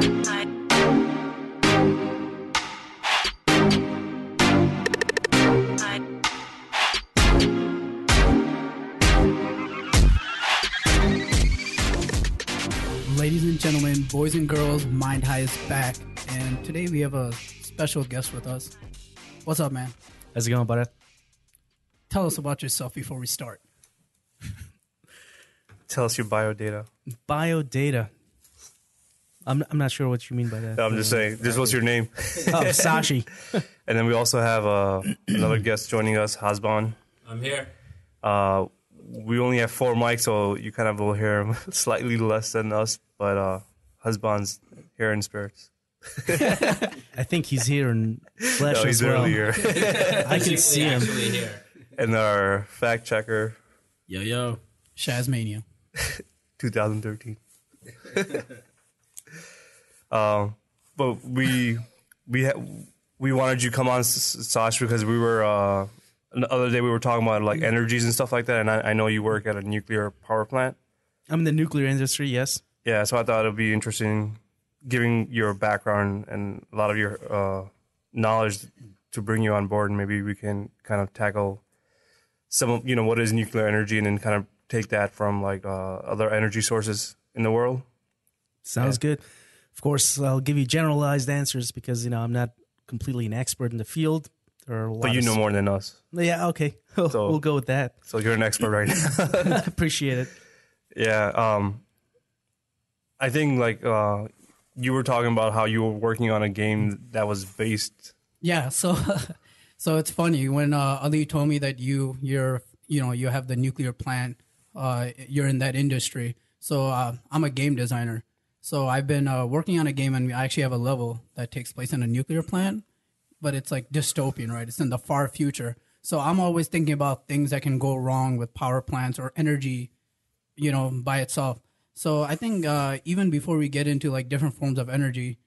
Ladies and gentlemen, boys and girls, Mind High is back, and today we have a special guest with us. What's up, man? How's it going, buddy? Tell us about yourself before we start. Tell us your biodata. Biodata. I'm not sure what you mean by that. No, I'm just saying, this was your name. Oh, Sashi. And then we also have another guest joining us, Hasban. I'm here. We only have 4 mics, so you kind of will hear him slightly less than us, but Hasban's here in spirits. I think he's here in flesh No, as he's well. really here. I can see him. Here. And our fact checker, Yo. Shazmania. 2013. But we wanted you to come on, Sash, because we were the other day we were talking about like energies and stuff like that, and I know you work at a nuclear power plant. I'm in the nuclear industry, yes. Yeah, so I thought it would be interesting, giving your background and a lot of your knowledge to bring you on board, and maybe we can kind of tackle some of, what is nuclear energy, and then kind of take that from like other energy sources in the world. Sounds good. Of course, I'll give you generalized answers because, I'm not completely an expert in the field. But you know more than us. Yeah, okay. We'll go with that. So you're an expert right now. Appreciate it. Yeah. I think like you were talking about how you were working on a game that was based. Yeah, so it's funny when Ali told me that you have the nuclear plant, you're in that industry. So I'm a game designer. So I've been working on a game, and I actually have a level that takes place in a nuclear plant, but it's like dystopian, right? It's in the far future. So I'm always thinking about things that can go wrong with power plants or energy, by itself. So I think even before we get into like different forms of energy,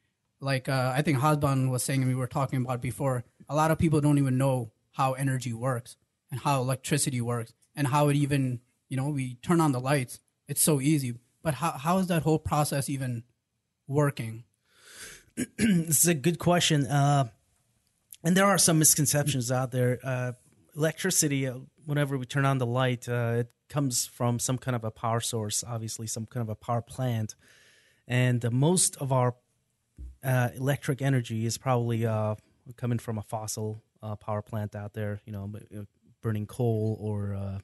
like I think Hasban was saying, and we were talking about before, a lot of people don't even know how energy works and how electricity works and how it even, we turn on the lights. It's so easy. But how is that whole process even working? This is a good question. And there are some misconceptions out there. Electricity, whenever we turn on the light, it comes from some kind of a power source, obviously some kind of a power plant. And most of our electric energy is probably coming from a fossil power plant out there, burning coal or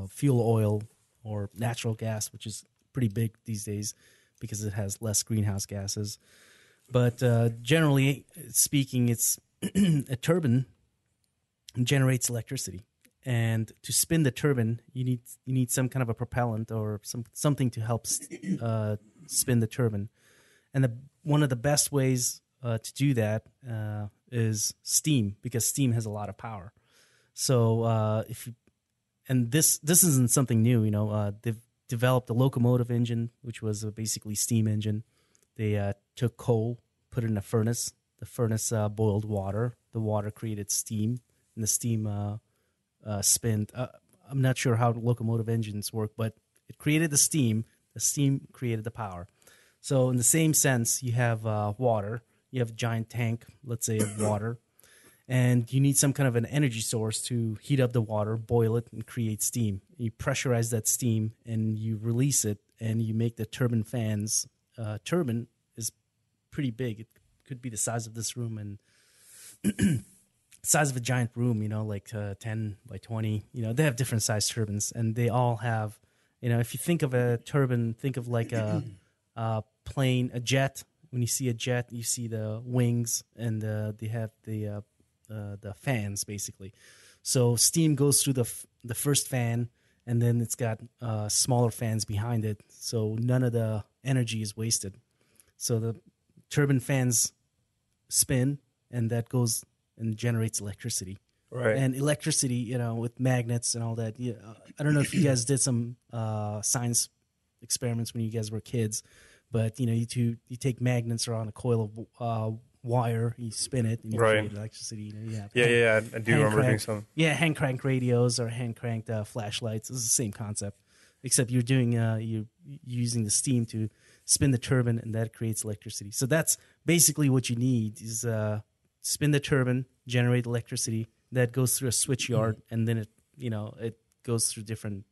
fuel oil or natural gas, which is pretty big these days because it has less greenhouse gases. But generally speaking, it's a turbine generates electricity, and to spin the turbine, you need some kind of a propellant or something to help spin the turbine. And one of the best ways to do that is steam, because steam has a lot of power. So this isn't something new. They've developed a locomotive engine, which was basically steam engine. They took coal, put it in a furnace. The furnace boiled water. The water created steam, and the steam spinned. I'm not sure how locomotive engines work, but it created the steam. The steam created the power. So in the same sense, you have water. You have a giant tank, let's say, of water, and you need some kind of an energy source to heat up the water, boil it, and create steam. You pressurize that steam, and you release it, and you make the turbine fans. Turbine is pretty big. It could be the size of this room and size of a giant room, like 10 by 20. They have different size turbines, and they all have, if you think of a turbine, think of like a plane, a jet. When you see a jet, you see the wings, and they have the fans, basically. So steam goes through the first fan, and then it's got smaller fans behind it, so none of the energy is wasted. So the turbine fans spin, and that goes and generates electricity. Right. And electricity, with magnets and all that. I don't know if you guys did some science experiments when you guys were kids, but you take magnets around a coil of wire, you spin it, and you create electricity. Yeah, I do remember doing some. Yeah, hand crank radios or hand cranked flashlights. It's the same concept, except you're using the steam to spin the turbine, and that creates electricity. So that's basically what you need is spin the turbine, generate electricity. That goes through a switch yard, and then it goes through different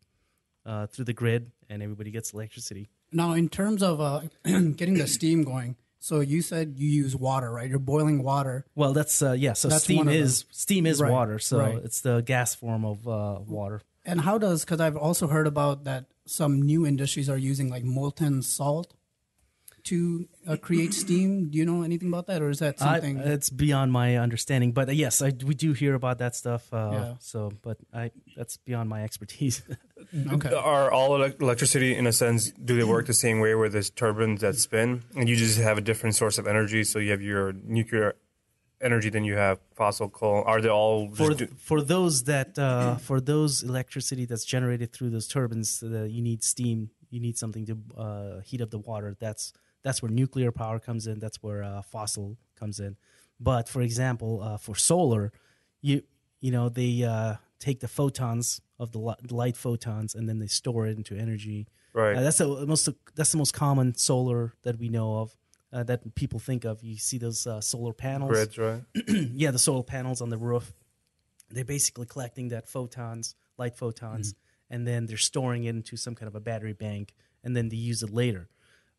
through the grid, and everybody gets electricity. Now, in terms of getting the steam going, so you said you use water, right? You're boiling water. Well, that's So That's steam is Right, water. So right. it's the gas form of water. And how does, because I've also heard about that some new industries are using like molten salt to create steam. Do you know anything about that, or is that something? It's beyond my understanding, but yes, we do hear about that stuff. Yeah. So, but that's beyond my expertise. Okay. Are all electricity, in a sense, do they work the same way where there's turbines that spin and you just have a different source of energy? So you have your nuclear energy, then you have fossil coal. Are they all for those electricity that's generated through those turbines? You need steam. You need something to heat up the water. That's where nuclear power comes in. That's where fossil comes in. But for example, for solar, they take the photons of the light photons, and then they store it into energy. Right. That's the most common solar that we know of, that people think of. You see those solar panels. grids, right? Yeah, the solar panels on the roof. They're basically collecting that light photons, and then they're storing it into some kind of a battery bank, and then they use it later.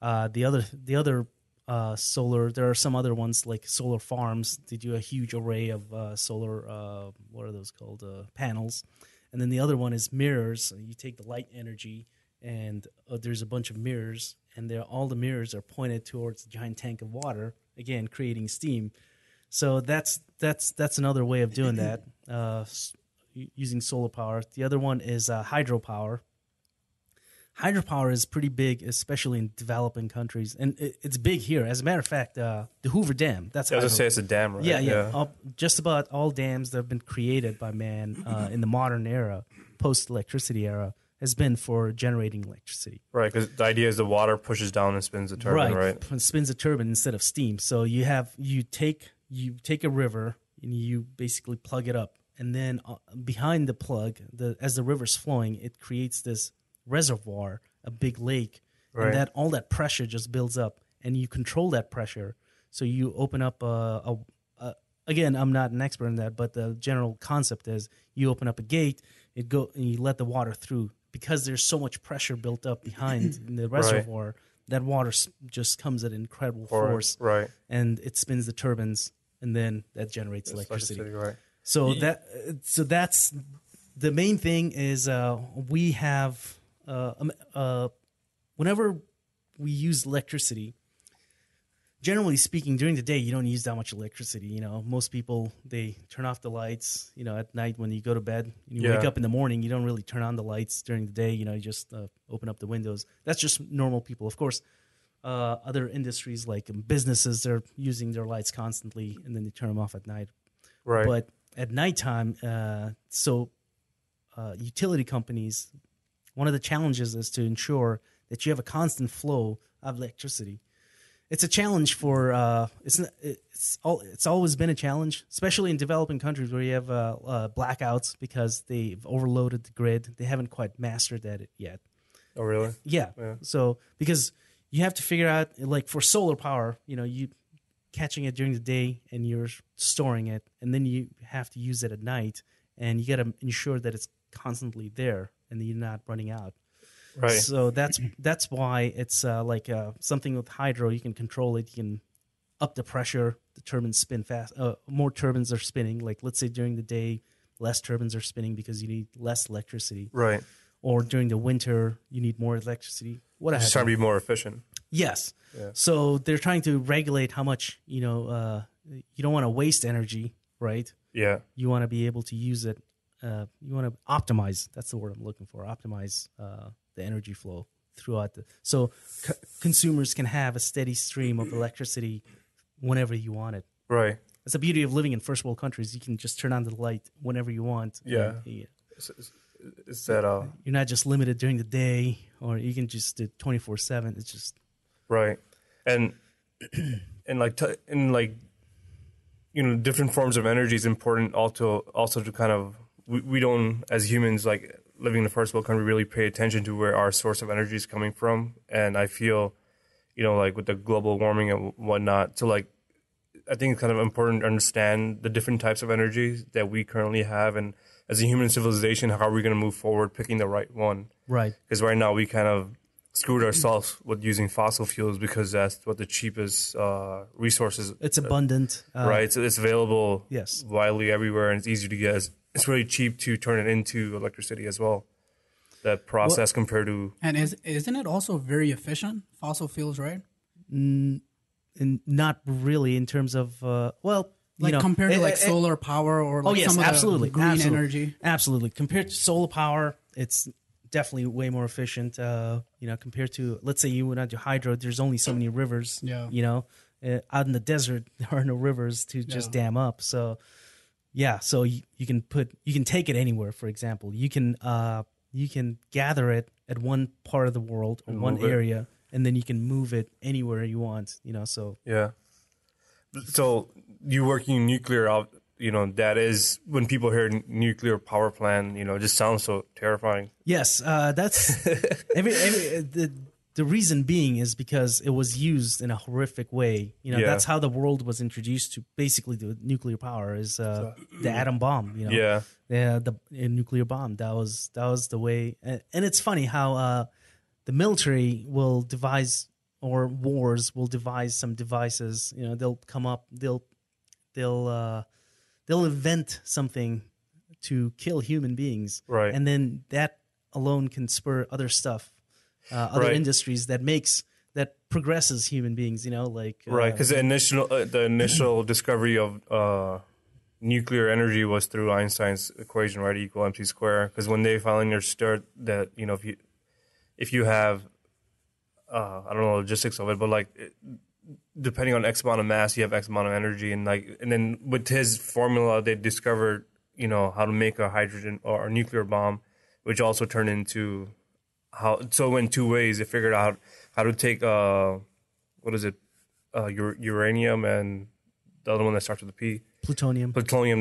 The other solar, there are some other ones like solar farms. They do a huge array of solar, what are those called, panels. And then the other one is mirrors. You take the light energy, and there's a bunch of mirrors, and all the mirrors are pointed towards a giant tank of water, again creating steam. So that's another way of doing that, using solar power. The other one is hydropower. Hydropower is pretty big, especially in developing countries, and it's big here. As a matter of fact, the Hoover Dam. That's I was gonna say it's a dam, right? Yeah. Just about all dams that have been created by man in the modern era, post-electricity era, has been for generating electricity. Right, because the idea is the water pushes down and spins the turbine, right? It spins a turbine instead of steam. So you take a river and you basically plug it up, and then behind the plug, as the river's flowing, it creates this reservoir, a big lake, right. And all that pressure just builds up, and you control that pressure. So you open up again, I'm not an expert in that, but the general concept is you open up a gate, and you let the water through, because there's so much pressure built up behind in the reservoir. Right. That water just comes at incredible force, right? And it spins the turbines, and then that generates electricity. Right. So that's the main thing is we have. Whenever we use electricity, generally speaking, during the day, you don't use that much electricity. Most people, they turn off the lights, at night when you go to bed. You wake up in the morning, you don't really turn on the lights during the day. You just open up the windows. That's just normal people. Of course, other industries like businesses, they're using their lights constantly, and then they turn them off at night. Right. But at nighttime, utility companies, one of the challenges is to ensure that you have a constant flow of electricity. It's a challenge for it's always been a challenge, especially in developing countries where you have blackouts because they've overloaded the grid. They haven't quite mastered that yet. Oh, really? Yeah. So because you have to figure out, like for solar power, you catching it during the day and you're storing it, and then you have to use it at night, and you got to ensure that it's constantly there and you're not running out. Right. So that's why it's like something with hydro. You can control it. You can up the pressure. The turbines spin fast. More turbines are spinning. Like let's say during the day, less turbines are spinning because you need less electricity. Right. Or during the winter, you need more electricity. Just trying to be more efficient. Yes. Yeah. So they're trying to regulate how much you don't want to waste energy, right? Yeah. You want to be able to use it. You want to optimize. That's the word I'm looking for. Optimize the energy flow throughout so consumers can have a steady stream of electricity whenever you want it. Right. That's the beauty of living in first world countries. You can just turn on the light whenever you want. Yeah. Is that you're not just limited during the day, or you can just do 24/7. It's just right. And different forms of energy is important. Also to kind of we don't, as humans, like living in the first world country, really pay attention to where our source of energy is coming from. And I feel, like with the global warming and whatnot. So like, I think it's kind of important to understand the different types of energy that we currently have, and as a human civilization, how are we going to move forward picking the right one? Right. Because right now we kind of screwed ourselves with using fossil fuels because that's what the cheapest resources. It's abundant. Right. So it's available Yes. widely everywhere, and it's easy to get. It's really cheap to turn it into electricity as well. That process compared to. And isn't it also very efficient? Fossil fuels, right? And not really in terms of, Compared to solar power or like some of the absolutely, green absolutely, energy. Absolutely. Compared to solar power, it's definitely way more efficient. Compared to, let's say you went out to hydro, there's only so many rivers. Yeah. Out in the desert, there are no rivers to just dam up. So, so you can take it anywhere. For example, you can gather it at one part of the world or one area, and then you can move it anywhere you want. So yeah. So you working in nuclear, that is when people hear nuclear power plant, it just sounds so terrifying. Yes, that's the reason being is because it was used in a horrific way. That's how the world was introduced to basically the nuclear power is the atom bomb. The nuclear bomb. That was the way. And it's funny how the military will devise, or wars will devise some devices. They'll come up. They'll invent something to kill human beings, right? And then that alone can spur other stuff, other industries that progresses human beings. Right? Because the initial discovery of nuclear energy was through Einstein's equation, right? E = mc squared. Because when they finally understood that, if you have I don't know the logistics of it, but like depending on X amount of mass, you have X amount of energy, and then with his formula, they discovered how to make a hydrogen or a nuclear bomb, which also turned into in two ways. They figured out how to take uranium and the other one that starts with a P. Plutonium.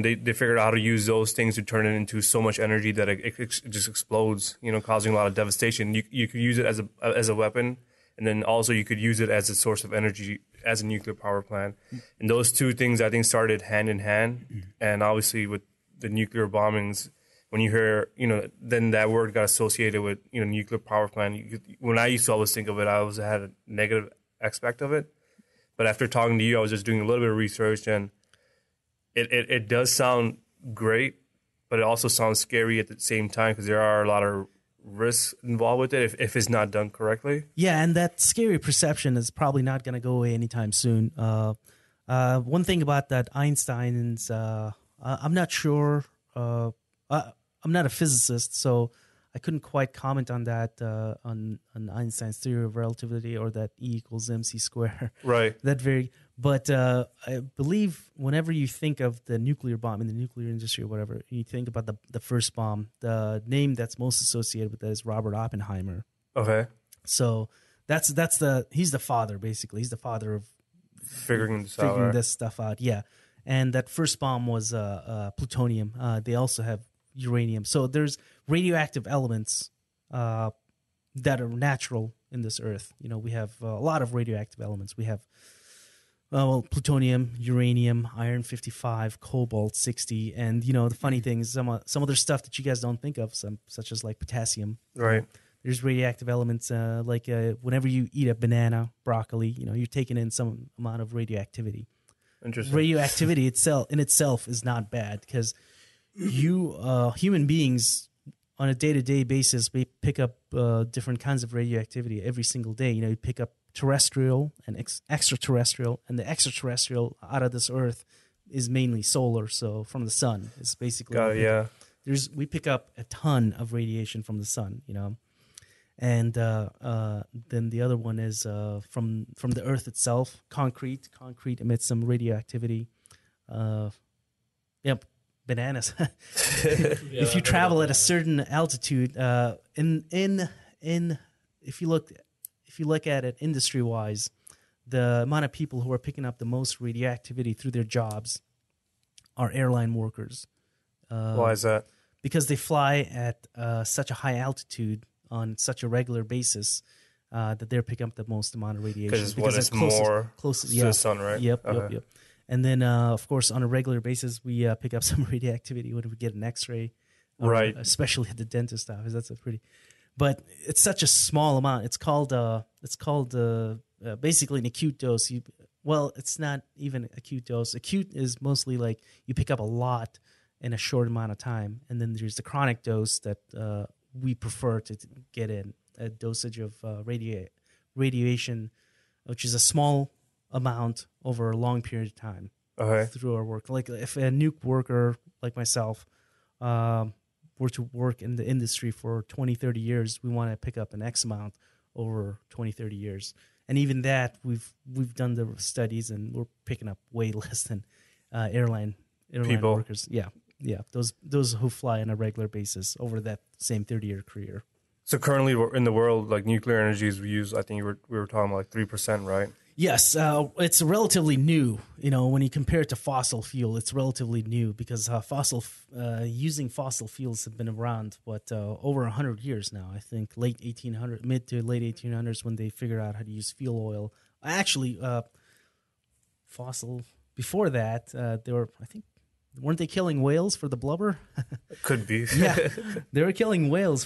They figured out how to use those things to turn it into so much energy that it just explodes, causing a lot of devastation. You could use it as a weapon, and then also you could use it as a source of energy as a nuclear power plant. And those two things, I think, started hand in hand. And obviously with the nuclear bombings, when you hear, then that word got associated with, nuclear power plant. When I used to always think of it, I always had a negative aspect of it. But after talking to you, I was just doing a little bit of research, and it does sound great, but it also sounds scary at the same time because there are a lot of risks involved with it if it's not done correctly. Yeah, and that scary perception is probably not going to go away anytime soon. One thing about that Einstein's, I'm not sure. I'm not a physicist, so I couldn't quite comment on that, on Einstein's theory of relativity, or that E = mc squared. Right. But I believe whenever you think of the nuclear bomb in the nuclear industry or whatever, you think about the first bomb, the name that's most associated with that is Robert Oppenheimer. Okay. So he's the father, basically. He's the father of figuring this stuff out. Yeah. And that first bomb was plutonium. They also have uranium. So there's radioactive elements that are natural in this earth. We have a lot of radioactive elements. We have plutonium, uranium, iron 55, cobalt 60, and the funny thing is some other stuff that you guys don't think of, such as like potassium. Right. There's radioactive elements like whenever you eat a banana, broccoli, you're taking in some amount of radioactivity. Interesting. Radioactivity itself is not bad because human beings on a day-to-day basis, we pick up different kinds of radioactivity every single day. You pick up terrestrial and extraterrestrial, and the extraterrestrial out of this earth is mainly solar, so from the sun. It's basically we pick up a ton of radiation from the sun, and then the other one is from the earth itself. Concrete emits some radioactivity. Bananas. If you travel at a certain altitude, if you look at it industry-wise, the amount of people who are picking up the most radioactivity through their jobs are airline workers. Why is that? Because they fly at such a high altitude on such a regular basis. that they're picking up the most amount of radiation because it's more closest to the sun, right? Yep. And then, of course, on a regular basis, we pick up some radioactivity when we get an X-ray, right? Especially at the dentist office. That's a pretty, but it's such a small amount. It's called basically an acute dose. Well, it's not even acute dose. Acute is mostly like you pick up a lot in a short amount of time, and then there's the chronic dose that we prefer to get in a dosage of radiation, which is a small amount over a long period of time through our work. Like if a nuke worker like myself were to work in the industry for 20, 30 years, we want to pick up an X amount over 20, 30 years. And even that, we've done the studies, and we're picking up way less than airline people workers. Yeah. Those who fly on a regular basis over that same 30-year career. So currently in the world, like nuclear energy is used, I think we were talking about like 3%, right? Yes, it's relatively new. When you compare it to fossil fuel, it's relatively new because using fossil fuels have been around, over 100 years now. I think mid to late 1800s when they figured out how to use fuel oil. Actually, before that, they were, I think, weren't they killing whales for the blubber? Could be. Yeah, they were killing whales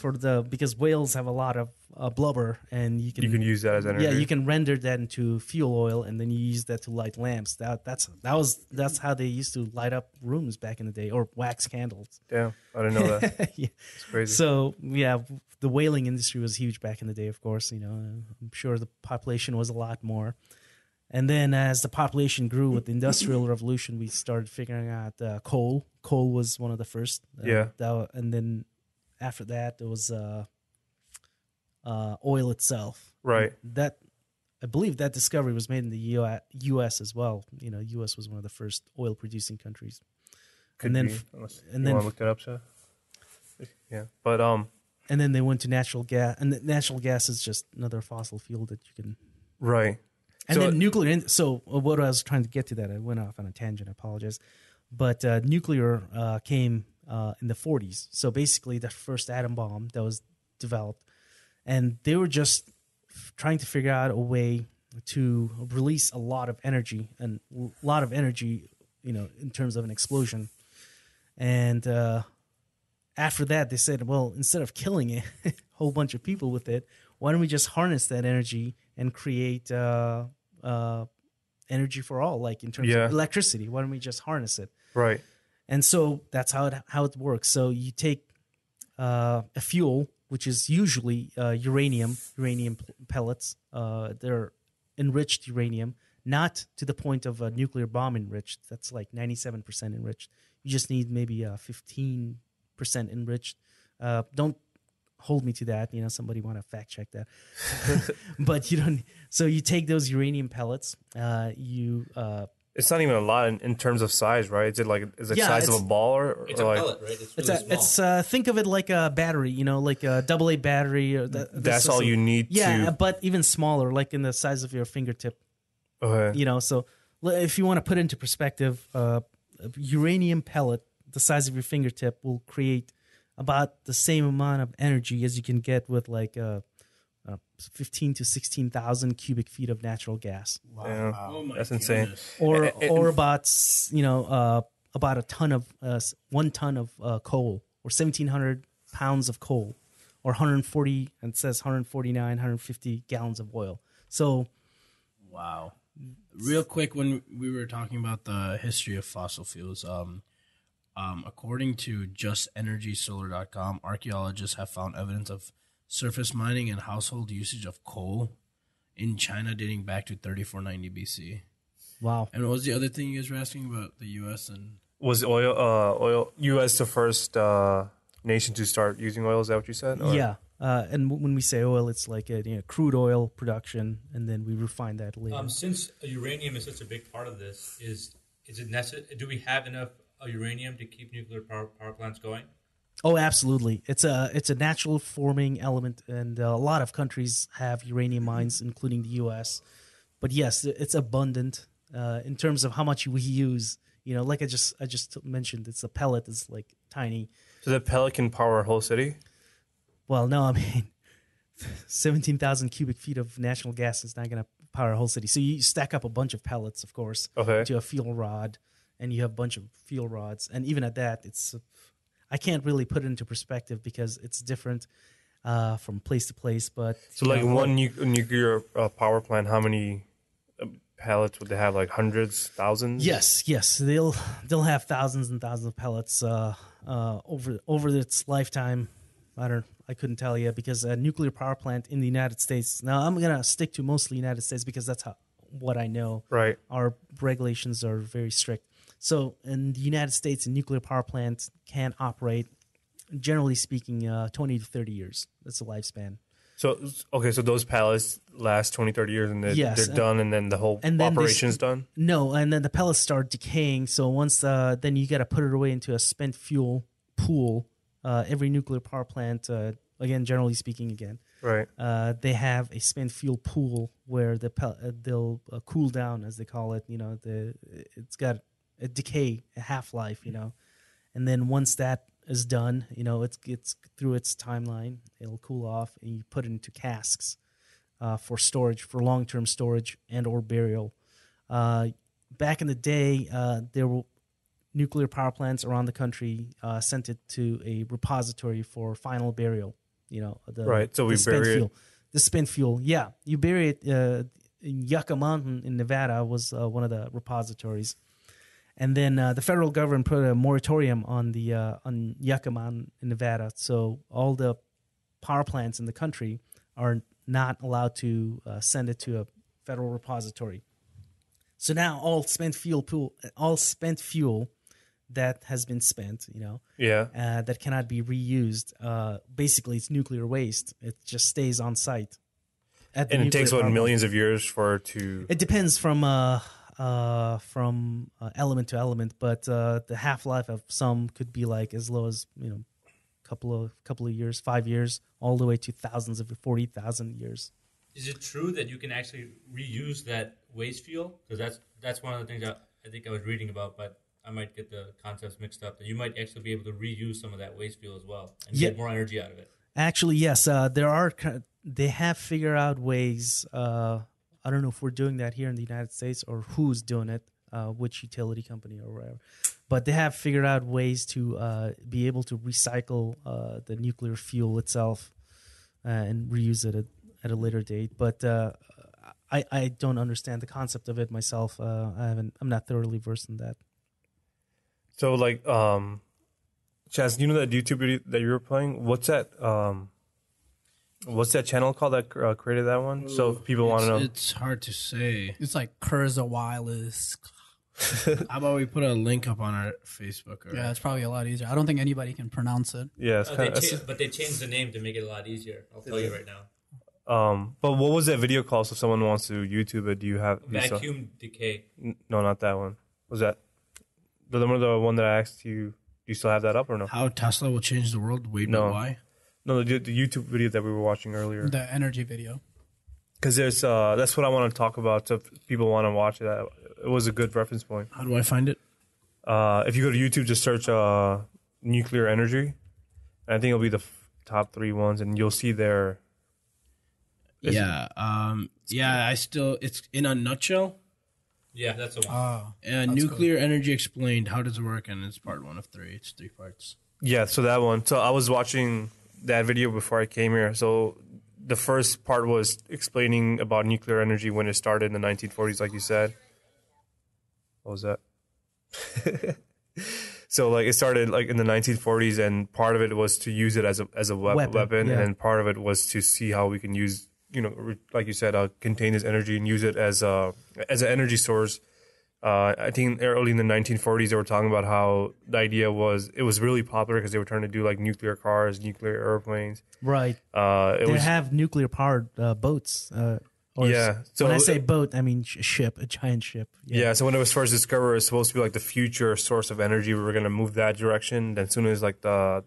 because whales have a lot of blubber, and you can use that as energy. Yeah, you can render that into fuel oil, and then you use that to light lamps. That's how they used to light up rooms back in the day, or wax candles. Damn, I didn't know that. Yeah, it's crazy. So yeah, the whaling industry was huge back in the day. Of course, I'm sure the population was a lot more. And then as the population grew with the Industrial Revolution, we started figuring out coal. Coal was one of the first. And then after that, there was oil itself. Right. I believe that discovery was made in the U.S. as well. U.S. was one of the first oil-producing countries. Could be. And then want to look that up, sir? Yeah. But and then they went to natural gas, and natural gas is just another fossil fuel that you can. Right. And then nuclear. So what I was trying to get to that, I went off on a tangent. I apologize, but nuclear came in the 40s. So basically, the first atom bomb that was developed, and they were just trying to figure out a way to release a lot of energy, in terms of an explosion. And after that, they said, well, instead of killing a whole bunch of people with it, why don't we just harness that energy and create energy for all, like in terms of electricity? Why don't we just harness it? Right. And so that's how it works. So you take a fuel, which is usually uranium pellets. They're enriched uranium, not to the point of a nuclear bomb enriched. That's like 97% enriched. You just need maybe 15% enriched. Don't hold me to that. Somebody want to fact check that. But you don't. So you take those uranium pellets. It's not even a lot in terms of size, right? Is it size of a ball or it's a pellet, right? It's really small. It's think of it like a battery, like a AA battery. That's all you need. Yeah, but even smaller, like in the size of your fingertip. Okay. So if you want to put it into perspective, a uranium pellet the size of your fingertip will create about the same amount of energy as you can get with like 15 to 16,000 cubic feet of natural gas. Wow, yeah. That's insane. Or about a ton of 1 ton of coal, or 1,700 pounds of coal, or 140, and it says 149, 150 gallons of oil. So, wow. Real quick, when we were talking about the history of fossil fuels, according to justenergysolar.com, archaeologists have found evidence of surface mining and household usage of coal in China dating back to 3490 BC. Wow. And what was the other thing you guys were asking about the U.S.? And was oil U.S. the first nation to start using oil? Is that what you said? Or? Yeah. And when we say oil, it's like crude oil production, and then we refine that later. Since uranium is such a big part of this, is it necessary? Do we have enough uranium to keep nuclear power plants going? Oh, absolutely. It's a natural forming element, and a lot of countries have uranium mines, including the U.S. But yes, it's abundant in terms of how much we use. Like I just mentioned, it's a pellet. It's like tiny. So the pellet can power a whole city? Well, no, I mean, 17,000 cubic feet of natural gas is not going to power a whole city. So you stack up a bunch of pellets, of course, to a fuel rod, and you have a bunch of fuel rods. And even at that, I can't really put it into perspective because it's different from place to place. But so, like one nuclear power plant, how many pellets would they have? Like hundreds, thousands? Yes, they'll have thousands and thousands of pellets over its lifetime. I couldn't tell you because a nuclear power plant in the United States. Now I'm gonna stick to mostly United States because that's what I know. Right. Our regulations are very strict. So in the United States, a nuclear power plant can operate, generally speaking, 20 to 30 years. That's the lifespan. So so those pellets last 20, 30 years, and they're done, and then the whole operation's done? No, and then the pellets start decaying. So once then you got to put it away into a spent fuel pool. Every nuclear power plant, again, generally speaking, right, they have a spent fuel pool where they'll cool down, as they call it. It's got a decay, a half-life, and then once that is done, it's through its timeline, it'll cool off, and you put it into casks for storage, for long-term storage and or burial. Back in the day, there were nuclear power plants around the country sent it to a repository for final burial. So we bury it. The spent fuel, yeah. You bury it in Yucca Mountain in Nevada was one of the repositories. And then the federal government put a moratorium on on Yucca Mountain in Nevada. So all the power plants in the country are not allowed to send it to a federal repository. So now all spent fuel that has been spent, that cannot be reused. Basically, it's nuclear waste. It just stays on site. And it takes millions of years for it to. It depends from element to element, but the half-life of some could be like as low as couple of years, 5 years, all the way to thousands of 40,000 years. Is it true that you can actually reuse that waste fuel? Because that's one of the things that I think I was reading about, but I might get the concepts mixed up. That you might actually be able to reuse some of that waste fuel as well and get more energy out of it. Actually, yes, they have figured out ways. I don't know if we're doing that here in the United States or who's doing it, which utility company or whatever. But they have figured out ways to be able to recycle the nuclear fuel itself and reuse it at a later date. But I don't understand the concept of it myself. I'm not thoroughly versed in that. So, like, Chaz, you know that YouTube video that you were playing? What's that channel called that created that one? So if people want to know. It's hard to say. It's like Curza Wireless. How about we put a link up on our Facebook? Yeah, it's probably a lot easier. I don't think anybody can pronounce it. Yeah, but they changed the name to make it a lot easier. I'll tell you right now. But what was that video called? So if someone wants to YouTube it, do you have vacuum decay? No, not that one. Was that the one that I asked you? Do you still have that up or no? How Tesla will change the world? Wait, no. Why? No, the YouTube video that we were watching earlier. The energy video. Because there's that's what I want to talk about. So if people want to watch it, it was a good reference point. How do I find it? If you go to YouTube, just search nuclear energy, and I think it'll be the top 3 ones, and you'll see there. It's in a nutshell. Yeah, that's the one. Nuclear energy explained. How does it work? And it's part 1 of 3. It's 3 parts. Yeah, so that one. So I was watching that video before I came here. So the first part was explaining about nuclear energy when it started in the 1940s, like you said. What was that? So like it started like in the 1940s, and part of it was to use it as a weapon, yeah. And then part of it was to see how we can use, like you said, contain this energy and use it as an energy source. I think early in the 1940s they were talking about how the idea was it was really popular because they were trying to do like nuclear cars, nuclear airplanes. Right. They have nuclear powered boats. Or Yeah. So when I say boat, I mean ship, a giant ship. Yeah, so when it was first discovered, it was supposed to be like the future source of energy. We were going to move that direction. Then, as soon as like the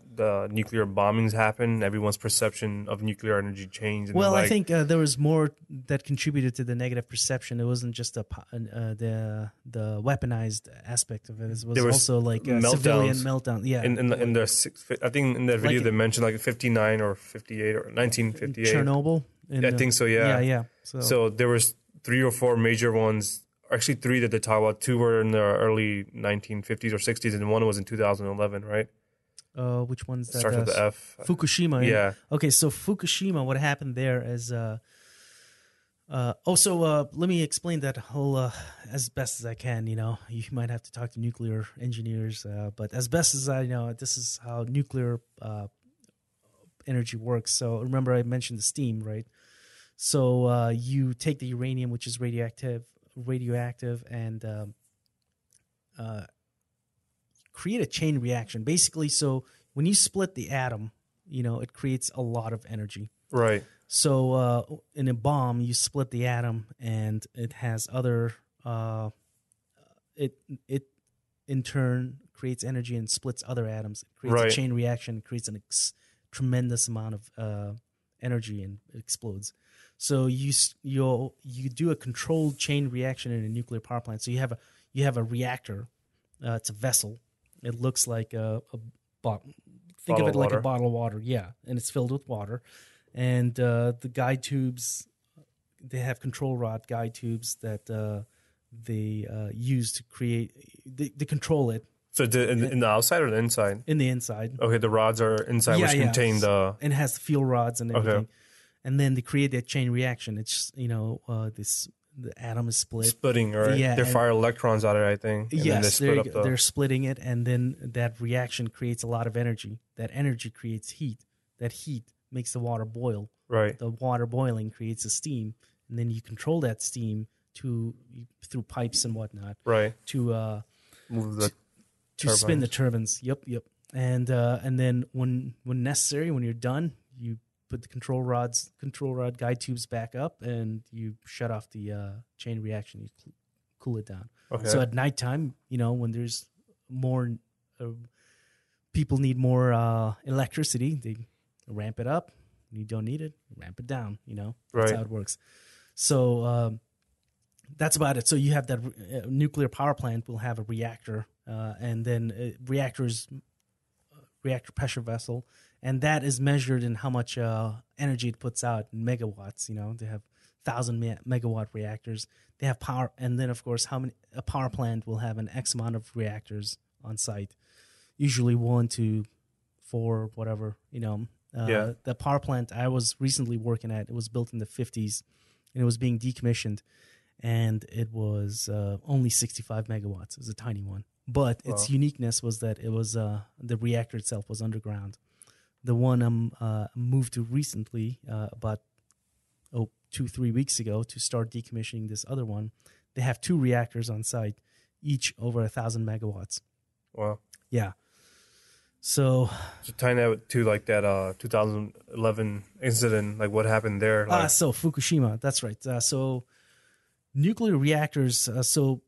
nuclear bombings happened, everyone's perception of nuclear energy changed. And Well, I think there was more that contributed to the negative perception. It wasn't just the weaponized aspect of it. It was also like a civilian meltdown. Yeah, in the I think in that video they mentioned like 59 or 58 or 1958. Chernobyl. I think so. Yeah, yeah. So there was 3 or 4 major ones. Actually, 3 that they talk about. 2 were in the early 1950s or 60s, and 1 was in 2011, right? Which one's that? Starts with the F. Fukushima. Yeah. Okay, so Fukushima, what happened there is... let me explain that whole as best as I can. You know, you might have to talk to nuclear engineers, but as best as I know, this is how nuclear energy works. So remember I mentioned the steam, right? So you take the uranium, which is radioactive, and create a chain reaction. Basically, so when you split the atom, you know, it creates a lot of energy. Right. So in a bomb, you split the atom, and it has other. It in turn creates energy and splits other atoms. It creates a chain reaction, creates a tremendous amount of energy, and it explodes. So you do a controlled chain reaction in a nuclear power plant. So you have a reactor. It's a vessel. It looks like a think of it like a bottle of water. Yeah, and it's filled with water. And the guide tubes, they have control rod guide tubes that they use to create. They control it. So in the outside or the inside? In the inside. Okay, the rods are inside, which contain the... And it has the fuel rods and everything. Okay. And then they create that chain reaction. It's, the atom is split. Splitting, right? Yeah, they fire electrons out of it, I think. And yes, then they're splitting it, and then that reaction creates a lot of energy. That energy creates heat. That heat makes the water boil. Right. The water boiling creates a steam, and then you control that steam through pipes and whatnot. Right. To move the to spin the turbines. Yep. And then when necessary, when you're done, you put the control rod guide tubes back up, and you shut off the chain reaction. You cool it down. Okay. So at nighttime, when there's more people need more electricity, they ramp it up. When you don't need it, ramp it down. That's how it works. So that's about it. So you have that nuclear power plant will have a reactor, and then reactor pressure vessel, and that is measured in how much energy it puts out in megawatts. They have 1,000 megawatt reactors. They have power, and then of course, a power plant will have an X amount of reactors on site, usually 1 to 4, whatever. The power plant I was recently working at, it was built in the 50s, and it was being decommissioned, and it was only 65 megawatts. It was a tiny one. But its uniqueness was that it was the reactor itself was underground. The one I moved to recently, about 2-3 weeks ago, to start decommissioning this other one, they have 2 reactors on site, each over 1,000 megawatts. Wow. Yeah. So tying that to like that 2011 incident, like what happened there? So Fukushima, that's right. So nuclear reactors, so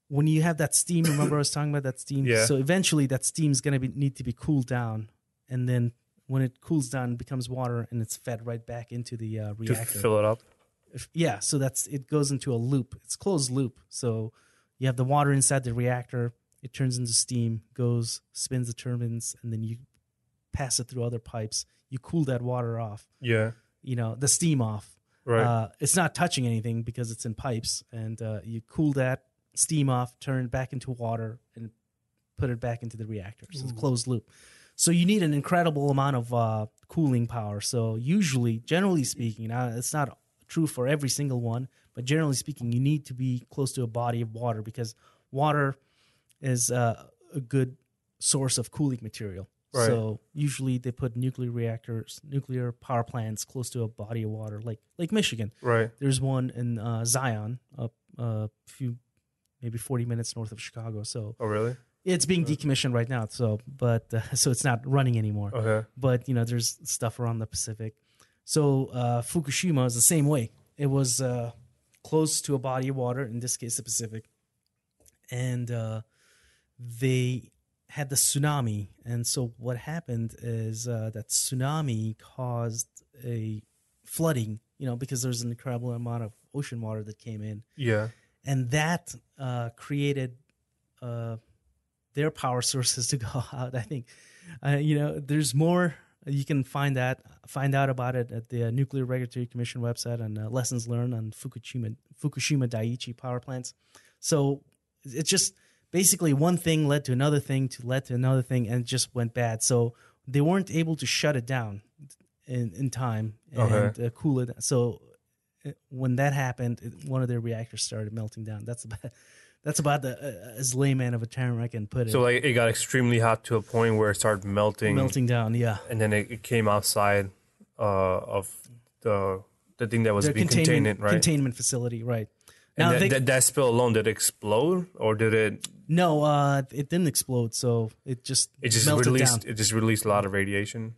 when you have that steam, remember I was talking about that steam? Yeah. So eventually that steam is going to need to be cooled down. And then when it cools down, it becomes water, and it's fed right back into the reactor. To fill it up? Yeah, so it goes into a loop. It's closed loop. So you have the water inside the reactor. It turns into steam, spins the turbines, and then you pass it through other pipes. You cool that water off. Yeah. The steam off. Right. It's not touching anything because it's in pipes, and you cool that steam off, turn it back into water, and put it back into the reactor. So it's a closed loop. So you need an incredible amount of cooling power. So usually, generally speaking, it's not true for every single one, but generally speaking, you need to be close to a body of water, because water is a good source of cooling material. Right. So usually they put nuclear power plants close to a body of water, like Lake Michigan. Right. There's one in Zion, a few, maybe 40 minutes north of Chicago. So Oh, really? it's being decommissioned right now. So it's not running anymore. Okay. But there's stuff around the Pacific. So Fukushima is the same way. it was close to a body of water, in this case the Pacific, and they had the tsunami. And so what happened is that tsunami caused a flooding, because there's an incredible amount of ocean water that came in. Yeah. And that created their power sources to go out. I think, there's more. You can find out about it at the Nuclear Regulatory Commission website and lessons learned on Fukushima Daiichi power plants. So it's just basically one thing led to another thing and it just went bad. So they weren't able to shut it down in time and cool it. So when that happened, one of their reactors started melting down. That's about as layman of a term I can put it. So like it got extremely hot to a point where it started melting down. Yeah, and then it came outside of the thing that was being contained, right? Containment facility, right? And now that spill alone, did it explode or did it? No, it didn't explode. So it just melted released. down. It just released a lot of radiation.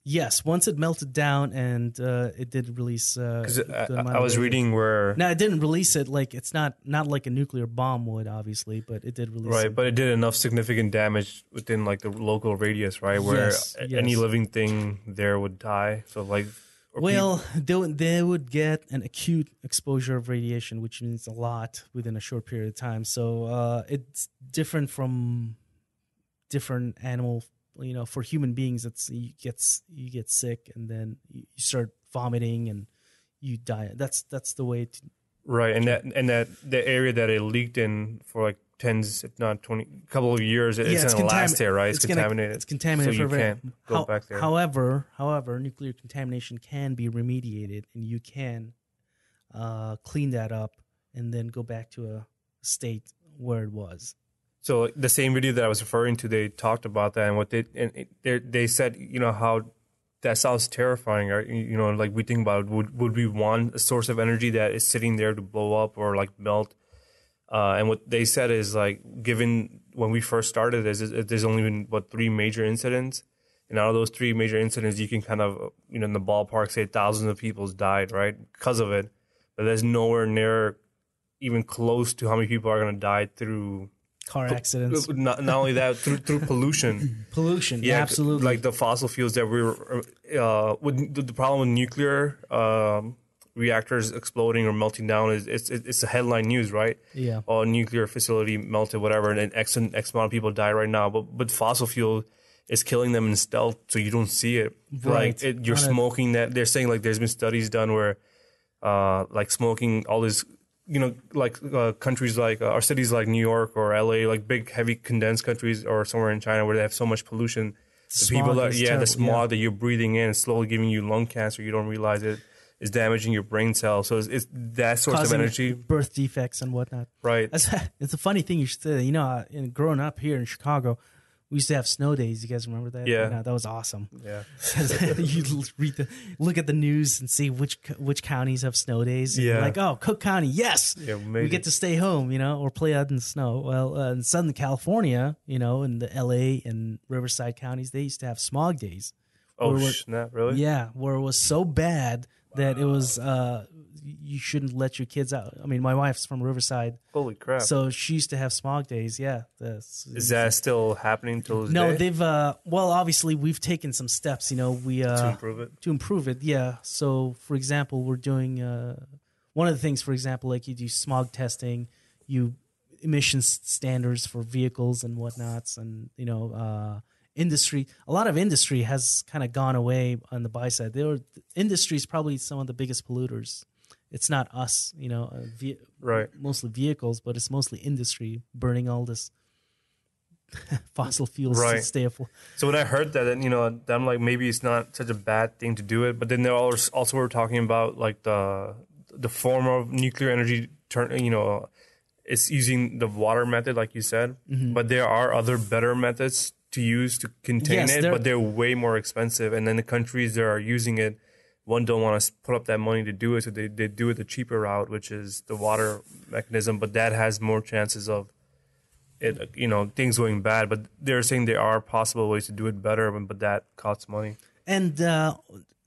Yes, once it melted down and it did release. Because I was reading where. No, it didn't release it like it's not like a nuclear bomb would, obviously, but it did release. Right, it. but it did enough significant damage within like the local radius, right, where any living thing there would die. So like. They would get an acute exposure of radiation, which means a lot within a short period of time. So it's different from different animal. For human beings, you get sick and then you start vomiting and you die. That's the way to. Right, and that the area that it leaked in for like tens, if not 20, couple of years, it's going to last there, right? It's contaminated. It's contaminated. So you can't go back there. However, nuclear contamination can be remediated, and you can clean that up and then go back to a state where it was. So the same video that I was referring to, they talked about that, and they said, how that sounds terrifying, right? Like we think about, would we want a source of energy that is sitting there to blow up or like melt? And what they said is like, given when we first started this, there's only been 3 major incidents, and out of those 3 major incidents, you can kind of in the ballpark say thousands of people died, right, because of it. But there's nowhere near even close to how many people are going to die through car accidents. Not only that, through pollution. Pollution, yeah, absolutely. Like the fossil fuels that we were. The problem with nuclear reactors exploding or melting down is it's a headline news, right? Yeah. Oh, nuclear facility melted, whatever, and X amount of people die right now. But fossil fuel is killing them in stealth, so you don't see it. Right. Like you're smoking that. They're saying like there's been studies done where, like smoking all this. Countries like or cities like New York or LA, like big, heavy condensed countries, or somewhere in China where they have so much pollution. The people the smog that you're breathing in is slowly giving you lung cancer. You don't realize it is damaging your brain cells. So it's that source causing of energy, birth defects and whatnot. Right. It's a funny thing you should say. Growing up here in Chicago, we used to have snow days. You guys remember that? Yeah. That was awesome. Yeah. You look at the news and see which counties have snow days. And yeah. Like, oh, Cook County, yes. Yeah, we get to stay home, or play out in the snow. Well, in Southern California, in the LA and Riverside counties, they used to have smog days. Oh, snap, really? Yeah, where it was so bad that it was you shouldn't let your kids out. I mean, my wife's from Riverside. Holy crap. So she used to have smog days, yeah. Is that still happening till this day? No, they've, obviously we've taken some steps, to improve it? To improve it, yeah. So, for example, we're doing, one of the things, for example, like you do smog testing, emissions standards for vehicles and whatnots, and, industry. A lot of industry has kind of gone away on the buy side. Industry is probably some of the biggest polluters. It's not us, right. Mostly vehicles, but it's mostly industry burning all this fossil fuels right. to stay afloat. So when I heard that, I'm like, maybe it's not such a bad thing to do it. But then they also were talking about like the form of nuclear energy, it's using the water method, like you said. Mm-hmm. But there are other better methods to use to contain it, but they're way more expensive. And then the countries that are using it, don't want to put up that money to do it, so they do it the cheaper route, which is the water mechanism. But that has more chances of it, things going bad. But they're saying there are possible ways to do it better, but that costs money. And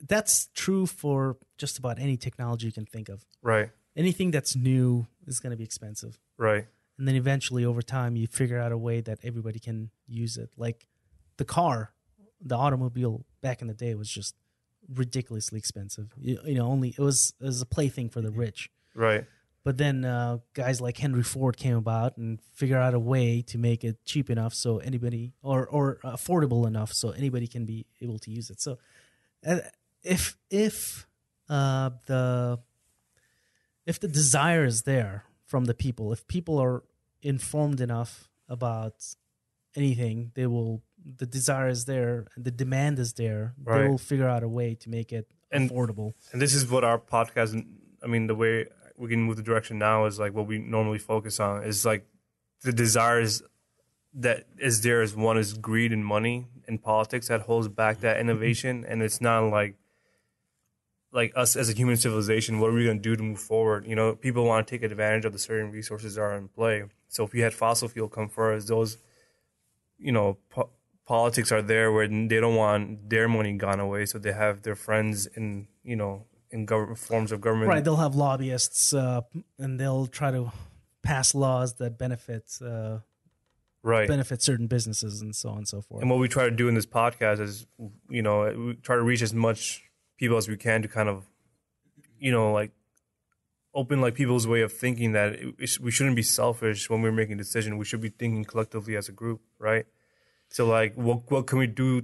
that's true for just about any technology you can think of. Right. Anything that's new is going to be expensive. Right. And then eventually, over time, you figure out a way that everybody can use it. Like the car, the automobile back in the day was just ridiculously expensive. Only it was a plaything for the rich. Right. But then guys like Henry Ford came about and figured out a way to make it cheap enough so anybody, or affordable enough so anybody can be able to use it. So if the desire is there from the people, if people are informed enough about anything, the desire is there and the demand is there. Right. They will figure out a way to make it affordable. And this is what our podcast, I mean, the way we can move the direction now is like what we normally focus on is like the desires that is there is one is greed and money and politics that holds back that innovation. And it's not like us as a human civilization, what are we going to do to move forward? People want to take advantage of the certain resources that are in play. So if we had fossil fuel come first, those, politics are there where they don't want their money gone away. So they have their friends in forms of government. Right. They'll have lobbyists and they'll try to pass laws that benefit certain businesses and so on and so forth. And what we try to do in this podcast is, we try to reach as much people as we can to kind of, open people's way of thinking that we shouldn't be selfish when we're making a decision. We should be thinking collectively as a group, right? So what can we do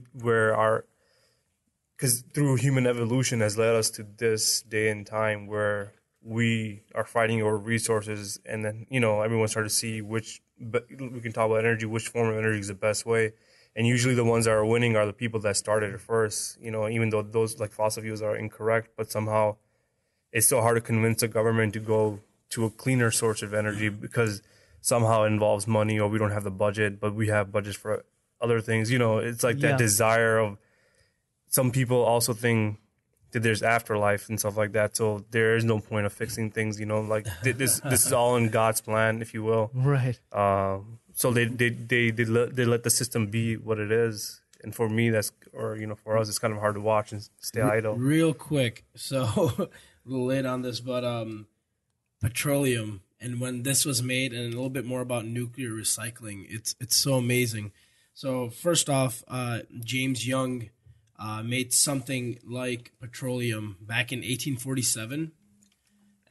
because through human evolution has led us to this day and time where we are fighting over resources, and then, everyone's trying to see but we can talk about energy, which form of energy is the best way. And usually the ones that are winning are the people that started it first, even though those like fossil fuels are incorrect, but somehow it's so hard to convince the government to go to a cleaner source of energy because somehow it involves money or we don't have the budget, but we have budgets for other things. It's like that desire of some people also think that there's afterlife and stuff like that. So there is no point of fixing things, this is all in God's plan, if you will. Right. So they let the system be what it is, and for me for us it's kind of hard to watch and stay idle. Real quick, so a little late on this, but petroleum and when this was made, and a little bit more about nuclear recycling, it's so amazing. So first off, James Young made something like petroleum back in 1847.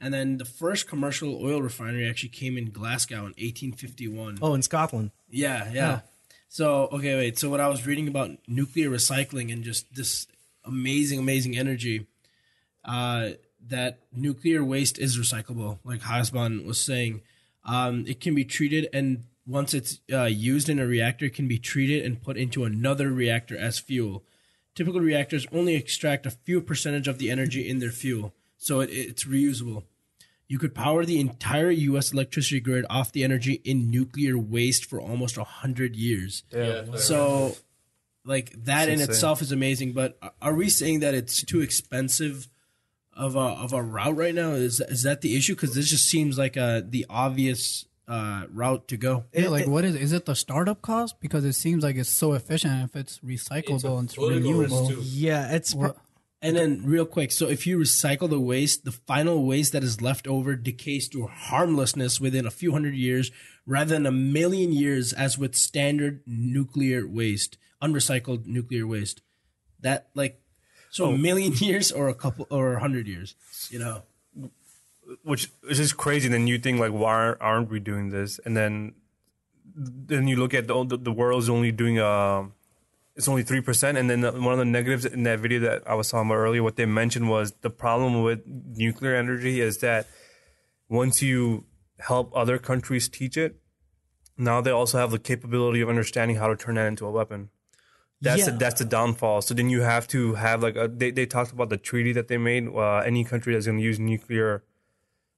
And then the first commercial oil refinery actually came in Glasgow in 1851. Oh, in Scotland. Yeah. Oh. So, okay, wait. So what I was reading about nuclear recycling and just this amazing energy, that nuclear waste is recyclable, like Hasban was saying. It can be treated, and once it's used in a reactor, it can be treated and put into another reactor as fuel. Typical reactors only extract a few percentage of the energy in their fuel, so it's reusable. You could power the entire U.S. electricity grid off the energy in nuclear waste for almost 100 years. Yeah. So, that in itself is amazing. But are we saying that it's too expensive of a route right now? Is that the issue? Because this just seems like the obvious route to go. Yeah, what is it the startup cost? Because it seems like it's so efficient if it's recyclable and it's renewable. Yeah, it's... And then real quick, so if you recycle the waste, the final waste that is left over decays to harmlessness within a few hundred years rather than a million years as with standard nuclear waste, unrecycled nuclear waste. That a million years or a couple or 100 years, Which is just crazy. Then you think why aren't we doing this? And then you look at the world's only doing it's only 3%. And then one of the negatives in that video that I was talking about earlier, what they mentioned was the problem with nuclear energy is that once you help other countries teach it, now they also have the capability of understanding how to turn that into a weapon. That's the downfall. So then you have to have they talked about the treaty that they made. Any country that's going to use nuclear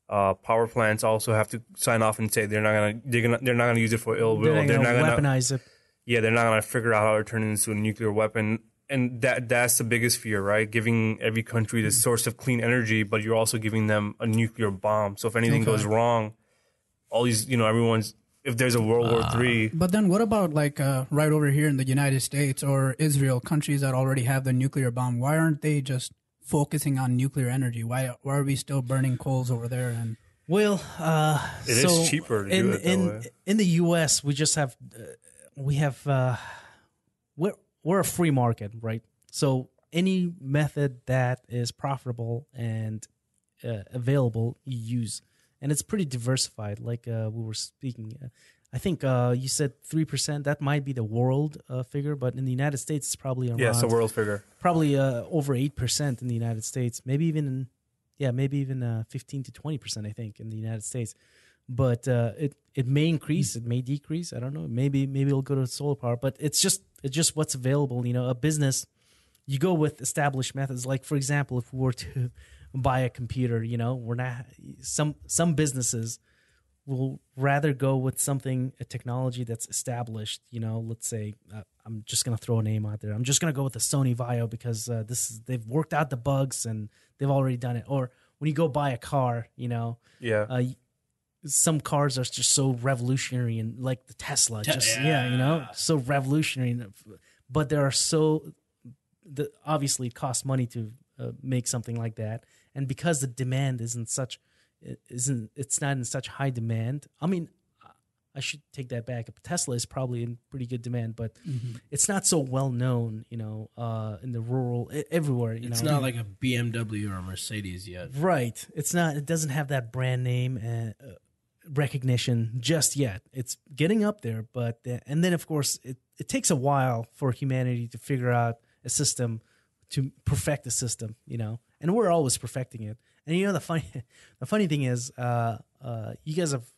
power plants also have to sign off and say they're not gonna use it for ill will. They're not gonna weaponize it. Yeah, they're not going to figure out how to turn it into a nuclear weapon. And that's the biggest fear, right? Giving every country the source of clean energy, but you're also giving them a nuclear bomb. So if anything goes wrong, all these, everyone's if there's a World War III. But then what about like right over here in the United States or Israel, countries that already have the nuclear bomb? Why aren't they just focusing on nuclear energy? Why are we still burning coals over there? And Well, It is cheaper to do it that way. in the U.S., we just have we're a free market, right? So any method that is profitable and available, you use, and it's pretty diversified. Like we were speaking, I think you said 3%. That might be the world figure, but in the United States, it's probably around. Yeah, it's a world figure. Probably over 8% in the United States. Maybe even 15 to 20%. I think in the United States. But it may increase, it may decrease. I don't know. Maybe it'll go to solar power. But it's just what's available. You know, a business, you go with established methods. Like for example, if we were to buy a computer, you know, we're not some businesses will rather go with a technology that's established. You know, let's say I'm just gonna throw a name out there. I'm just gonna go with the Sony Vaio because they've worked out the bugs and they've already done it. Or when you go buy a car, you know, some cars are just so revolutionary, and like the Tesla, you know, so revolutionary. But there are obviously it costs money to make something like that, and because the demand it's not in such high demand. I mean, I should take that back. Tesla is probably in pretty good demand, but it's not so well known, you know, in the rural everywhere. It's not like a BMW or a Mercedes yet, right? It's not. It doesn't have that brand name recognition just yet. It's getting up there, but and then of course it takes a while for humanity to figure out a system, to perfect a system, you know, and we're always perfecting it. And you know the funny thing is, you guys have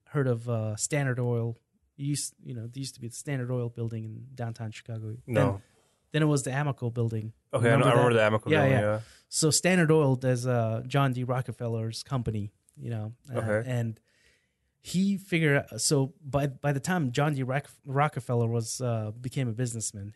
heard of Standard Oil? There used to be the Standard Oil building in downtown Chicago. No. Then it was the Amoco building. Okay, I remember the Amoco building. Yeah. So Standard Oil does John D. Rockefeller's company, you know, and he figured. So by the time John D. Rockefeller became a businessman,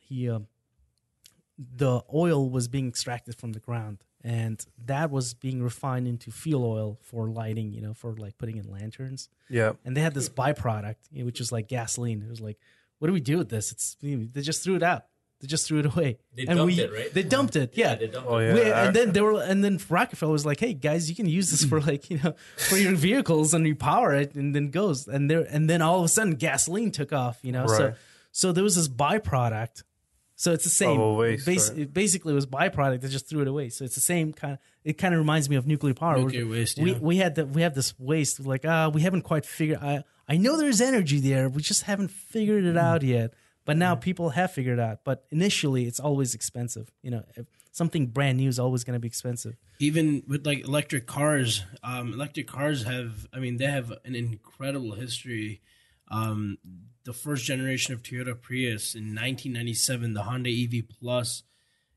the oil was being extracted from the ground, and that was being refined into fuel oil for lighting, you know, for like putting in lanterns. Yeah. And they had this byproduct, you know, which is like gasoline. It was like, what do we do with this? They just threw it out. They just threw it away. They dumped it, right? They dumped it. Yeah. They dumped it. Yeah. And then Rockefeller was like, "Hey guys, you can use this for like, you know, for your vehicles, and you power it, and then goes." And then all of a sudden, gasoline took off. You know, right. so there was this byproduct. So it's the same. Waste, right. Basically, it was byproduct. They just threw it away. So it's the same kind of. It kind of reminds me of nuclear power. Nuclear waste. Yeah. We have this waste. Like we haven't quite figured. I know there's energy there. We just haven't figured it out yet. But now people have figured it out. But initially, it's always expensive. You know, something brand new is always going to be expensive. Even with like electric cars have. I mean, they have an incredible history. The first generation of Toyota Prius in 1997, the Honda EV Plus,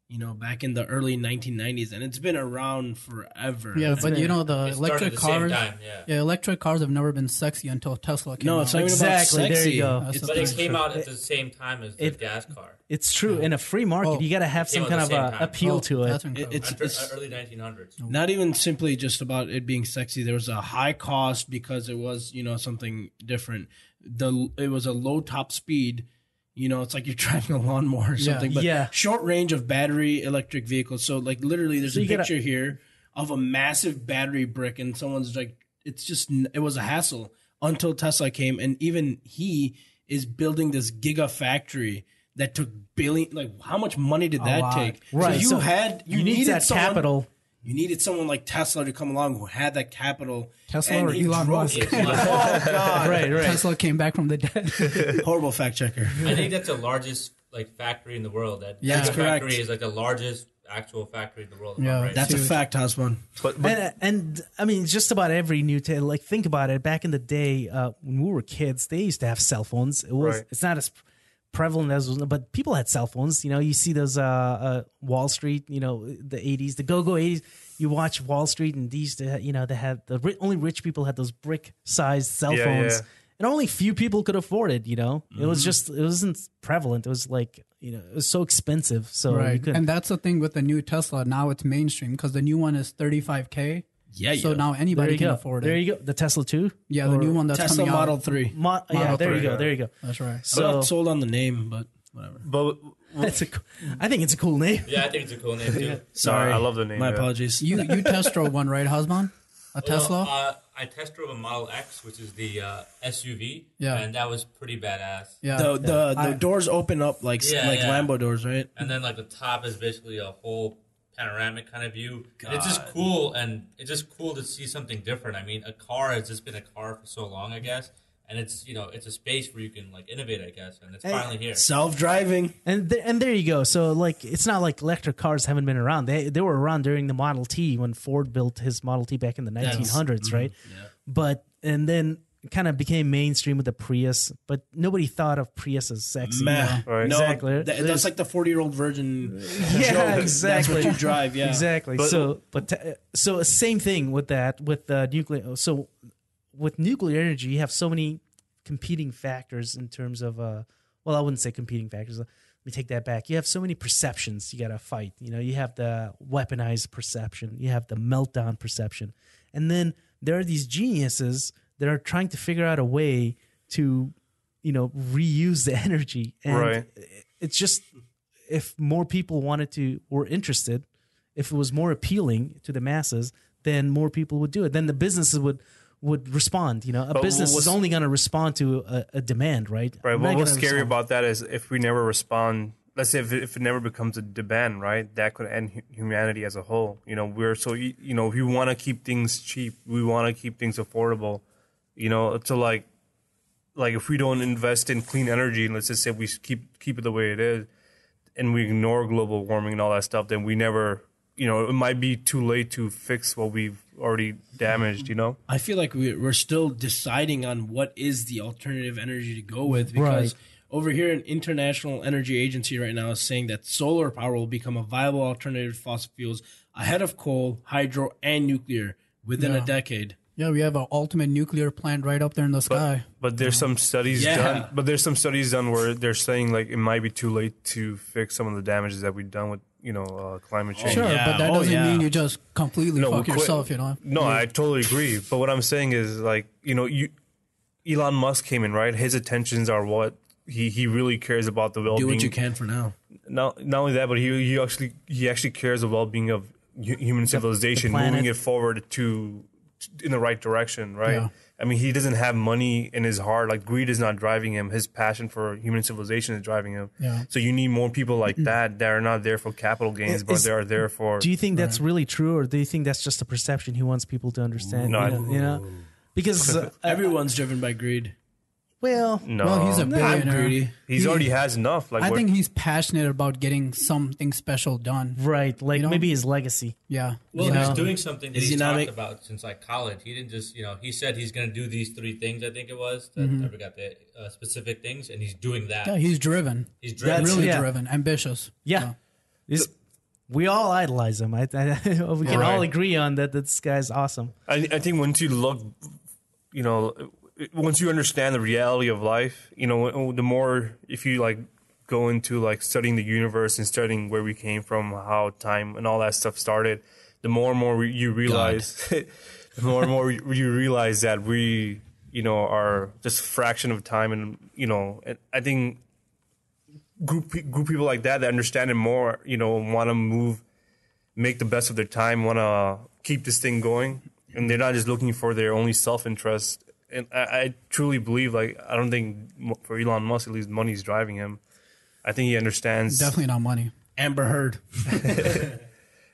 you know, back in the early 1990s, and it's been around forever. Yeah, but you know, the It started electric at the same cars, time, yeah. electric cars have never been sexy until Tesla came out. No, it's not even Exactly, about there sexy. you go. That's the But it thing. came out at the same time as the gas car. It's true. In a free market, you got to have It came some out kind at of the same time. appeal to it. That's incredible. It's Early 1900s. not even simply just about it being sexy. There was a high cost because it was, you know, something different. It was a low top speed. You know, it's like you're driving a lawnmower or something. But short range of battery electric vehicles. So like literally, there's a picture here of a massive battery brick, and someone's like, it was a hassle until Tesla came, and even he is building this giga factory that took billion. Like, how much money did that take? Right. So you need that capital. You needed someone like Tesla to come along who had that capital. Tesla and or he Elon drove Musk. it. Oh God! Right. Tesla came back from the dead. Horrible fact checker. I think that's the largest like factory in the world. That That's factory correct. is like the largest actual factory in the world. Yeah, Right? That's a fact, husband. But And I mean, just about every new like think about it. Back in the day, when we were kids, they used to have cell phones. It's not as prevalent as, but people had cell phones. You know, you see those Wall Street. You know, the '80s, the go-go '80s. You watch Wall Street, and these, you know, they had only rich people had those brick-sized cell phones, and only few people could afford it. You know, it wasn't prevalent. It was like, you know, it was so expensive. So you couldn't. And that's the thing with the new Tesla. Now it's mainstream because the new one is $35K. Yeah, So yeah. now There anybody you can go. afford There it. you go. The Tesla 2? Yeah, the Or new one that's Tesla coming Model out. 3. Yeah, there you 3, go. yeah. There you go. That's right. I'm So not sold on the name, but whatever. But I think it's a cool name. Yeah, I think it's a cool name too. Sorry. I love the name, My yeah. apologies. You test drove one, right, husband? A Tesla? Well, I test drove a Model X, which is the SUV. Yeah. And that was pretty badass. Yeah. The doors open up like Yeah, like yeah. Lambo doors, right? And then like the top is basically a whole panoramic kind of view. And it's just cool, and it's just cool to see something different. I mean, a car has just been a car for so long, I guess. And it's it's a space where you can like innovate, I guess, and it's finally here. Self-driving. And there you go. So like, it's not like electric cars haven't been around. They were around during the Model T when Ford built his Model T back in the 1900s, right? Yeah. But and then it kind of became mainstream with the Prius, but nobody thought of Prius as sexy. Meh. Right. No, Exactly. that's like the 40-year-old virgin. Yeah, joke. exactly. That's what you drive. Yeah, Exactly. So same thing with that with nuclear. So with nuclear energy, you have so many competing factors in terms of well, I wouldn't say competing factors. Let me take that back. You have so many perceptions you got to fight. You have the weaponized perception, you have the meltdown perception, and then there are these geniuses that are trying to figure out a way to reuse the energy. And Right. it's just, if more people were interested, if it was more appealing to the masses, then more people would do it. Then the businesses would respond. A business is only going to respond to a demand, right? Right. They're Well, not what's gonna scary respond. about that is if we never respond. Let's say if it never becomes a demand, right? That could end humanity as a whole. We're so if we want to keep things cheap, we want to keep things affordable. To like if we don't invest in clean energy, and let's just say we keep it the way it is, and we ignore global warming and all that stuff, then we never. It might be too late to fix what we've already damaged. I feel like we're still deciding on what is the alternative energy to go with, because over here, an International Energy Agency right now is saying that solar power will become a viable alternative to fossil fuels ahead of coal, hydro, and nuclear within a decade. Yeah, we have an ultimate nuclear plant right up there in the sky. But there's some studies done. But there's some studies done where they're saying like it might be too late to fix some of the damages that we've done with climate change. Sure, yeah. but that Oh, doesn't yeah. mean you just completely No, fuck we quit. yourself, No, I totally agree. But what I'm saying is like Elon Musk came in, right? His intentions are what he really cares about the well-being. Do what you can for now. Not only that, but he actually cares the well-being of human civilization, planet. moving it forward in the right direction, right? Yeah. I mean, he doesn't have money in his heart. Like greed is not driving him. His passion for human civilization is driving him. Yeah. So you need more people like that are not there for capital gains, but they are there for. Do you think that's really true, or do you think that's just a perception he wants people to understand? No, Because Everyone's driven by greed. well, No, Well, he's a I'm billionaire. greedy. He's already has enough. Like I what- think he's passionate about getting something special done. right, like You know? maybe his legacy. Yeah. Well, You he's know? doing something that Is he's he not talked make- about since like college. He didn't just, he said he's going to do these 3 things, I think it was. That I forgot the specific things, and he's doing that. Yeah, he's driven. He's driven. Really yeah. driven, ambitious. Yeah, we all idolize him. We can all agree on that. This guy's awesome. I think once you look, once you understand the reality of life, the more if you like go into like studying the universe and studying where we came from, how time and all that stuff started, the more and more you realize, the more and more you realize that we, are just a fraction of time, and and I think group people like that understand it more, want to make the best of their time, want to keep this thing going, and they're not just looking for their only self-interest. And I truly believe, like, I don't think for Elon Musk, at least, money's driving him. I think he understands. Definitely not money. Amber Heard.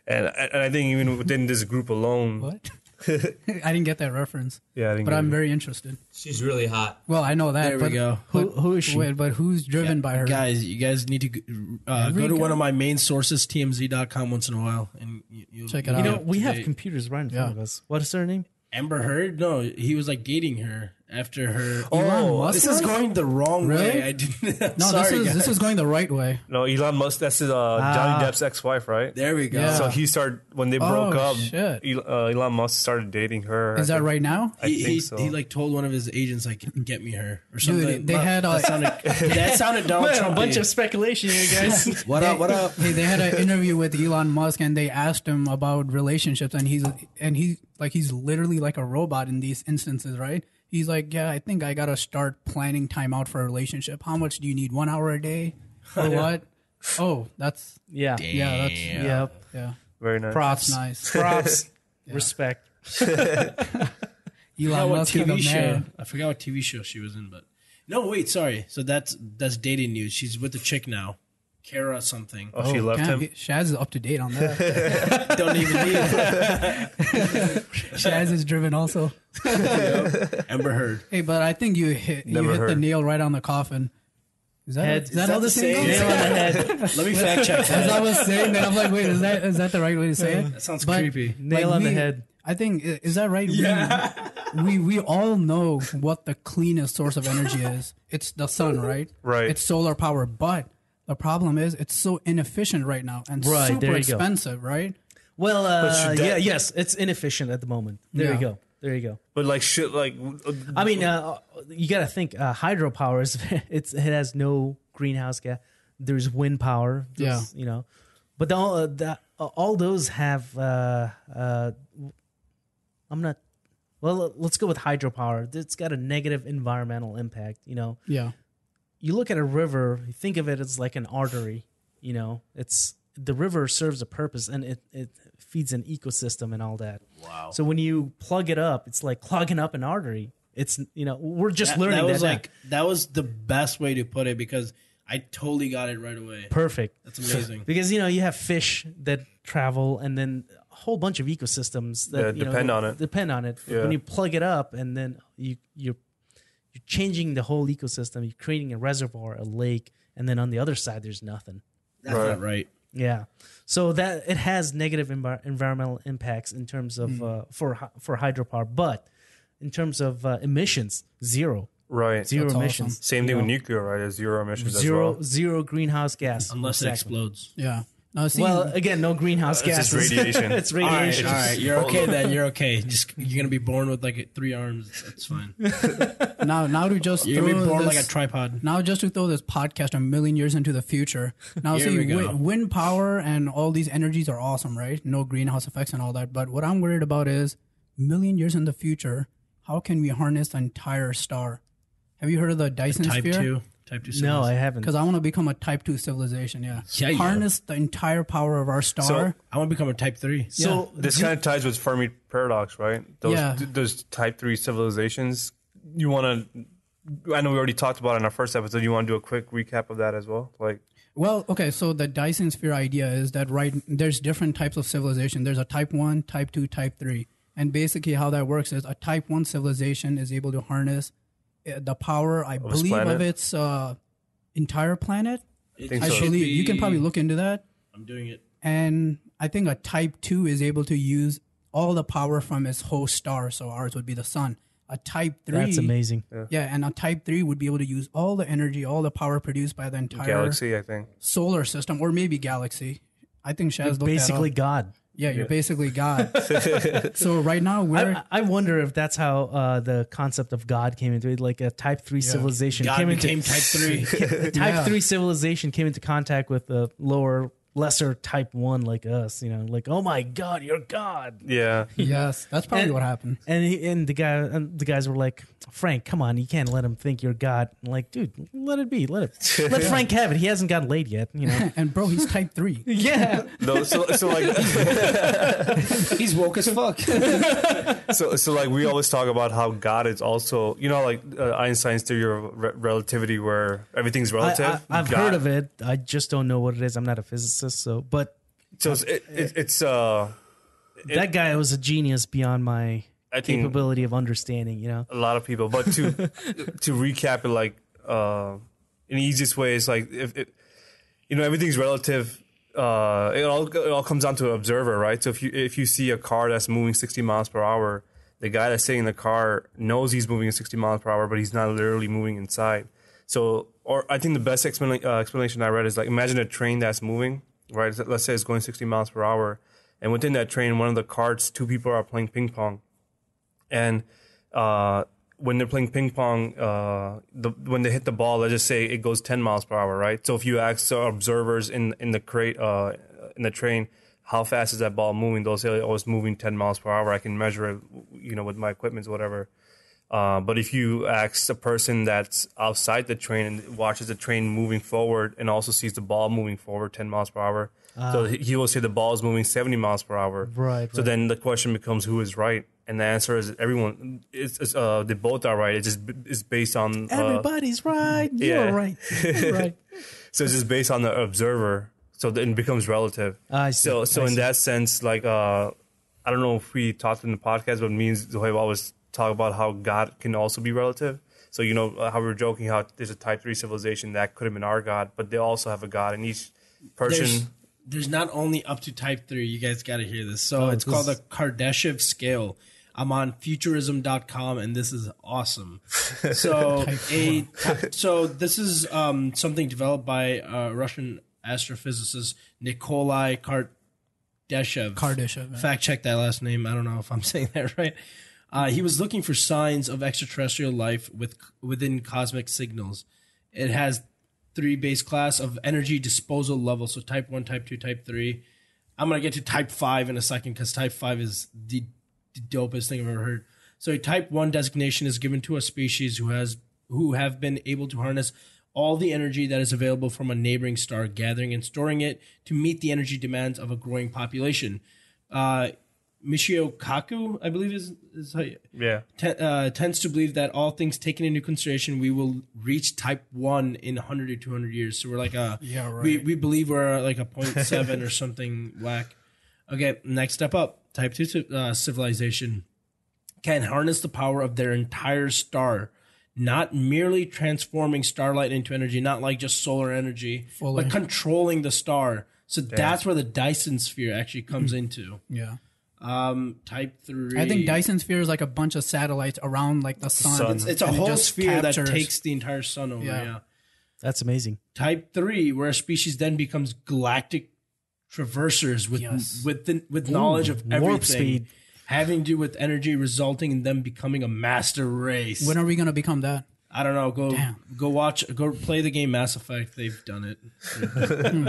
And I think even within this group alone. What? I didn't get that reference. Yeah, I didn't But get I'm it. very interested. She's really hot. Well, I know that. There we but go. Who is she? Wait, but who's driven by her? Guys, you guys need to go to one of my main sources, tmz.com, once in a while, and you'll Check it You out. know, up we to have date. computers right in front of us. What is her name? Amber Heard? No, he was like dating her, after her. Elon Musk This is was? going the wrong Really? way. I didn't. No, Sorry, this is going the right way. No, Elon Musk. That's Johnny Depp's ex-wife, right? There we go. Yeah. So he started when they broke up. Shit. Elon Musk started dating her. Is that right now? I think so. He like told one of his agents like, "Get me her" or something. Dude, they had that sounded Donald Trump. A bunch of speculation here, guys. What up? What up? Hey, they had an interview with Elon Musk, and they asked him about relationships, and he's literally like a robot in these instances, right? He's like, yeah, I think I gotta start planning time out for a relationship. How much do you need? 1 hour a day, or what? Oh, that's Yeah. that's Yep. yeah. Very nice. Props, nice. Props. Respect. Elon Musk is the man. I forgot what TV show she was in, but no, wait, sorry. So that's dating news. She's with the chick now, Kara something. Oh, she left him. Shaz is up to date on that. Don't even need it. Shaz is driven also. Amber Heard. Hey, but I think you hit Never the heard. nail right on the coffin. Is that Head. is that how the the saying same? goes? Nail on the head. Let me fact check As that. I was saying that, I'm like, wait, is that the right way to say it? That sounds But, creepy. Nail on the head. I think is that right? Yeah. We all know what the cleanest source of energy is. It's the sun, right? Right. It's solar power, but the problem is it's so inefficient right now and Right, super there you go. expensive, right? Well, should that- yes, it's inefficient at the moment. There Yeah. you go. There you go. But like shit, like I mean, you got to think hydropower is it has no greenhouse gas. There's wind power. There's, you know, but all those have. I'm not. Well, let's go with hydropower. It's got a negative environmental impact. You know, Yeah. you look at a river, you think of it as like an artery. You know, it's the river serves a purpose and it feeds an ecosystem and all that. Wow. So when you plug it up, it's like clogging up an artery. It's, you know, we're just learning that that. was now. like that was the best way to put it because I totally got it right away. Perfect. That's amazing. Because, you know, you have fish that travel and then a whole bunch of ecosystems that Yeah, depend on it. Depend on it. Yeah. When you plug it up and then you're changing the whole ecosystem, you're creating a reservoir, a lake, and then on the other side there's nothing. That's not right. Yeah, so that it has negative environmental impacts in terms of for hydropower, but in terms of emissions, zero right. Zero That's emissions. awesome. Same thing with nuclear, right? There's zero emissions as Zero well. zero greenhouse gas Unless it Exactly. explodes. Yeah. Now, see, Well, again, no greenhouse It's just gases. radiation. It's All right, radiation. all right, you're okay then. You're okay. Just you're gonna be born with like 3 arms. That's fine. now to just You're gonna be throw born this, like a tripod. now just to throw this podcast a million years into the future. Now, Here see, we go. wind power and all these energies are awesome, right? No greenhouse effects and all that. But what I'm worried about is million years in the future, how can we harness the entire star? Have you heard of the Dyson Type sphere? 2. Type 2. No, I haven't. Because I want to become a Type 2 civilization, yeah. Yeah. Harness the entire power of our star. So- I want to become a Type 3. So This kind of ties with Fermi paradox, right? Those Yeah. those type 3 civilizations. You want to? I know we already talked about it in our first episode. You want to do a quick recap of that as well, like. Well, okay, so the Dyson sphere idea is that there's different types of civilization. There's a Type 1, Type 2, Type 3. And basically how that works is a Type 1 civilization is able to harness the power, I believe, planet? of its entire planet. think I so. believe you can probably look into that. I'm doing it. And I think a Type 2 is able to use all the power from its host star. So ours would be the sun. A Type 3. that's amazing. Yeah, and a Type 3 would be able to use all the energy, all the power produced by the entire Galaxy, I think. solar system, or maybe galaxy. I think Shaz looked Basically, that up. God. Yeah, you're basically God. So right now we're I wonder if that's how the concept of God came into it, like a Type 3 civilization God came became into Type 3. Type 3 civilization came into contact with a lesser Type 1 like us, you know, like, oh my God, you're God. Yeah. yes, that's probably And- what happened. And the guys were like, Frank, come on, you can't let him think you're God. I'm like, dude, let it be. Let Frank have it. He hasn't gotten laid yet, you know. And bro, he's Type 3. Yeah. No, so like He's woke as fuck. so like we always talk about how God is also, you know, like Einstein's theory of relativity, where everything's relative. I've God- heard of it. I just don't know what it is. I'm not a physicist, so but So it's that guy was a genius beyond my I think capability of understanding, you know. a lot of people. But to recap it, like in the easiest way is like if you know everything's relative. It all comes down to an observer, right? So if you see a car that's moving 60 miles per hour, the guy that's sitting in the car knows he's moving at 60 miles per hour, but he's not literally moving inside. So, or I think the best explanation I read is like, imagine a train that's moving, right? Let's say it's going 60 miles per hour. And within that train, one of the carts, 2 people are playing ping pong. And when they're playing ping pong, when they hit the ball, let's just say it goes 10 miles per hour, right? So if you ask observers in the crate, in the train, how fast is that ball moving? They'll say, oh, it's moving 10 miles per hour. I can measure it, with my equipment or whatever. But if you ask a person that's outside the train and watches the train moving forward and also sees the ball moving forward 10 miles per hour, so he will say the ball is moving 70 miles per hour. Right. So then the question becomes, who is right? And the answer is everyone. They both are right. It's based on Everybody's right. You're right. You're right. So it's just based on the observer. So then it becomes relative. I see. So in that sense, like I don't know if we talked in the podcast, but me and Zohaib always talk about how God can also be relative. So how we were joking how there's a type 3 civilization that could have been our God, but they also have a God, and each person. There's not only up to type 3. You guys got to hear this. So it's called the Kardashev scale. I'm on futurism.com, and this is awesome. So so this is something developed by Russian astrophysicist Nikolai Kardashev. Fact check that last name. I don't know if I'm saying that right. He was looking for signs of extraterrestrial life within cosmic signals. It has 3 base class of energy disposal level. So type 1, type 2, type 3. I'm going to get to type 5 in a second because type 5 is the dopest thing I've ever heard. So a type 1 designation is given to a species who have been able to harness all the energy that is available from a neighboring star, gathering and storing it to meet the energy demands of a growing population. Michio Kaku, I believe is how tends to believe that all things taken into consideration, we will reach type 1 in 100 to 200 years. So we're like we believe we're like a 0.7 or something whack. Okay, next step up. Type 2 civilization can harness the power of their entire star, not merely transforming starlight into energy, not like just solar energy, but controlling the star. So that's where the Dyson sphere actually comes into. Yeah. Type 3. I think Dyson sphere is like a bunch of satellites around like the sun. It's a whole sphere that takes the entire sun over. Yeah. That's amazing. Type 3, where a species then becomes galactic traversers with knowledge of everything, warp speed, having to do with energy, resulting in them becoming a master race. When are we gonna become that? I don't know. Go play the game Mass Effect. They've done it.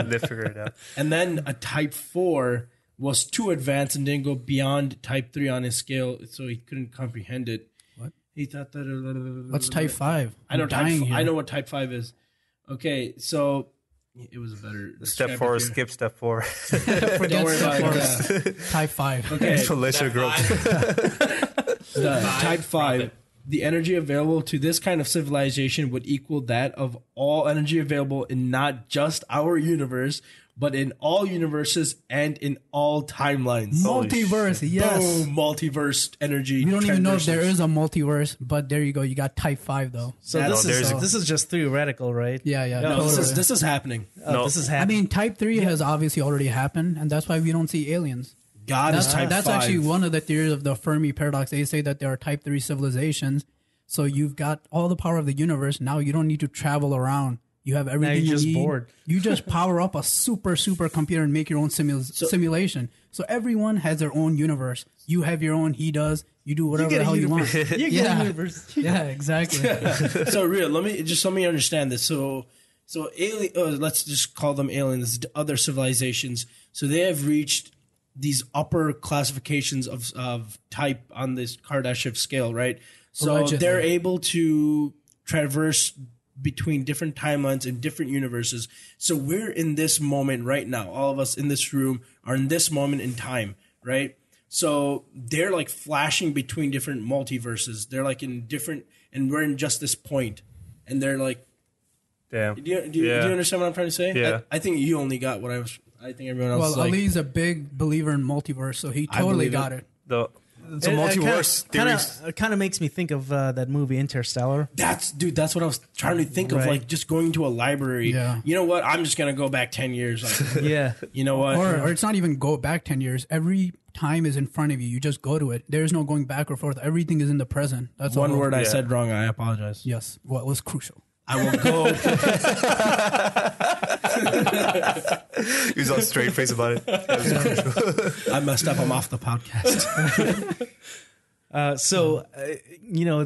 They figured it out. And then a type 4 was too advanced and didn't go beyond type 3 on his scale, so he couldn't comprehend it. What? He thought that. What's type 5? I know what type 5 is. Okay, so it was a better step 4. Skip step 4. Don't worry about it. Type 5. Okay, lesser growth. Type 5. The energy available to this kind of civilization would equal that of all energy available in not just our universe, but in all universes and in all timelines. Multiverse, yes. Boom, multiverse energy. We don't even know if there is a multiverse, but there you go. You got type 5 though. So this is just theoretical, right? Yeah. No, totally. this is happening. This is happening. I mean, type 3 has obviously already happened, and that's why we don't see aliens. That's actually one of the theories of the Fermi paradox. They say that there are type 3 civilizations. So you've got all the power of the universe. Now you don't need to travel around. You have everything you need. Bored. You just power up a super computer and make your own simulation. So everyone has their own universe. You have your own. He does. You do whatever the hell you want. You get a universe. Yeah, exactly. So real. Let me understand this. So alien. Let's just call them aliens. Other civilizations. So they have reached these upper classifications of type on this Kardashev scale, right? So Allegedly. They're able to traverse between different timelines and different universes. So we're in this moment right now. All of us in this room are in this moment in time, right? So they're like flashing between different multiverses. They're like in different, and we're in just this point. And they're like, damn. Do you understand what I'm trying to say? Yeah. I think you only got what I think everyone else. Well, Ali's a big believer in multiverse, so he totally got it. It's a multiverse theories. It kind of makes me think of that movie Interstellar. That's what I was trying to think of, Right. like just going to a library. Yeah. You know what? I'm just gonna go back 10 years. Like, Yeah. you know what? Or it's not even go back 10 years. Every time is in front of you. You just go to it. There's no going back or forth. Everything is in the present. That's One all. word I Yeah. said wrong. I apologize. Yes. What was crucial. I will go. He was all straight face about it. I messed up. I'm off the podcast.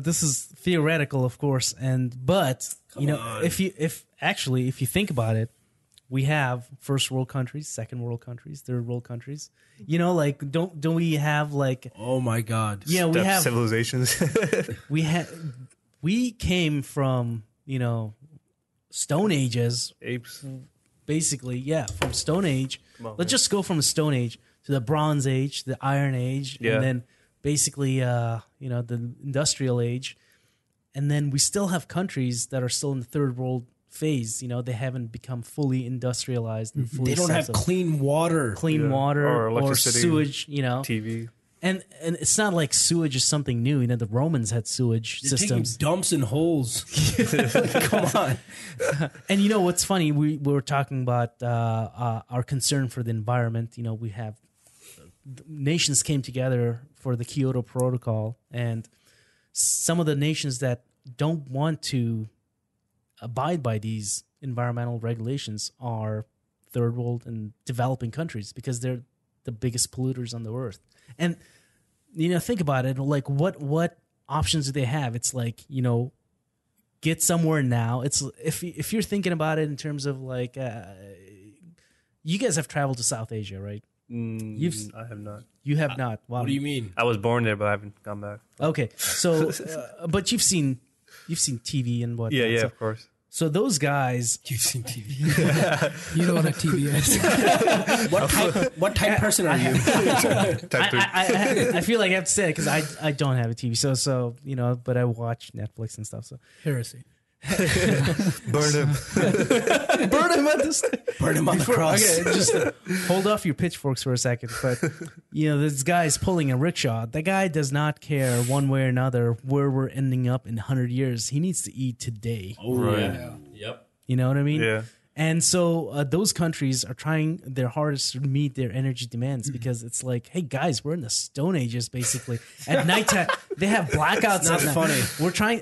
This is theoretical, of course, but if you think about it, we have first world countries, second world countries, third world countries. Like don't we have like Oh my God. we Step have civilizations. we came from Stone Ages, Apes. basically, from Stone Age. on, Let's just go from the Stone Age to the Bronze Age, the Iron Age, Yeah. and then basically, the Industrial Age. And then we still have countries that are still in the third world phase. They haven't become fully industrialized and fully They don't have clean water. clean water Or or electricity, sewage, TV. And it's not like sewage is something new. The Romans had sewage They're systems. taking dumps in holes. Come on. And what's funny? We were talking about our concern for the environment. We have nations came together for the Kyoto Protocol, and some of the nations that don't want to abide by these environmental regulations are third world and developing countries because they're the biggest polluters on the earth. And think about it. Like, what options do they have? It's like get somewhere now. It's if you're thinking about it in terms of like, you guys have traveled to South Asia, right? I have not. You have not. Wow. What do you mean? I was born there, but I haven't gone back. Okay, so but you've seen TV and what? Yeah, So, of course. so those guys, You've seen TV. You know what a TV is. What type person are you? Type three. I feel like I have to say it because I don't have a TV, so but I watch Netflix and stuff. So Heresy. Burn him. burn him at this. Burn him on the cross. Okay, just hold off your pitchforks for a second. But this guy's pulling a rickshaw. The guy does not care one way or another where we're ending up in 100 years. He needs to eat today. Oh, Right. yeah. Yep. You know what I mean? Yeah. And so those countries are trying their hardest to meet their energy demands because it's like, hey guys, we're in the Stone Ages basically. At nighttime, they have blackouts. It's not at night. funny.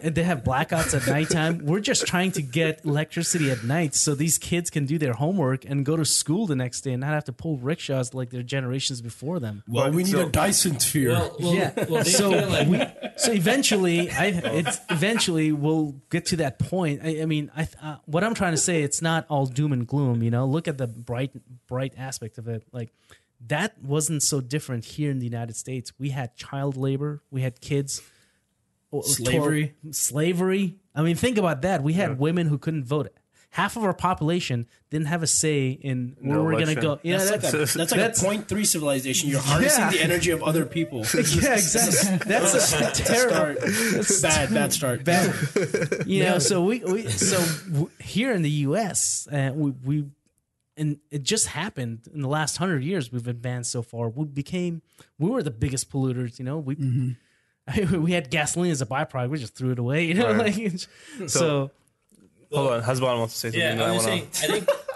They have blackouts at nighttime. We're just trying to get electricity at night so these kids can do their homework and go to school the next day and not have to pull rickshaws like their generations before them. Well, we need a Dyson sphere. So eventually, we'll get to that point. I mean, what I'm trying to say, it's not all doom and gloom. Look at the bright aspect of it. Like that wasn't so different here in the United States. We had child labor. We had kids. Slavery. I mean, think about that. We had women who couldn't vote. Half of our population didn't have a say in where we're going to go. Yeah, That's like a 0.3 civilization. You're harnessing the energy of other people. yeah, exactly. That's a terrible. Bad start. So here in the U.S., we and it just happened in the last 100 years. We've advanced so far. We were the biggest polluters. We had gasoline as a byproduct. We just threw it away. Right. So Hold on, Hasban wants to say something. Yeah, I was saying,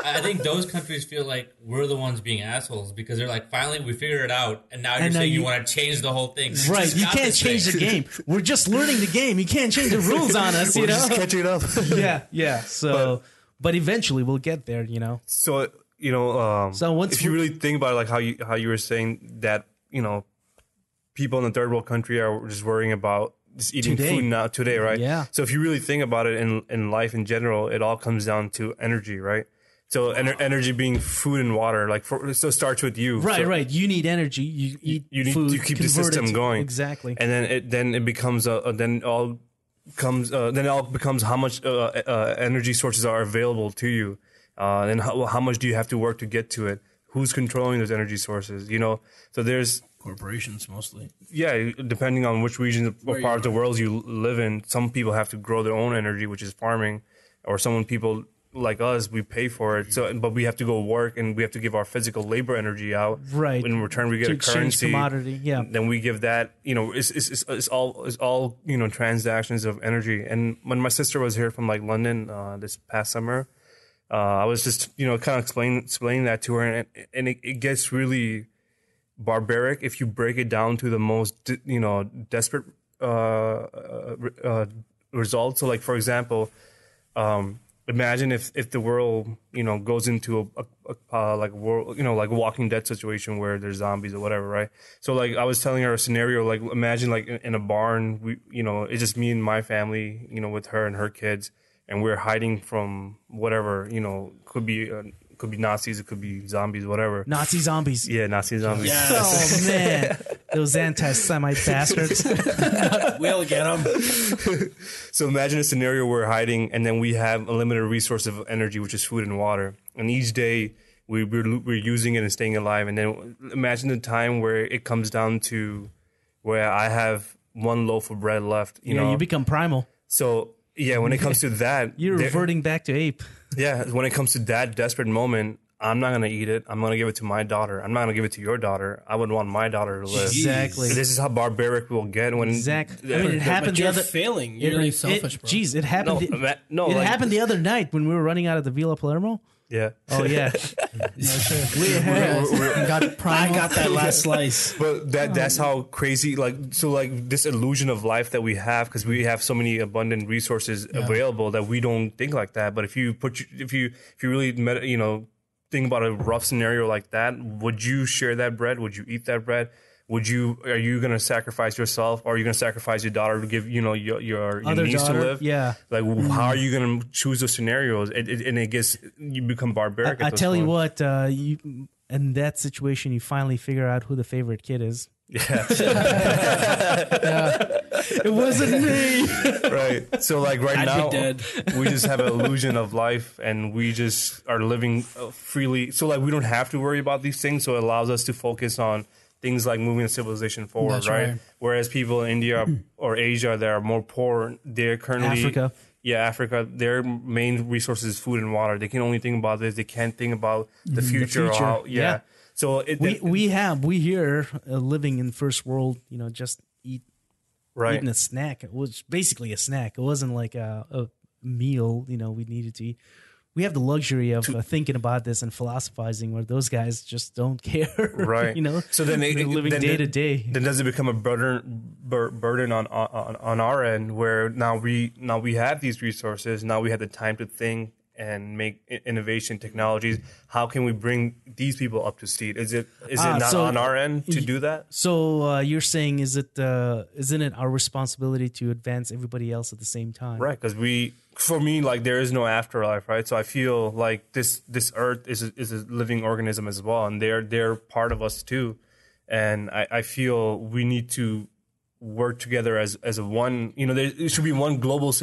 I think those countries feel like we're the ones being assholes because they're like, finally we figured it out, and now you're saying you want to change the whole thing. Right, you can't change the game. We're just learning the game. You can't change the rules on us. We're just catching up. Yeah. So, but eventually we'll get there. So So once if you really think about it, like how you were saying that people in the third world country are just worrying about just eating food now today, right? Yeah. So if you really think about it in life in general, it all comes down to energy, right? So energy being food and water, so it starts with you. Right. You need energy. You eat You need food, to keep the convert system it. going. Exactly. And then it becomes then it all becomes how much energy sources are available to you, and how much do you have to work to get to it? Who's controlling those energy sources? So there's Corporations mostly. Yeah, depending on which region or part of the world you live in, some people have to grow their own energy, which is farming, or some people like us, we pay for it. So, but we have to go work and we have to give our physical labor energy out. Right. In return, we get To a exchange currency. commodity, yeah. Then we give that. It's all transactions of energy. And when my sister was here from like London this past summer, I was just kind of explaining that to her, and it gets really barbaric if you break it down to the most desperate results. So like, for example, imagine if the world goes into a like world like Walking Dead situation where there's zombies or whatever, right? So like I was telling her a scenario, like imagine like in a barn, we it's just me and my family, with her and her kids, and we're hiding from whatever, could be Nazis, it could be zombies, whatever. Nazi zombies. Yeah, Nazi zombies. Yes. Oh man, those anti-Semite bastards. We'll get them. So imagine a scenario where we're hiding, and then we have a limited resource of energy, which is food and water. And each day we're using it and staying alive. And then imagine the time where it comes down to where I have one loaf of bread left. You become primal. So yeah, when it comes to that, You're reverting back to ape. Yeah, when it comes to that desperate moment, I'm not gonna eat it. I'm gonna give it to my daughter. I'm not gonna give it to your daughter. I would want my daughter to live. Exactly. This is how barbaric we'll get when. Exactly. I mean, it happened But the you're other. failing. You're You're really selfish, bro. Jeez, it happened. No, it like- happened the other night when we were running out of the Villa Palermo. Yeah. Oh yeah, I got that last slice. But that's how crazy, like this illusion of life that we have, because we have so many abundant resources available that we don't think like that. But if you really think about a rough scenario like that, would you share that bread? Would you eat that bread? Are you going to sacrifice yourself, or are you going to sacrifice your daughter to give your Other niece daughter, to live? yeah. Like how are you going to choose those scenarios? And it gets, you become barbaric. I at this tell you point. what, in that situation, you finally figure out who the favorite kid is. Yeah. It wasn't me. Right. So like right I'd now, be dead. we just have an illusion of life, and we just are living freely. So like we don't have to worry about these things. So it allows us to focus on things like moving the civilization forward, That's right? right. Whereas people in India or Asia that are more poor, they're currently Africa. Yeah, Africa. Their main resource is food and water. They can only think about this. They can't think about the future. Or future, how, yeah. So We here living in first world, just eating a snack. It was basically a snack. It wasn't like a meal, we needed to eat. We have the luxury of thinking about this and philosophizing, where those guys just don't care. Right. So then they're living day to day. Then does it become a burden on our end, where now we have these resources, now we have the time to think and make innovation technologies. How can we bring these people up to speed? Is it not on our end to do that? So you're saying, isn't it our responsibility to advance everybody else at the same time? Right, because for me, like there is no afterlife, right? So I feel like this earth is a living organism as well, and they're part of us too. And I feel we need to work together as a one. There should be one global.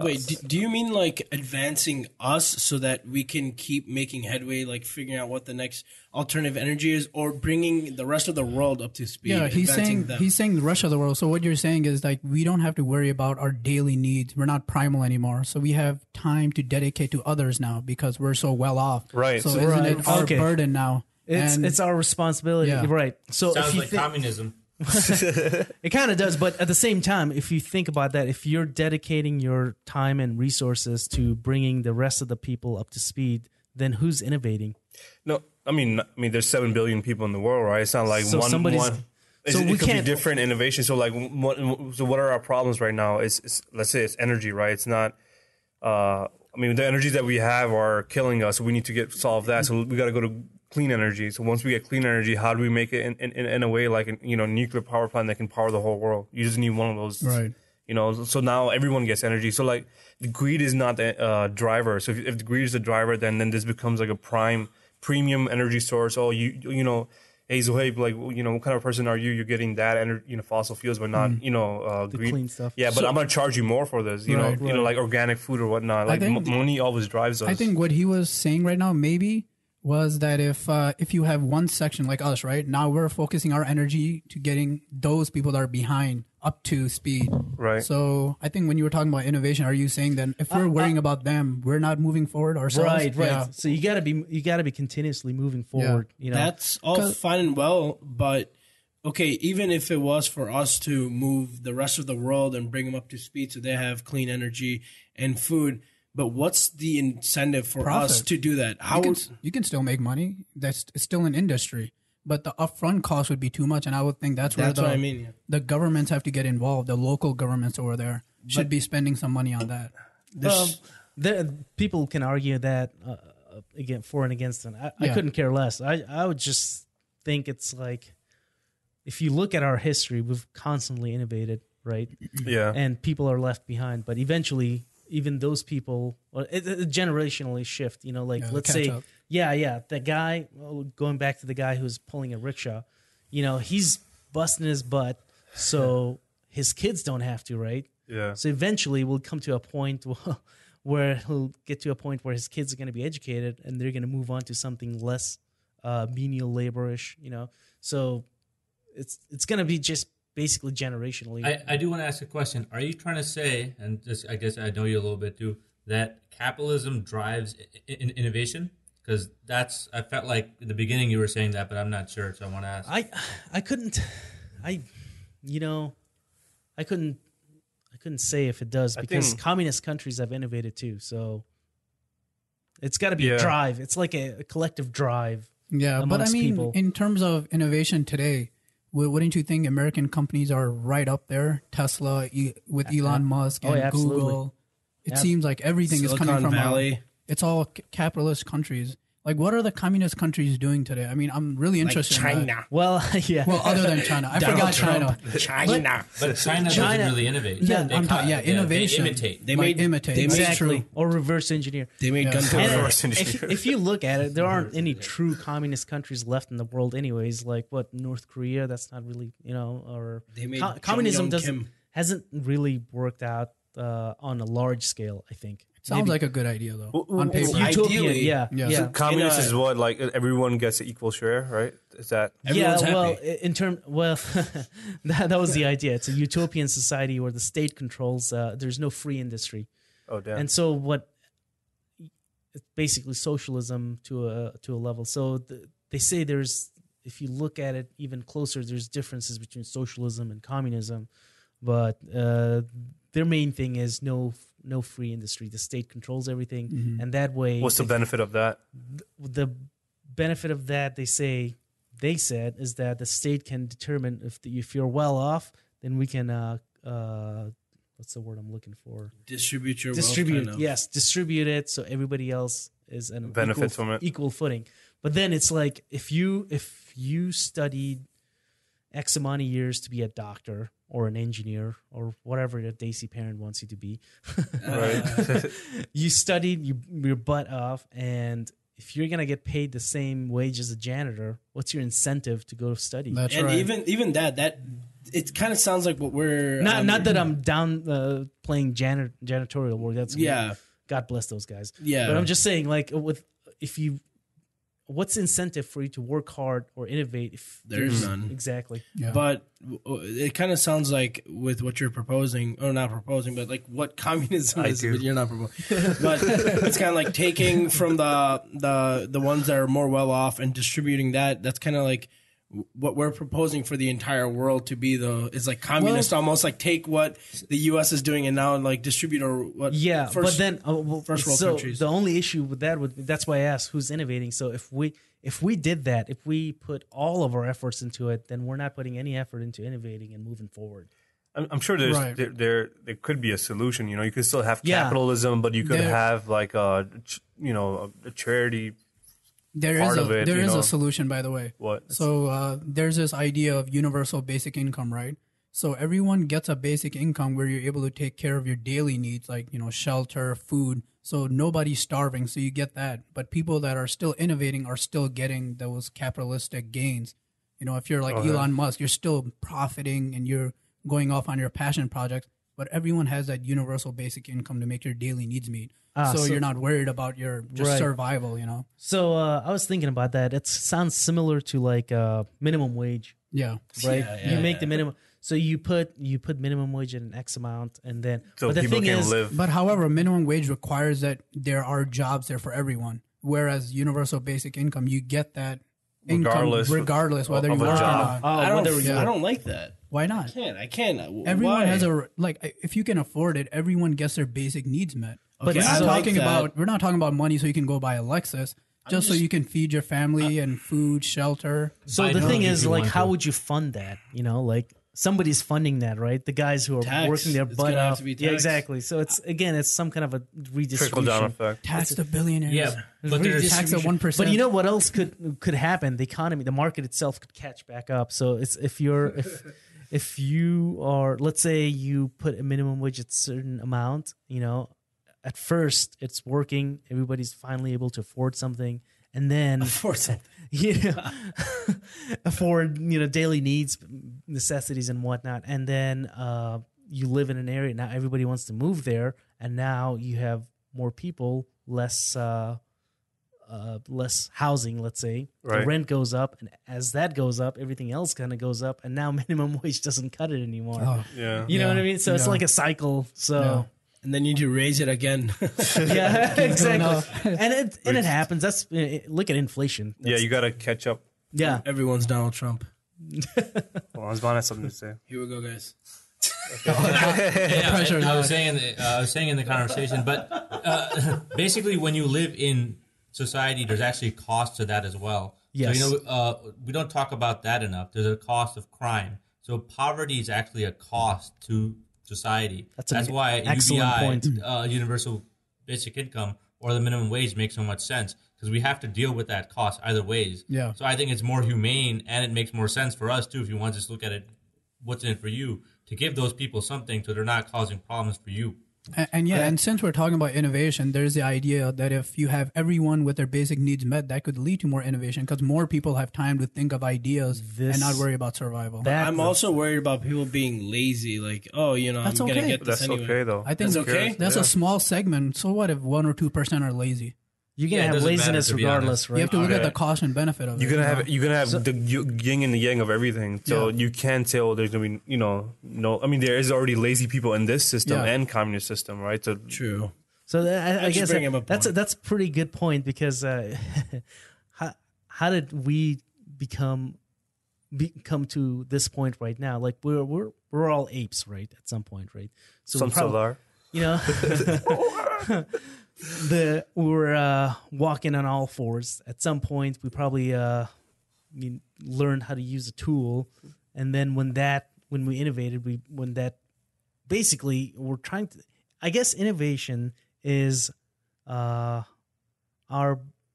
Wait, do you mean like advancing us so that we can keep making headway, like figuring out what the next alternative energy is, or bringing the rest of the world up to speed? Yeah, he's advancing saying the rest of the world. So what you're saying is like we don't have to worry about our daily needs. We're not primal anymore. So we have time to dedicate to others now because we're so well off. Right. So So isn't it our Okay. burden now? It's our responsibility, Yeah. right? So if Sounds you like think, communism. it kind of does, but at the same time, if you think about that, if you're dedicating your time and resources to bringing the rest of the people up to speed, then who's innovating? No, I mean, there's 7 billion people in the world, right? It's not like So one. so it we could can't- be different innovation. So like, what are our problems right now? It's let's say it's energy, right? It's not. The energies that we have are killing us. So we need to solve that. So we got to go to clean energy. So once we get clean energy, how do we make it in a way like nuclear power plant that can power the whole world? You just need one of those, Right. So now everyone gets energy. So like the greed is not the driver. So if the greed is the driver, then this becomes like a premium energy source. Oh, hey Zohaib, like what kind of person are you? You're getting that energy, fossil fuels, but not The greed. clean stuff. Yeah, but I'm gonna charge you more for this. Right, Like organic food or whatnot. Like think- money always drives us. I think what he was saying right now, maybe was that if you have one section like us, right now we're focusing our energy to getting those people that are behind up to speed. Right. So I think when you were talking about innovation, are you saying that if we're worrying about them, we're not moving forward ourselves? Right. Yeah. So you gotta be continuously moving forward. You know, That's all fine and well, but okay, even if it was for us to move the rest of the world and bring them up to speed so they have clean energy and food, but what's the incentive for us Profit. to do that? How You can still make money. It's still an industry, but the upfront cost would be too much. And I would think that's where what I mean. Yeah. the governments have to get involved. The local governments over there should be spending some money on that. people can argue that again for and against them. I couldn't care less. I would just think it's like if you look at our history, we've constantly innovated, right? Yeah. And people are left behind, but eventually even those people, it generationally shift, you know, like let's say, up. the guy, going back to the guy who's pulling a rickshaw, you know, he's busting his butt so his kids don't have to, right? Yeah. So eventually we'll come to a point where he'll get to a point where his kids are going to be educated and they're going to move on to something less menial laborish, you know. So it's going to be just basically generationally. I do want to ask a question. Are you trying to say, and this, I guess I know you a little bit too, that capitalism drives innovation? Because I felt like in the beginning you were saying that, but I'm not sure, so I want to ask. I couldn't say if it does because communist countries have innovated too. So it's got to be a drive. It's like a collective drive. Yeah, but I mean, people. in terms of innovation today, wouldn't you think American companies are right up there? Tesla with Elon Musk and Google. It seems like everything is coming from Valley. It's all capitalist countries. Like, what are the communist countries doing today? I mean, I'm really interested in that. Well, yeah. Well, other than China. I forgot China. But China doesn't really innovate. Yeah, innovation. They imitate. They made imitate. Exactly. True. Or reverse engineer. They made gun And if you look at it, there aren't any true communist countries left in the world anyways. Like, what, North Korea? That's not really, you know, or... They made communism Kim. hasn't really worked out on a large scale, I think. Sounds like a good idea, though, on paper. Utopian, yeah. So communist is what, like everyone gets an equal share, right? Is that? Everyone's well, happy. that was the idea. It's a utopian society where the state controls. There's no free industry, Oh, damn. and so it's basically socialism to a level. So they say if you look at it even closer, there's differences between socialism and communism, but their main thing is no free industry. The state controls everything, and that way. What's the benefit of that? The benefit of that, they said, is that the state can determine if you're well off, then we can what's the word I'm looking for? Distribute your distribute. wealth. Yes, distribute it so everybody else is an Benefits from it. equal footing. But then it's like if you studied X amount of years to be a doctor or an engineer or whatever your Daisy parent wants you to be, Right. you studied your butt off, and if you're gonna get paid the same wage as a janitor, what's your incentive to go study? That's And right. even that it kind of sounds like what we're Not that I'm down playing janitorial work. That's Yeah. God bless those guys. Yeah. But I'm just saying, like, what's the incentive for you to work hard or innovate if There's none. Exactly. Yeah. But it kind of sounds like with what you're proposing, or not proposing, but like what communism is. do. But you're not proposing. But it's kind of like taking from the ones that are more well off and distributing that. That's kind of like what we're proposing for the entire world to be. Is like communist, almost like take what the U.S. is doing and now like distribute or what. Yeah, but then first world so countries. the only issue with that that's why I asked who's innovating. So if we did that, if we put all of our efforts into it, then we're not putting any effort into innovating and moving forward. I'm sure Right. there could be a solution. You know, you could still have capitalism, but you could have like a charity. There is a solution, by the way. What? So there's this idea of universal basic income, right? So everyone gets a basic income where you're able to take care of your daily needs, like, you know, shelter, food. So nobody's starving, so you get that. But people that are still innovating are still getting those capitalistic gains. You know, if you're like Elon Musk, you're still profiting and you're going off on your passion project. but everyone has that universal basic income to make your daily needs meet. So So you're not worried about your just Right. survival, you know? So I was thinking about that. It sounds similar to like minimum wage, Yeah. right? Yeah, You yeah, make yeah. the minimum. So you put minimum wage at an X amount, and then So but the people thing can is, live. But however, minimum wage requires that there are jobs there for everyone. Whereas universal basic income, you get that income regardless whether of you a work or job. not. I don't. whether- I don't like that. Why not? I can't. Everyone Why? has if you can afford it, everyone gets their basic needs met. Okay, we're I not like talking that. about we're not talking about money so you can go buy a Lexus, just so you can feed your family and food, shelter. so Buy the thing drugs if is, you like, want how to. would you fund that? You know, like somebody's funding that, right? The guys who are Tax. working their It's butt gonna have off. to be Yeah, taxed. exactly. So it's some kind of a Trickle redistribution. down effect. Tax the billionaires. Yeah, but there's tax at 1%. But you know what else could happen? The economy, the market itself could catch back up. So it's if you are, let's say you put a minimum wage at a certain amount, you know, at first it's working, everybody's finally able to afford something, and then For something. you know, afford, you know, daily needs, necessities, and whatnot. And then you live in an area now. Everybody wants to move there, and now you have more people, less housing. Let's say the Right. rent goes up, and as that goes up, everything else kind of goes up. And now minimum wage doesn't cut it anymore. Oh, Yeah. You know what I mean? So it's Yeah. like a cycle. So. And then you need to raise it again. Yeah, exactly. And it happens. That's look at inflation. Yeah, you gotta catch up. Yeah. Everyone's Donald Trump. Well, Osman has something to say. Here we go, guys. pressure is I high. was saying in the conversation, but basically, when you live in society, there's actually cost to that as well. Yes. So, we don't talk about that enough. There's a cost of crime. So poverty is actually a cost to society. That's an why excellent point. universal basic income, or the minimum wage makes so much sense, because we have to deal with that cost either ways. Yeah. So I think it's more humane, and it makes more sense for us too, if you want to just look at it, what's in it for you, to give those people something so they're not causing problems for you. And since we're talking about innovation, there's the idea that if you have everyone with their basic needs met, that could lead to more innovation because more people have time to think of ideas and not worry about survival. I'm also worried about people being lazy. Like, oh, you know, That's I'm going to okay. get this That's anyway. okay though. I think That's okay? That's Yeah. a small segment. So what if 1 or 2% are lazy? You're Yeah, gonna it have doesn't matter, laziness to be regardless, honest. right? You have to look at Okay. the cost and benefit of it. You're gonna you have know? you're gonna have the yin and the yang of everything. So Yeah. you can't say, oh, there's gonna be no. I mean, there is already lazy people in this system Yeah. and communist system, right? So True. So I just guess bring him a that's point. that's a pretty good point because how did we come to this point right now? Like we're all apes, right? At some point, right? So some we're probably, still are. you know, we're walking on all fours. At some point, we probably learned how to use a tool, and then when we innovated, basically we're trying to. I guess innovation is our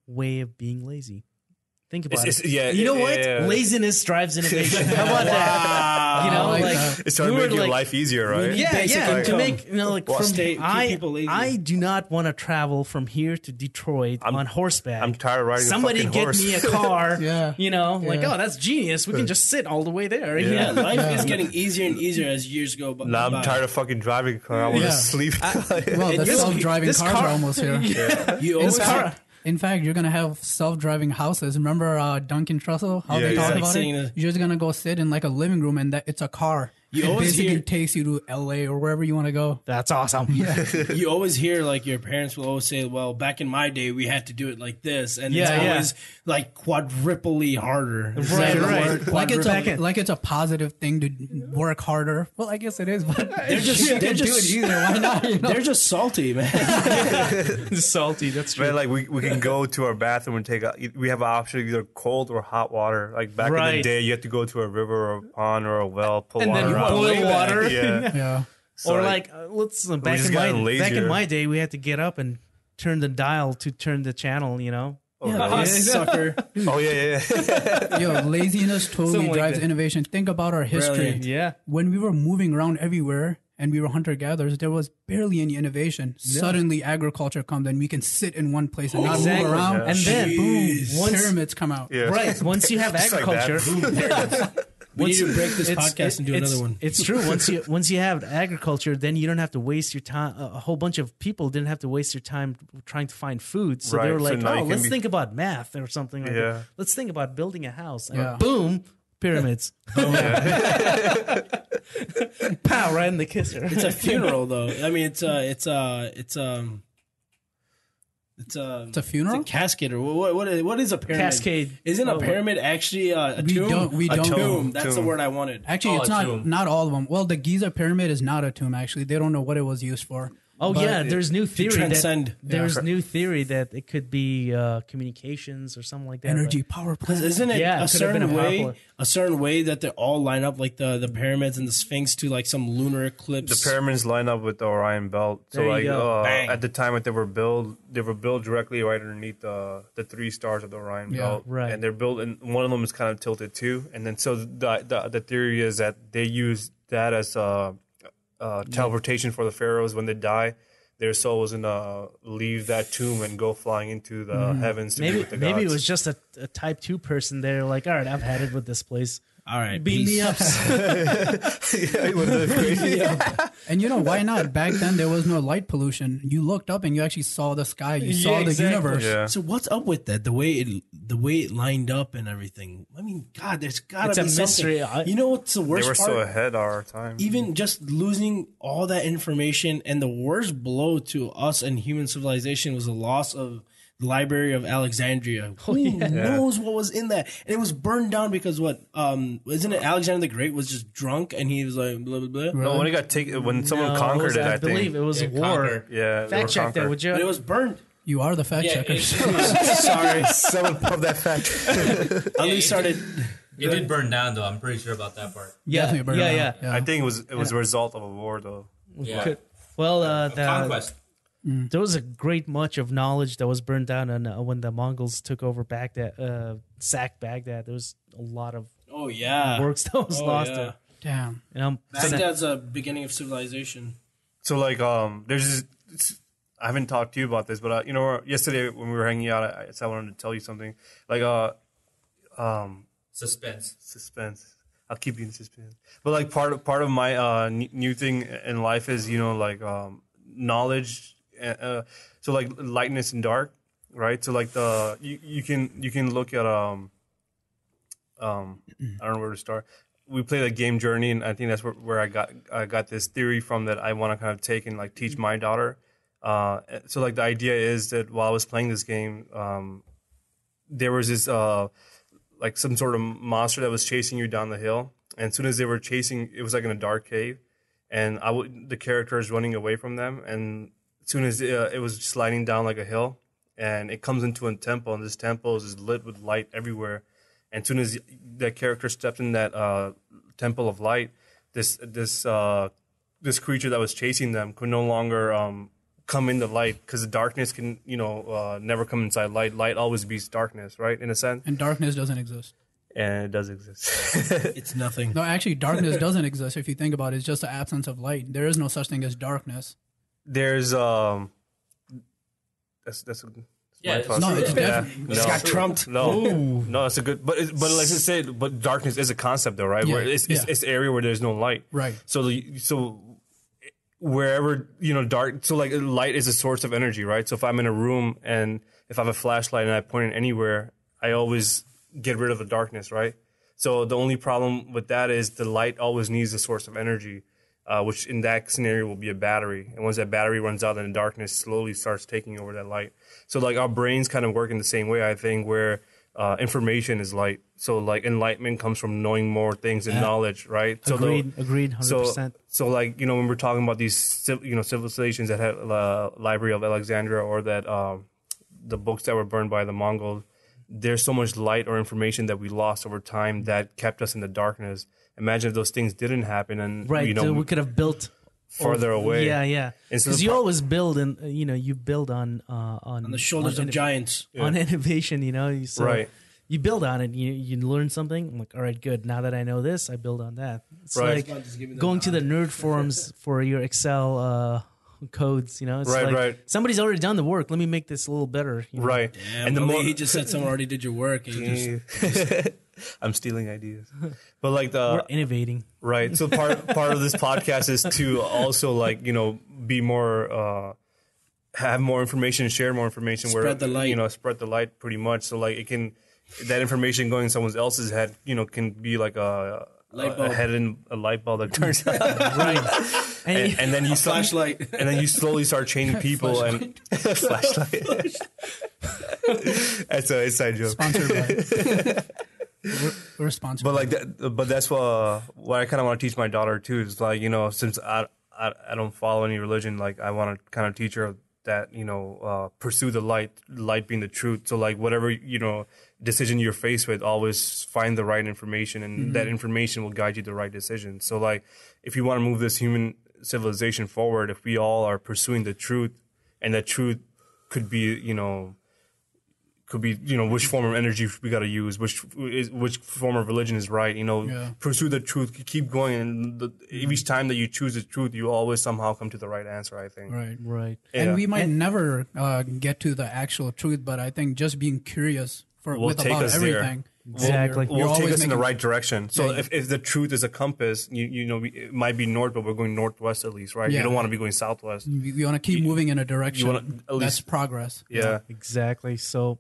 way of being lazy. Think about it. Yeah, You know yeah, what? yeah. Laziness drives innovation. How about that? You know, I like like that. It's trying to we make were your like- life easier, right? yeah, Basic to income. make like Well, from keep people lazy. I do not want to travel from here to Detroit on horseback. I'm tired of riding Somebody a fucking get horse. me a car. Yeah. You know, like, Yeah. oh, that's genius. We can just sit all the way there. Yeah, You know? life is getting easier and easier as years go by. Now I'm tired of fucking driving a car. I want Yeah. to sleep. Well, the this- self-driving this cars car- are almost here. You In always fact, in fact, you're gonna have self-driving houses. Remember Duncan Trussell? How Yeah, they yeah. talk Like about saying it? that- You're just gonna go sit in like a living room, and it's a car. You it always basically hear- takes you to LA or wherever you want to go. That's awesome. you always hear like your parents will always say, "Well, back in my day, we had to do it like this," and it's Yeah, yeah. always like quadruply harder. Is Right, that the right. word? Like it's Quadruple. like it's a positive thing to work harder. Well, I guess it is, but They're just you they're can do it just either. Why not? You know? they're just salty, man. Salty. That's true. Man, like we can go to our bathroom and we have an option of either cold or hot water. Like back in the Right. day, you had to go to a river or a pond or a well, pull And water then out. boil water. Yeah. Yeah. So, Or like let's back just in gotten back in lazier. my day, we had to get up and turn the dial to turn the channel. You know. Ah, sucker. oh yeah. Yo, laziness totally Something like drives that. innovation. Think about our history. Brilliant. Yeah. When we were moving around everywhere and we were hunter-gatherers, there was barely any innovation. Suddenly agriculture comes and we can sit in one place and not Exactly. move around. And then boom, Boom, once pyramids come out. Yeah. right once you have Just like that. agriculture, We need to break this podcast and do another one. It's true. Once you have agriculture, then you don't have to waste your time. A whole bunch of people didn't have to waste their time trying to find food. So they were like, now let's think about math or something like that. Let's think about building a house. And boom, pyramids. Pow, right in the kisser. It's a funeral, though. I mean, it's a funeral? It's a casket, or what is a pyramid? Cascade. Isn't a pyramid actually a tomb? We don't. Tomb. That's the word I wanted. Actually, it's not all of them. Well, the Giza pyramid is not a tomb. Actually, they don't know what it was used for. Oh yeah, there's new theory transcend. New theory that it could be communications or something like that. Energy power plant. Isn't it a certain way that they all line up, like the pyramids and the Sphinx, to like some lunar eclipse? The pyramids line up with the Orion Belt. So There you go. at the time that they were built directly right underneath the 3 stars of the Orion Belt. Right. And they're built, and one of them is kind of tilted too. And then so the theory is that they use that as teleportation for the pharaohs when they die. Their soul was gonna leave that tomb and go flying into the heavens to be with the gods. Maybe it was just a type 2 person there, like, all right, I've had it with this place. All right, Beam me up. And why not? Back then there was no light pollution. You looked up and you actually saw the sky. You saw the universe. Yeah. So what's up with that? The way it lined up and everything. I mean, God, there's gotta be It's a mystery. something. You know what's the worst They were part? so ahead of our time. Even just losing all that information, and the worst blow to us and human civilization was the loss of the Library of Alexandria. Who knows what was in that? And it was burned down because what? Isn't it Alexander the Great was just drunk and he was like blah blah blah. No, when it got taken, when someone conquered it, I believe think it was a war. conquered. Yeah, they were Fact check that, conquered. would you? But it was burned. You are the fact checkers. Sorry, Someone pub that fact. Ali started. It did burn down, though. I'm pretty sure about that part. Definitely burned down. I think it was a result of a war, though. Yeah. Well, Conquest. there was a great much of knowledge that was burned down, and when the Mongols took over Baghdad, sacked Baghdad, there was a lot of Oh yeah, works that was lost. Yeah. Damn. And Baghdad's a beginning of civilization. So like, there's this. I haven't talked to you about this, but yesterday when we were hanging out, I wanted to tell you something. Like, suspense. I'll keep you in suspense. But like part of my new thing in life is knowledge. So like lightness and dark, right? So like you can look at I don't know where to start. We play the game Journey, and I think that's where I got this theory from that I want to kind of take and like teach my daughter. So like the idea is that while I was playing this game, there was this like some sort of monster that was chasing you down the hill, and as soon as they were chasing, it was like in a dark cave, and the character is running away from them, and as soon as it was sliding down like a hill, and it comes into a temple, and this temple is lit with light everywhere, and as soon as that character stepped in that temple of light, this creature that was chasing them could no longer come into light, because the darkness can never come inside light. Light always beats darkness, right? In a sense. And darkness doesn't exist. And it does exist. It's nothing. No, actually, darkness doesn't exist. If you think about it, it's just the absence of light. There is no such thing as darkness. There's that's Yeah, my thoughts. No, it's definitely. It's got trumped. No, it's a good. But like I said, but darkness is a concept, though, right? Yeah, Where it's the area where there's no light, Right. So wherever dark. So like light is a source of energy, right? So if I'm in a room and if I have a flashlight and I point it anywhere, I always get rid of the darkness, right? So the only problem with that is the light always needs a source of energy, which in that scenario will be a battery. And once that battery runs out, then the darkness slowly starts taking over that light. So like our brains kind of work in the same way, I think, where information is light. So like enlightenment comes from knowing more things and knowledge, right? So agreed, 100%. So like when we're talking about these civilizations that had Library of Alexandria, or that the books that were burned by the Mongols, there's so much light or information that we lost over time that kept us in the darkness. Imagine if those things didn't happen, and so we could have built further away. Yeah. Because you always build, and you build on the shoulders of giants. on innovation. Right. You build on it. You learn something. I'm like, all right, good. Now that I know this, I build on that. It's Right. like going to the nerd forums for your Excel codes. It's Right, like right. somebody's already done the work. Let me make this a little better. Right. And the more he just said someone already did your work, and you just I'm stealing ideas. But like We're innovating. right. So part of this podcast is to also like, be more have more information, share more information, Spread the light. Spread the light pretty much. So like that information going in someone else's head, can be like a head in a light bulb that turns on. Right. And then you Flashlight. and then you slowly start changing people and flashlight. That's an inside joke. Sponsored by. We're sponsored. But like that, but that's what I kind of want to teach my daughter too. Is like, since I don't follow any religion, like I want to kind of teach her that pursue the light being the truth. So like whatever decision you're faced with, always find the right information, and that information will guide you to the right decision. So like if you want to move this human civilization forward, if we all are pursuing the truth, and that truth could be which form of energy we got to use, which form of religion is right. Pursue the truth, keep going, and each time that you choose the truth, you always somehow come to the right answer, I think. Right. Yeah. And we might never get to the actual truth, but I think just being curious Will take about us everything. Exactly. Will take us in the right direction. So Yeah. if the truth is a compass, it might be north, but we're going northwest at least, right? Yeah. You don't want to be going southwest. You want to keep moving in a direction. wanna at least- That's progress. Yeah. Exactly. So,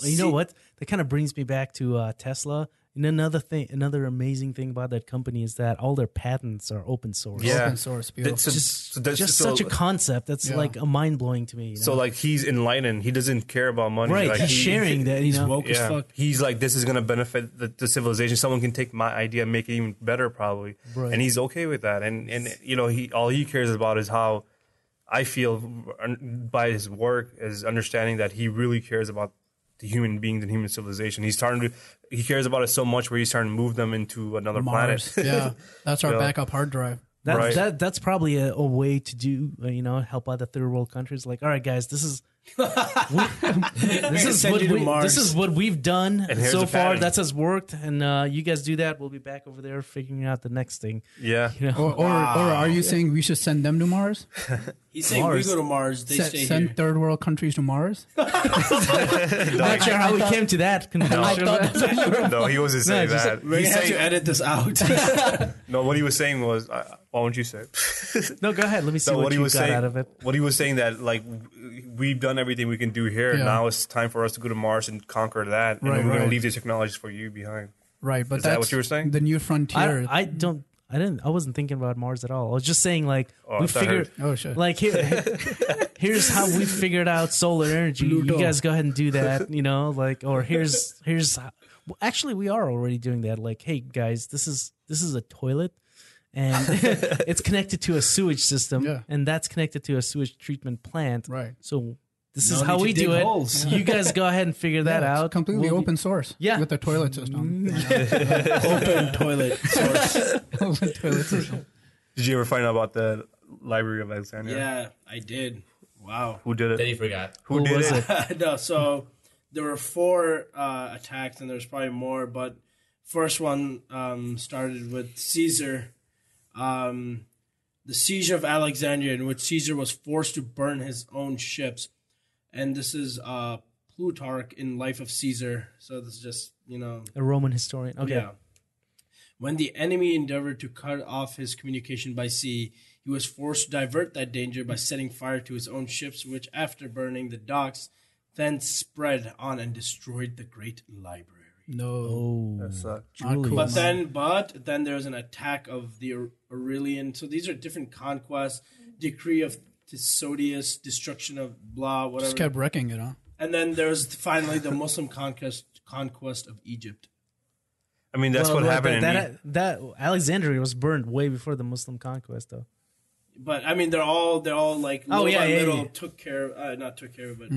you know what? That kind of brings me back to Tesla. And another amazing thing about that company is that all their patents are open source. Yeah. Open source. Beautiful. Just such a concept that's like a mind blowing to me. So like he's enlightened. He doesn't care about money. right, Like, he's sharing that. He's woke as Yeah, fuck. he's like, this is gonna benefit the civilization. Someone can take my idea and make it even better, probably, Right. and he's okay with that. And all he cares about is how I feel by his work, is understanding that he really cares about the human beings and human civilization. He cares about it so much where he's starting to move them into another Mars. planet. Yeah. That's our Yeah. backup hard drive. Right. That's probably a way to do help out the third world countries. Like, all right, guys, this is Send you to Mars. this is what we've done And here's so the far. pattern. That's has worked, and you guys do that. We'll be back over there figuring out the next thing. Yeah. Or are you saying we should send them to Mars? He's saying Mars. we go to Mars, they stay Send here. third world countries to Mars? Not sure how we came to that conclusion. No, he wasn't saying just- that. We're going He's to have to saying, edit this out. no, what he was saying was, why don't you say it? No, go ahead. Let me see No, what he you was got saying, out of it. What he was saying, that like we've done everything we can do here. Yeah. Now it's time for us to go to Mars and conquer that. And Right, then we're right. gonna leave these technologies for you behind. Right, but Is that that's what you were saying? the new frontier. I wasn't thinking about Mars at all. I was just saying, like, I we thought I figured, Oh, shit. like, here's how we figured out solar energy. You Pluto. guys go ahead and do that, or here's how, well, actually, we are already doing that. Like, hey guys, this is a toilet, and it's connected to a sewage system, Yeah. and that's connected to a sewage treatment plant. Right. So this No is how need we to do dig it. holes. You guys go ahead and figure that Yeah, it's out. completely We'll be- open source. Yeah. With the toilet system. Open toilet source. Open toilet system. Did you ever find out about the Library of Alexandria? Yeah, I did. Wow. Who did Then it? he forgot. Who did was it? No, so there were 4 attacks, and there's probably more, but first one started with Caesar. The siege of Alexandria, in which Caesar was forced to burn his own ships. And this is Plutarch in Life of Caesar. So this is just, a Roman historian. Okay. yeah. When the enemy endeavored to cut off his communication by sea, he was forced to divert that danger by setting fire to his own ships, which, after burning the docks, then spread on and destroyed the great library. No. Oh, That sucked. Not cool, But man. then there was an attack of the Aurelian. So these are different conquests. Decree of Tisodius, destruction of blah, whatever. Just kept wrecking it, huh? And then there was finally the Muslim conquest of Egypt. I mean, that's Well, what happened in that Alexandria was burned way before the Muslim conquest, though. But I mean, they're all like Oh, little yeah, by yeah, little yeah. not took care of, but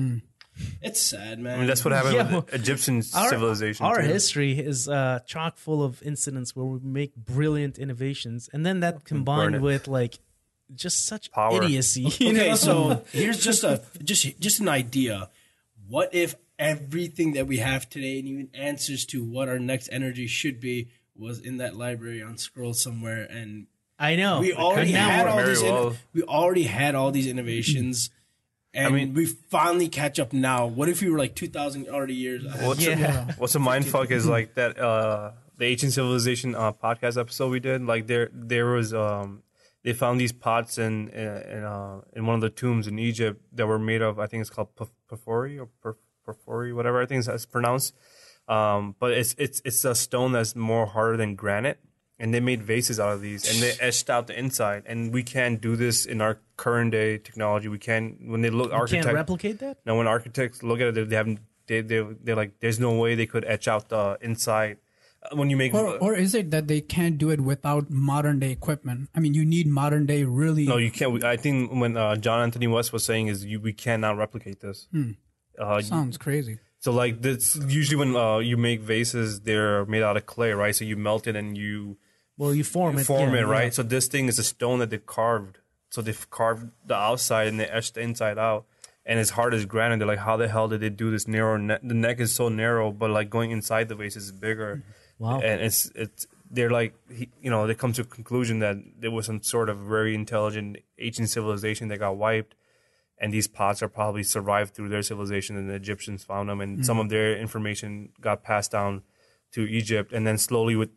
it's sad, man. I mean, that's what happened Yeah, with the Egyptian civilization. Our too. history is chock full of incidents where we make brilliant innovations, and then that combined it. with like just such Power. idiocy. Okay, so here's just an idea. What if everything that we have today, and even answers to what our next energy should be, was in that library on scroll somewhere? And I know we already Now had we're- all Very these. well. We already had all these innovations, And we finally catch up now. What if we were like 2,000 already years ahead? What's a mind fuck is like that the Ancient Civilization podcast episode we did. Like there was they found these pots in one of the tombs in Egypt that were made of, I think it's called porphyry or porphyry, whatever I think it's pronounced. But it's a stone that's more harder than granite. And they made vases out of these, and they etched out the inside. And we can't do this in our current day technology. We can't. When they look, architects can't replicate that. No, when architects look at it, they haven't. They're like, there's no way they could etch out the inside. When you make, or is it that they can't do it without modern day equipment? I mean, you need modern day really. No, you can't. I think when John Anthony West was saying is we cannot replicate this. Sounds crazy. So like this, usually when you make vases, they're made out of clay, right? So you melt it and you. Well, you form it, right? Yeah. So this thing is a stone that they carved. So they've carved the outside and they etched the inside out. And it's hard as granite. They're like, how the hell did they do this narrow neck? The neck is so narrow, but like going inside the vase is bigger. Wow. And they're like, they come to a conclusion that there was some sort of very intelligent ancient civilization that got wiped. And these pots are probably survived through their civilization, and the Egyptians found them. And some of their information got passed down to Egypt, and then slowly with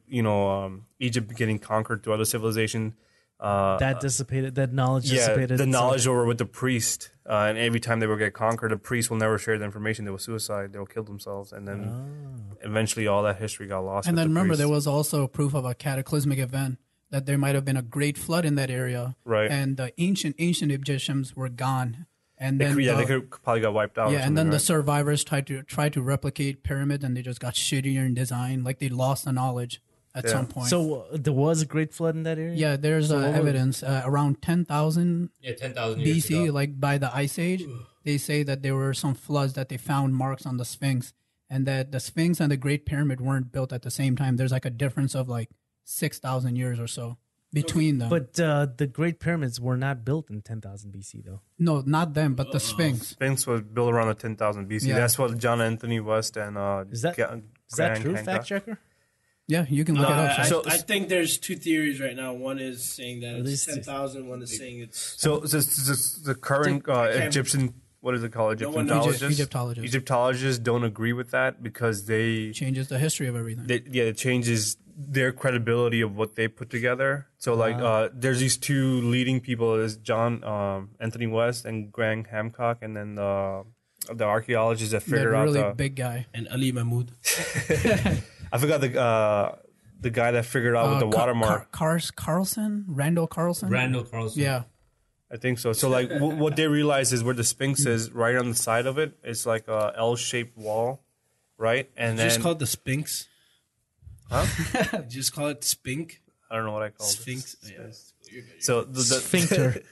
Egypt getting conquered through other civilization, that dissipated. That knowledge dissipated. The knowledge over with the priest, and every time they would get conquered, the priest will never share the information. They will suicide. They will kill themselves, and then eventually all that history got lost. And then remember, priest. there was also proof of a cataclysmic event, that there might have been a great flood in that area, right? And the ancient Egyptians were gone. And then they could probably got wiped out. Yeah, and then the survivors tried to replicate pyramids, and they just got shittier in design. Like they lost the knowledge at some point. So there was a great flood in that area. Yeah, there's evidence around 10,000. Yeah, 10,000 BC, years ago. like by the Ice Age. They say that there were some floods that they found marks on the Sphinx, and that the Sphinx and the Great Pyramid weren't built at the same time. There's like a difference of like 6,000 years or so between them. But the Great Pyramids were not built in 10,000 BC, though. No, not them, but the Sphinx. Sphinx was built around the 10,000 BC. Yeah. That's what John Anthony West and is that true? Hancock. Fact checker. Yeah, you can look it up. I think there's two theories right now. One is saying that it's 10,000. One is saying it's... So the current Egyptian, what is it called? Egyptologists don't agree with that because they... Changes the history of everything. It changes their credibility of what they put together. So there's these two leading people. There's John Anthony West and Graham Hancock, and then the archaeologists that figured out really big guy. And Ali Mahmoud. I forgot the guy that figured out with the watermark. Randall Carlson. Yeah, I think so. So like what they realize is where the Sphinx is, right on the side of it, it's like a L-shaped wall, right? And then just call it the Sphinx. Huh? Just call it Spink. I don't know what I call Sphinx. it. Sphinx. Yeah. So the sphincter.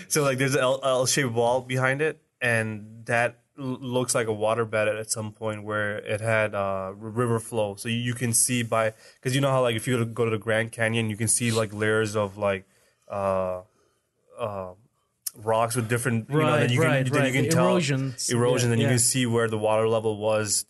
So like there's an L-shaped wall behind it, and that looks like a waterbed at some point where it had river flow. So you can see because you know how like if you go to the Grand Canyon, you can see like layers of like rocks with different then you can tell erosion. Then you can see where the water level was,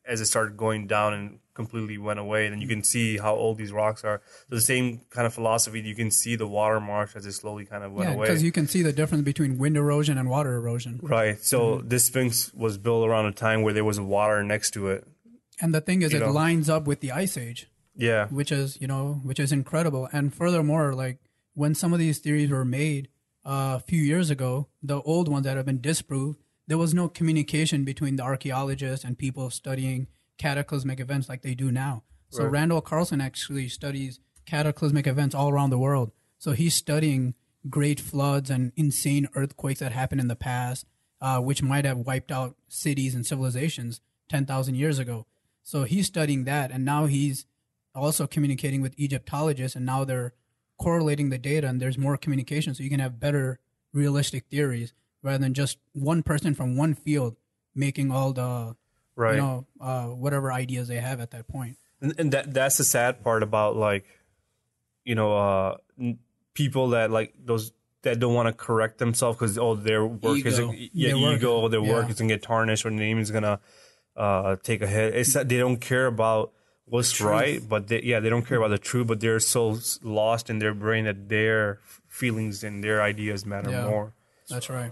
as it started going down and completely went away. Then you can see how old these rocks are. So the same kind of philosophy, you can see the water marsh as it slowly kind of went away. Because you can see the difference between wind erosion and water erosion. Right. So this Sphinx was built around a time where there was water next to it. And the thing is, it lines up with the Ice Age. Yeah. Which is incredible. And furthermore, like when some of these theories were made a few years ago, the old ones that have been disproved, there was no communication between the archaeologists and people studying cataclysmic events like they do now. So Randall Carlson actually studies cataclysmic events all around the world. So he's studying great floods and insane earthquakes that happened in the past, which might have wiped out cities and civilizations 10,000 years ago. So he's studying that, and now he's also communicating with Egyptologists, and now they're correlating the data, and there's more communication, so you can have better realistic theories rather than just one person from one field making all the whatever ideas they have at that point. And that's the sad part about people that like those that don't want to correct themselves because their work is work is gonna get tarnished or their name is gonna take a hit. It's that they don't care about what's right, but they don't care about the truth, but they're so lost in their brain that their feelings and their ideas matter more. That's right.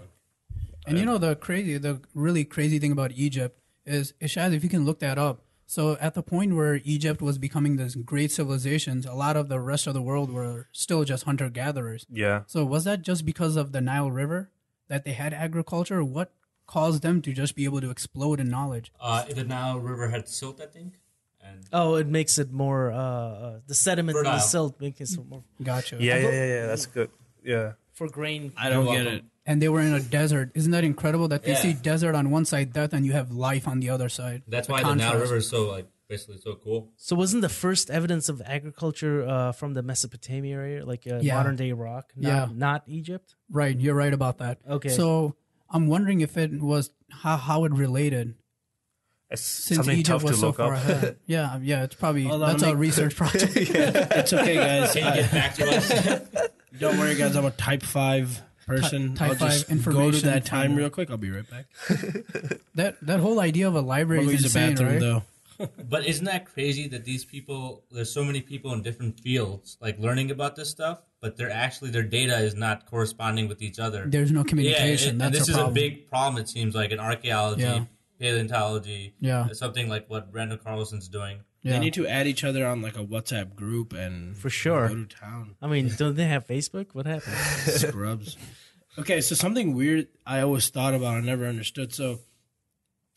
And the really crazy thing about Egypt is, Ishaz, if you can look that up. So at the point where Egypt was becoming this great civilizations, a lot of the rest of the world were still just hunter-gatherers. Yeah. So was that just because of the Nile River that they had agriculture? What caused them to just be able to explode in knowledge? The Nile River had silt, I think. And it makes it more the sediment and the Fertile. silt makes it more Gotcha. Yeah. That's good. Yeah. for grain. I don't get it. And they were in a desert. Isn't that incredible that they Yeah. see desert on one side, death, and you have life on the other side? that's why the Nile River is so basically so cool. So wasn't the first evidence of agriculture from the Mesopotamia area, like Yeah. modern day Iraq, not Egypt? Right, you're right about that. Okay. So I'm wondering if it was how it related. It's Since something Egypt tough to was so look far up. ahead. Yeah, it's probably Hold on, that's let a me- research project. It's okay, guys. Can you get back to us? Don't worry, guys. I'm a type 5 person. Type I'll just 5 go to information that time finder. real quick. I'll be right back. That whole idea of a library I'll is use the insane, bathroom, right? though. But isn't that crazy that these people, there's so many people in different fields, like learning about this stuff, but their data is not corresponding with each other. There's no communication. and That's this a is problem. a big problem, it seems like, in archaeology, Yeah. paleontology, Yeah. something like what Brandon Carlson's doing. Yeah. They need to add each other on like a WhatsApp group and For sure. go to town. I mean, don't they have Facebook? What happened? Scrubs. Okay, so something weird I always thought about, I never understood. So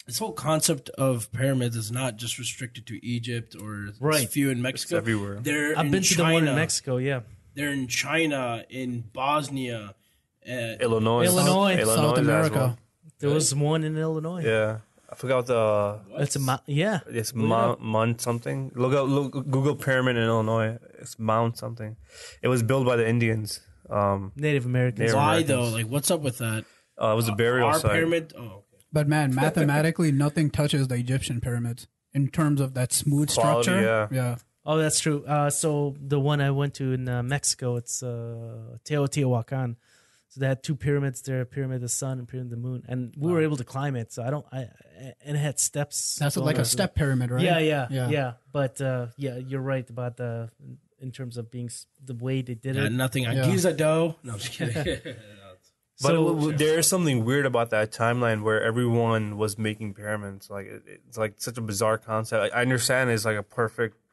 this whole concept of pyramids is not just restricted to Egypt or Right. a few in Mexico. everywhere. They're I've in been to China. the one in Mexico. Yeah, They're in China, in Bosnia. Illinois. Illinois, South as America. well. there was one in Illinois. Yeah. I forgot the It's it's Mount something. Look Google pyramid in Illinois. It's Mount something. It was built by the Indians. Native Americans. Native Why Americans. though? Like, what's up with that? It was a burial Our site. pyramid. Oh, okay. But man, mathematically, nothing touches the Egyptian pyramids in terms of that smooth Quality, structure. yeah. Oh, that's true. So the one I went to in Mexico, it's Teotihuacan. So they had two pyramids there: Pyramid of the Sun and Pyramid of the Moon, and we were able to climb it. So and it had steps. That's going like a up. step pyramid, right? Yeah. But you're right about in terms of being the way they did Got it. nothing on Yeah. Giza dough. No, I'm just kidding. But there is something weird about that timeline where everyone was making pyramids. Like it's like such a bizarre concept. I understand it's like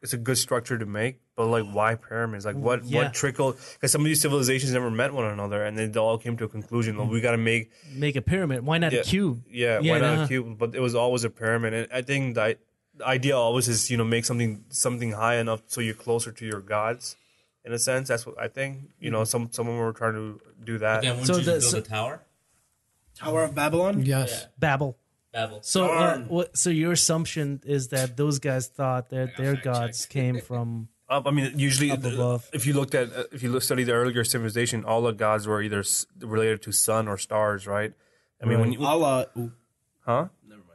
it's a good structure to make, but like why pyramids? Like what trickled? Because some of these civilizations never met one another, and they all came to a conclusion. Like, we got to make a pyramid. Why not a cube? Yeah, why not a cube? But it was always a pyramid, and I think the idea always is make something high enough so you're closer to your gods. In a sense, that's what I think. Someone were trying to do that. Again, wouldn't So you the- just build so- a tower? Tower of Babylon. Yes. Babel. Babel. So so your assumption is that those guys thought that their gods came from I mean, usually, Up above. if you study the earlier civilization, all the gods were either related to sun or stars, right? I mean, when you, Allah. huh?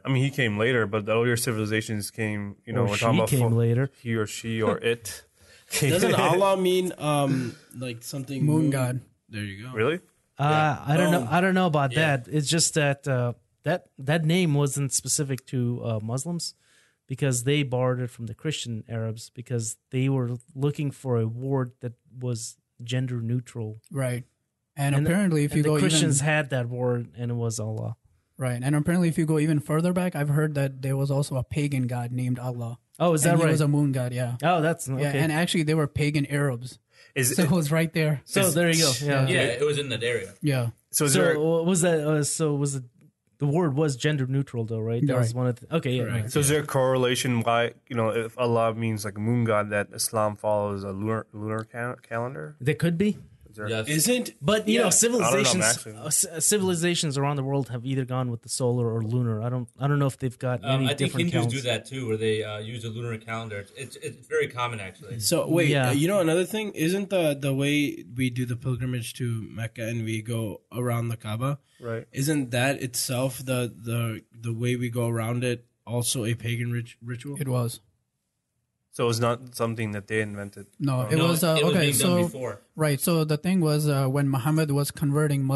I mean, he came later, but the earlier civilizations came. or we're she talking about came later. he or she or it. Doesn't Allah mean like something Moon god. There you go. Really? I don't know. I don't know about that. It's just that that name wasn't specific to Muslims because they borrowed it from the Christian Arabs because they were looking for a word that was gender neutral. Right. And apparently, if you the go Christians even had that word, and it was Allah. right, and apparently, if you go even further back, I've heard that there was also a pagan god named Allah. Oh, is that And he right? was a moon god. Yeah. Oh, that's okay. Yeah, and actually, they were pagan Arabs. Is So it was right there. so there you go. Yeah. Yeah, it was in that area. Yeah. so? Is there? So was that? So was it? The word was gender neutral, though, right? That was Right. one of the. Okay, yeah. Right. So is there a correlation why if Allah means like a moon god that Islam follows a lunar calendar? There could be. Is there, Yes. Isn't But Yeah. civilizations, actually. civilizations around the world have either gone with the solar or lunar. I don't know if they've got any I think different Hindus counts. do that too, where they use a lunar calendar. It's very common actually. so? Wait, Yeah. another thing. Isn't the way we do the pilgrimage to Mecca and we go around the Kaaba? right. Isn't that itself the way we go around it also a pagan ritual? It was. So it's not something that they invented. No, it No, was it was okay. being done So before. right, so the thing was when Muhammad was converting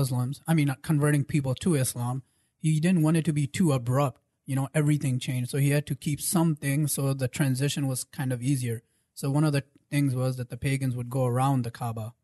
converting people to Islam, he didn't want it to be too abrupt. Everything changed, so he had to keep something so the transition was kind of easier. So one of the things was that the pagans would go around the Kaaba.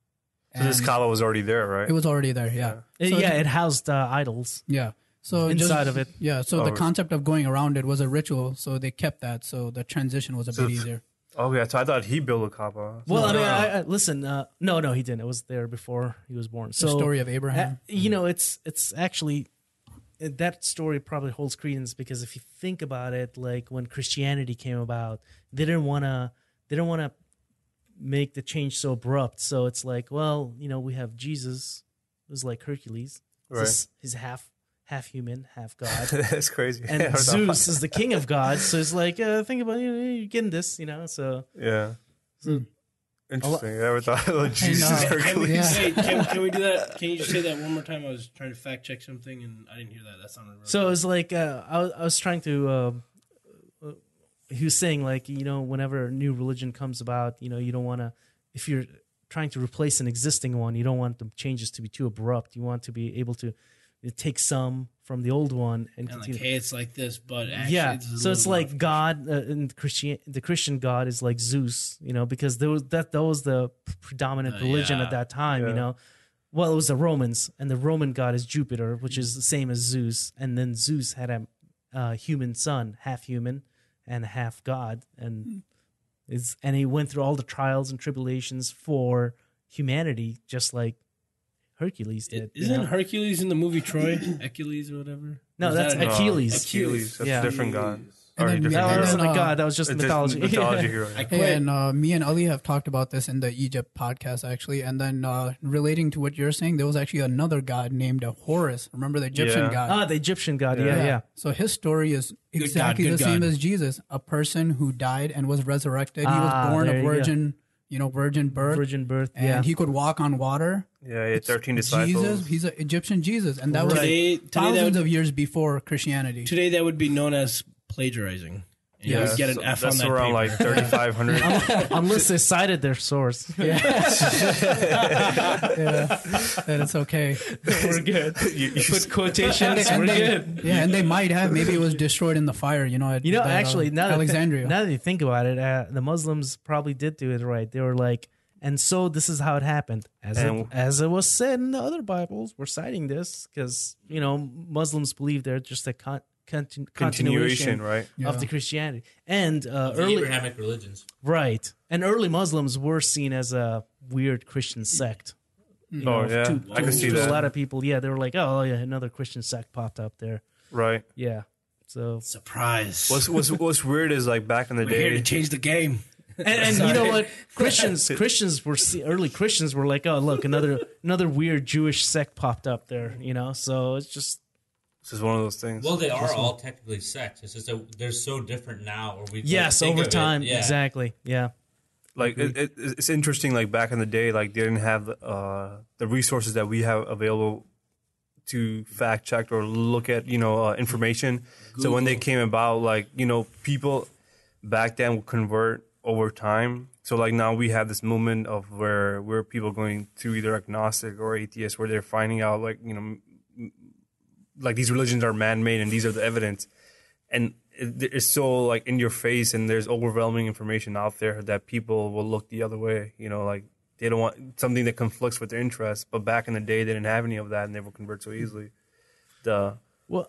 So this Kaaba was already there, right? It was already there, yeah. So it housed idols. Yeah. So inside of it. Yeah. So the concept of going around it was a ritual. So they kept that. So the transition was a bit easier. Oh yeah. So I thought he built a Kaaba. Well, I listen. No, he didn't. It was there before he was born. So The story of Abraham. it's actually that story probably holds credence because if you think about it, like when Christianity came about, they didn't want to make the change so abrupt. So it's like, well, we have Jesus, who's like Hercules. Right. He's half human, half God. That's crazy. And Zeus is the king of gods. So it's like, think about you're getting this, so. Yeah. So, interesting. I never thought of Jesus Hercules. Yeah. Can we do that? Can you just say that one more time? I was trying to fact check something and I didn't hear that. That sounded real so it was like, I was trying to, he was saying like, whenever a new religion comes about, you don't want to, if you're trying to replace an existing one, you don't want the changes to be too abrupt. You want to be able to take some from the old one and continue. like, hey, it's like this, but actually it's like God in the Christian God is like Zeus, because that was the predominant religion at that time, Well, it was the Romans, and the Roman god is Jupiter, which is the same as Zeus, and then Zeus had a human son, half human and half god, and he went through all the trials and tribulations for humanity, just like Hercules did. Isn't Hercules in the movie Troy? Achilles or whatever? No, that's Achilles. Achilles. That's a different god. And then Different That hero. wasn't a god. That was just mythology. Mythology hero. I quit. And me and Ali have talked about this in the Egypt podcast, actually. And then relating to what you're saying, there was actually another god named Horus. Remember the Egyptian god? The Egyptian god. Yeah. So his story is exactly good the same God. as Jesus, a person who died and was resurrected. He was born there of you go. virgin birth. Virgin birth. And he could walk on water. Yeah, he had 13 disciples. Jesus, he's an Egyptian Jesus. And that was Today thousands of years before Christianity. Today that would be known as plagiarizing. And you Yes. would get an F on That's that around paper. like 3,500. Unless they cited their source. And it's okay. We're good. Put quotations. And We're they, good. yeah, and they might have. Maybe it was destroyed in the fire. Actually, now Alexandria. that you think about it, the Muslims probably did do it right. They were like, and so this is how it happened, as it was said in the other Bibles. We're citing this because Muslims believe they're just a continuation right? of the Christianity and The early Abrahamic religions. right. And early Muslims were seen as a weird Christian sect. I can see to that. a lot of people. They were like, oh yeah, another Christian sect popped up there. Right. Yeah. So Surprise. What's weird is like back in the We're here to day. change the game. and you know what? Christians were early Christians were like, oh look, another weird Jewish sect popped up there. So it's just This is one of those things. Well, they are all technically sects. It's just that they're so different now. Or we over of it. time, Yeah. exactly. Yeah. Like it's interesting. Like back in the day, like they didn't have the resources that we have available to fact check or look at information. So when they came about, like people back then would convert over time. So like now we have this movement of where people going to either agnostic or atheist, where they're finding out like like these religions are man-made and these are the evidence, and it's so like in your face, and there's overwhelming information out there that people will look the other way. Like they don't want something that conflicts with their interests. But back in the day, they didn't have any of that, and they would convert so easily. Well,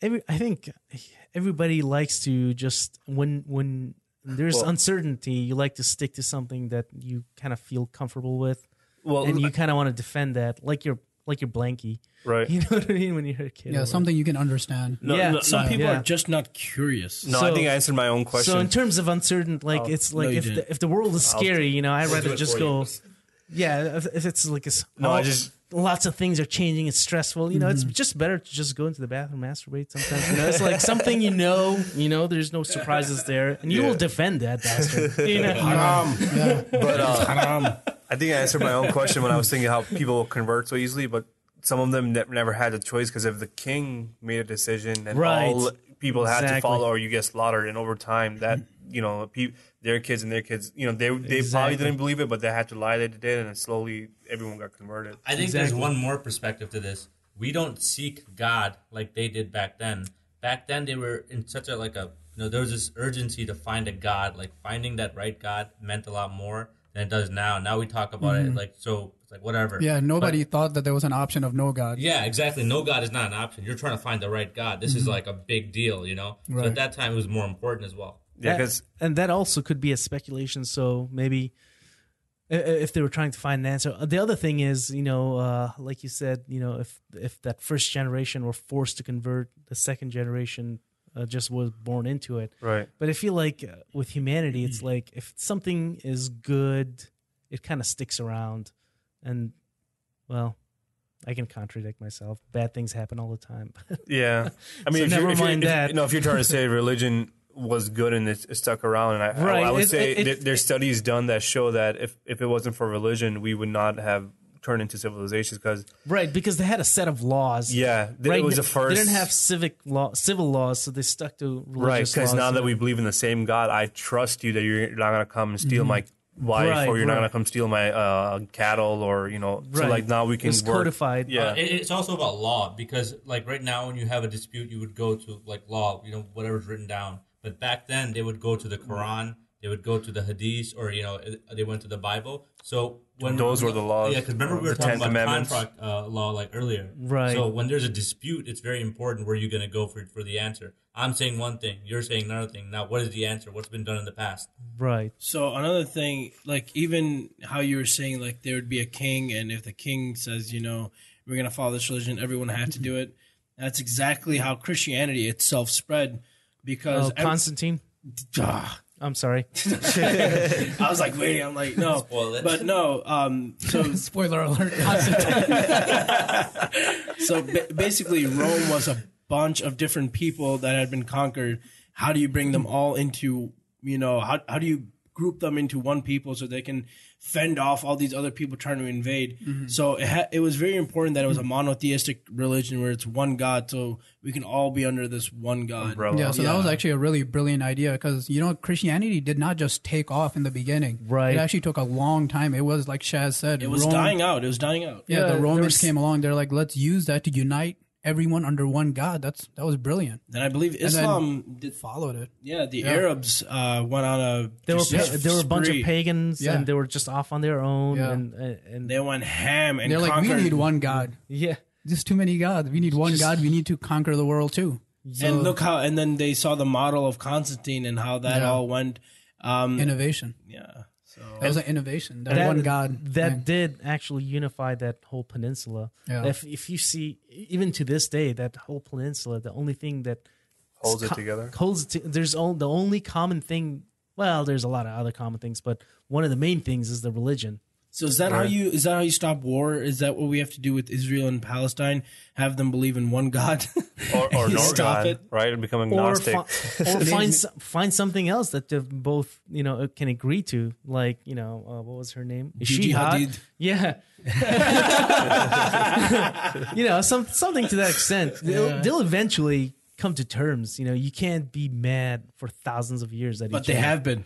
I think everybody likes to just when there's uncertainty, you like to stick to something that you kind of feel comfortable with, and you kind of want to defend that, like your blankie. Right. You know what I mean? When you're a kid. Yeah, something you can understand. Some people are just not curious. No, I think I answered my own question. So in terms of uncertain, like it's like if the world is scary, I'd rather just go. Yeah, if it's like lots of things are changing, it's stressful. It's just better to just go into the bathroom, masturbate sometimes. It's like something there's no surprises there, and you will defend that bastard. Haram. But Haram. I think I answered my own question when I was thinking how people will convert so easily, but some of them never had a choice because if the king made a decision, then all people had to follow, or you get slaughtered. And over time, that their kids and their kids, they probably didn't believe it, but they had to lie they did, and slowly everyone got converted. I think there's one more perspective to this. We don't seek God like they did back then. Back then, they were in such there was this urgency to find a God. Like finding that right God meant a lot more than it does now. Now we talk about it like so. It's like whatever. Yeah, nobody thought that there was an option of no God. Yeah, exactly. No God is not an option. You're trying to find the right God. This is like a big deal, you know. So Right. at that time, it was more important as well. Yeah, because and that also could be a speculation. So maybe if they were trying to find an answer. The other thing is, like you said, if that first generation were forced to convert, the second generation just was born into it. right. But I feel like with humanity, it's like if something is good, it kind of sticks around. And, well, I can contradict myself. Bad things happen all the time. Yeah, I mean, So never mind if, that. if you're trying to say religion was good and it stuck around, and Right. I would say there's studies done that show that if it wasn't for religion, we would not have turned into civilizations because Right, because they had a set of laws. it was a first. They didn't have civil laws, so they stuck to religious right, because laws. now that we believe in the same God, I trust you that you're not going to come and steal my wife, Right, or you're not right. going to come steal my cattle, or So Right. like now we can It's work. codified. Yeah, It's also about law because, like, right now when you have a dispute, you would go to like law, whatever's written down. But back then, they would go to the Quran, they would go to the Hadith, or they went to the Bible. So when Those were the laws. yeah, because remember we were The talking Ten about Commandments. contract law like earlier. Right. So when there's a dispute, it's very important where you're going to go for the answer. I'm saying one thing, you're saying another thing. Now, what is the answer? What's been done in the past? Right. So another thing, like even how you were saying, like there would be a king, and if the king says, we're gonna follow this religion, everyone had to do it. That's exactly how Christianity itself spread. Because Constantine. I'm sorry. I was like waiting. I'm like no, Spoil it. but no. So Spoiler alert. basically, Rome was a bunch of different people that had been conquered. How do you bring them all into how do you group them into one people so they can fend off all these other people trying to invade? So it was very important that it was a monotheistic religion where it's one God, so we can all be under this one God. umbrella. Yeah, so that was actually a really brilliant idea because, Christianity did not just take off in the beginning. Right. It actually took a long time. It was, like Shaz said. It was dying out. It was dying out. Yeah, Yeah, the there Romans was- came along. They're like, let's use that to unite everyone under one God. That was brilliant. And I believe Islam did. Followed it. Yeah, the Arabs went on a. There were a bunch of spree. pagans, Yeah. and they were just off on their own. Yeah. And They went ham and They're like, we conquered. need one God. yeah. There's too many gods. We need one God. We need to conquer the world too. And look how, and then they saw the model of Constantine and how that Yeah. all went. Innovation. Yeah. So That was an innovation. That one God. that thing. did actually unify that whole peninsula. Yeah. If you see, even to this day, that whole peninsula, the only thing that Holds it together. there's the only common thing. Well, there's a lot of other common things, but one of the main things is the religion. So is that how you stop war? Is that what we have to do with Israel and Palestine? Have them believe in one God, or no stop God, it? right? And become Or, agnostic. find something else that they both can agree to, like what was her name? Gigi Shihad? Hadid. Yeah. Something to that extent. They'll eventually come to terms. You can't be mad for thousands of years at But each they other. have been.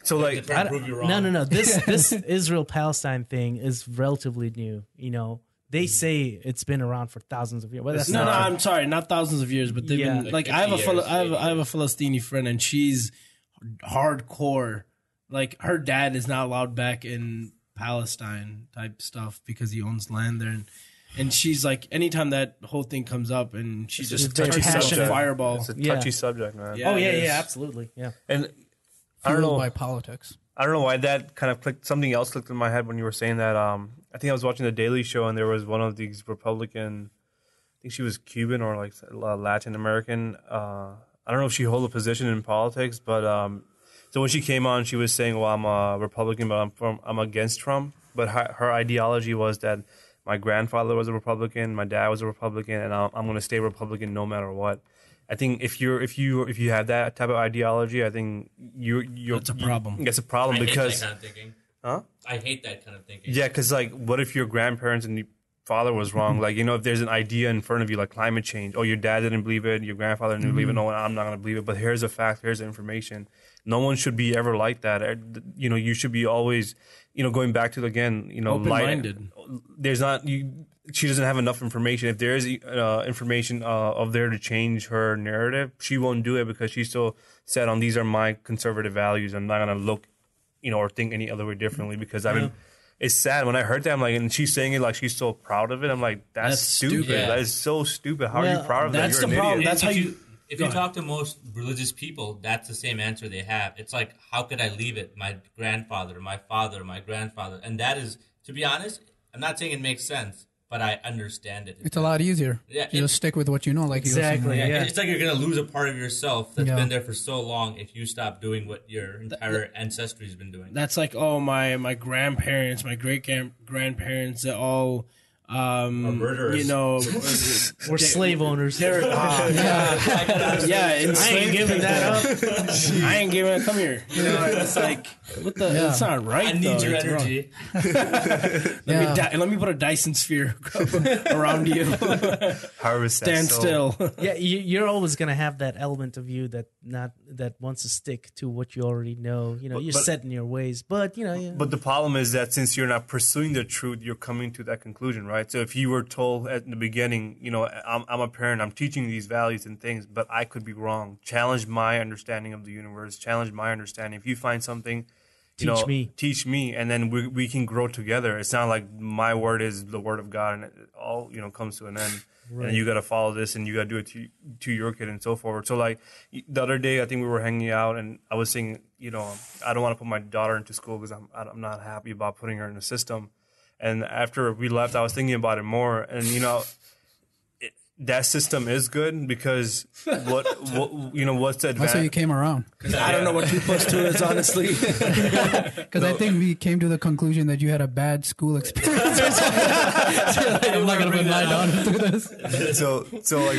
So like, Try to prove you wrong. No. This Israel-Palestine thing is relatively new. They say it's been around for thousands of years. Well, that's No, not. I'm sorry, not thousands of years, but they've Yeah. been Like like I have 50 years, I have a Palestini friend, and she's hardcore. Like her dad is not allowed back in Palestine type stuff because he owns land there, and she's like, anytime that whole thing comes up, and she just very turns passionate. into fireball. it's a Yeah. touchy subject, man. Yeah. Oh yeah, it is. yeah, absolutely, yeah. And I don't Fueled know. by politics. I don't know why that kind of clicked. Something else clicked in my head when you were saying that. I think I was watching the Daily Show, and there was one of these Republican. I think she was Cuban or like Latin American. I don't know if she held a position in politics, but so when she came on, she was saying, "Well, I'm a Republican, but I'm against Trump." But her ideology was that my grandfather was a Republican, my dad was a Republican, and I'm going to stay Republican no matter what. I think if you have that type of ideology, I think you're That's a problem. It's a problem I hate because that kind of thinking. Huh? I hate that kind of thinking. yeah, because like, what if your grandparents and your father was wrong? Like, if there's an idea in front of you, like climate change. Oh, your dad didn't believe it. Your grandfather didn't believe it. No, I'm not going to believe it. But here's a fact. Here's the information. No one should be ever like that. You should be always, going back to again, Open-minded. There's not she doesn't have enough information. If there is information of there to change her narrative, she won't do it because she's still set on these are my conservative values. I'm not going to look or think any other way differently, because it's sad when I heard that. I'm like, and she's saying it like she's so proud of it. I'm like, that's stupid. Yeah. That is so stupid. How are you proud of that? That's You're the an problem. idiot. That's how you. If you talk to most religious people, that's the same answer they have. It's like, how could I leave it? My grandfather, my father, my grandfather. And that is, to be honest, I'm not saying it makes sense, but I understand it. It's a lot easier. Yeah, You just stick with what you know, like Exactly. you were saying. Yeah. It's like you're going to lose a part of yourself that's Yeah. been there for so long if you stop doing what your entire ancestry has been doing. That's like, oh, my grandparents, my great grandparents, they all murderers. you know, We're slave owners. they're yeah, I ain't giving that up. I ain't giving it. Come here. You know, it's like, what the? Yeah. It's not right. I need though. your It's wrong. energy. Let me put a Dyson sphere around you. Harvest that Stand soul. still. Yeah, you're always gonna have that element of you that wants to stick to what you already know. You know, you're but- set in your ways, but you know. Yeah. But the problem is that since you're not pursuing the truth, you're coming to that conclusion, right? So if you were told at the beginning, I'm a parent, I'm teaching these values and things, but I could be wrong. Challenge my understanding of the universe. Challenge my understanding. If you find something, teach me, and then we can grow together. It's not like my word is the word of God, and it all comes to an end. Right. And you got to follow this, and you got to do it to your kid, and so forward. So like the other day, I think we were hanging out, and I was saying, I don't want to put my daughter into school because I'm not happy about putting her in the system. And after we left, I was thinking about it more, and that system is good because what's the advantage? That's why you came around. I don't know what 2 + 2 is, honestly. Because I think we came to the conclusion that you had a bad school experience. I'm not going to lie down and do this. So like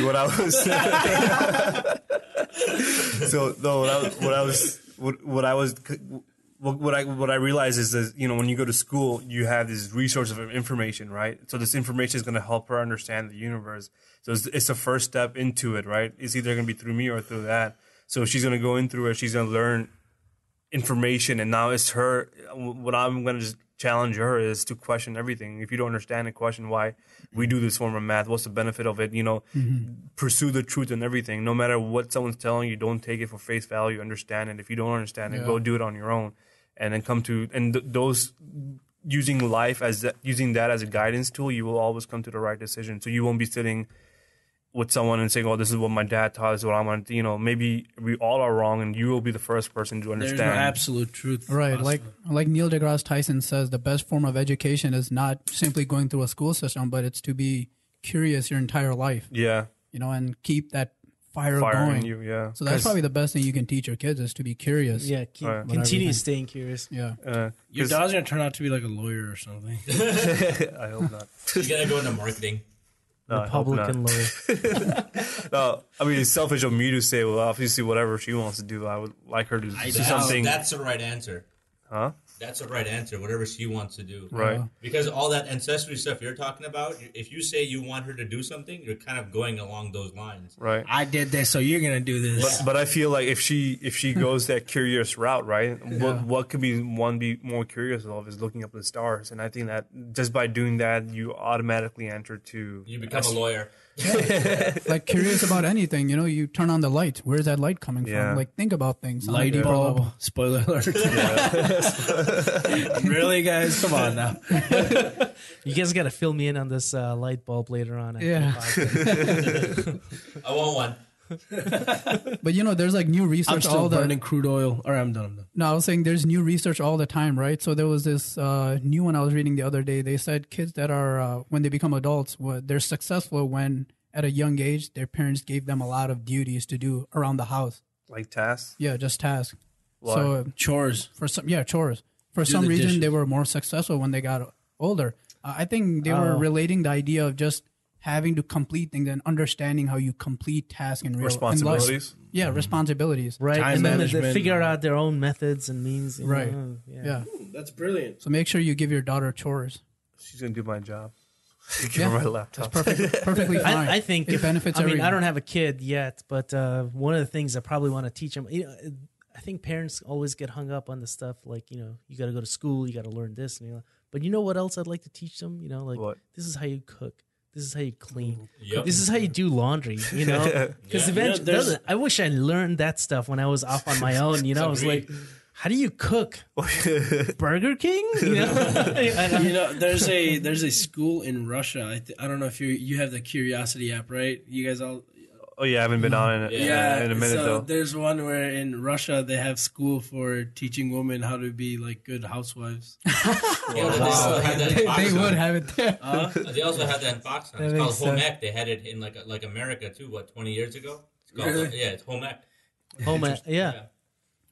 what I realized is that when you go to school, you have this resource of information, right? So this information is going to help her understand the universe. So it's the first step into it, right? It's either going to be through me or through that. So she's going to go in through it. She's going to learn information, and now it's her. What I'm going to just challenge her is to question everything. If you don't understand it, question why we do this form of math. What's the benefit of it? Pursue the truth in everything. No matter what someone's telling you, don't take it for face value. Understand it. If you don't understand it, go do it on your own. And then those using using that as a guidance tool, you will always come to the right decision. So you won't be sitting with someone and saying, "Oh, this is what my dad taught us. What I want." Maybe we all are wrong, and you will be the first person to understand. There's no absolute truth. Right, like Neil deGrasse Tyson says, the best form of education is not simply going through a school system, but it's to be curious your entire life. Yeah, and keep that fire in going. you. Yeah, So that's probably the best thing you can teach your kids is to be curious. Yeah, continue staying curious. Yeah. Your daughter's gonna turn out to be like a lawyer or something. I hope not. You gotta go into marketing. No, Republican lawyer. No, I mean, it's selfish of me to say, well, obviously, whatever she wants to do, I would like her to do something. That's the right answer. Huh? That's the right answer, whatever she wants to do. Right. Because all that ancestry stuff you're talking about, if you say you want her to do something, you're kind of going along those lines. Right. I did this, so you're gonna do this. But I feel like if she goes that curious route, right? What could be more curious of is looking up the stars, and I think that just by doing that, you automatically enter to You become a lawyer. Like curious about anything, you turn on the light. Where's that light coming from? Like think about things. Light bulb. Spoiler alert. Really, guys? Come on now. You guys got to fill me in on this light bulb later on. Yeah. I want one. But there's like new research. I'm still burning crude oil. All right, I'm done. No, I was saying there's new research all the time, right? So there was this new one I was reading the other day. They said kids that are, when they become adults, they're successful when at a young age, their parents gave them a lot of duties to do around the house. like tasks. Yeah, just tasks. Why? So Chores. chores. For some the reason, dishes. they were more successful when they got older. I think they were relating the idea of just having to complete things and understanding how you complete tasks in real Responsibilities? in life. Yeah, responsibilities. Right, Time and then they management. figure out their own methods and means. You Right. know, Yeah. That's brilliant. So make sure you give your daughter chores. She's going to do my job. Give Yeah. her my laptop. Perfectly fine. I think it benefits I mean, everyone. I don't have a kid yet, but one of the things I probably want to teach them. I think parents always get hung up on the stuff like you got to go to school, you got to learn this, and but you know what else I'd like to teach them? Like What? this is how you cook. This is how you clean. Yep. This is how you do laundry. Because Yeah. eventually, I wish I learned that stuff when I was off on my own. I was like, How do you cook? Burger King? You know? You know, there's a school in Russia. I don't know if you have the Curiosity app, right? You guys all. Oh yeah, I haven't been on it in a minute so though. There's one where in Russia they have school for teaching women how to be like good housewives. They also have that in They Pakistan. would have it there. They also have that in Pakistan. It's That called makes home sense. ec. They had it in like America too. What 20 years ago? It's called, Really? Yeah, it's home ec. Oh man, yeah.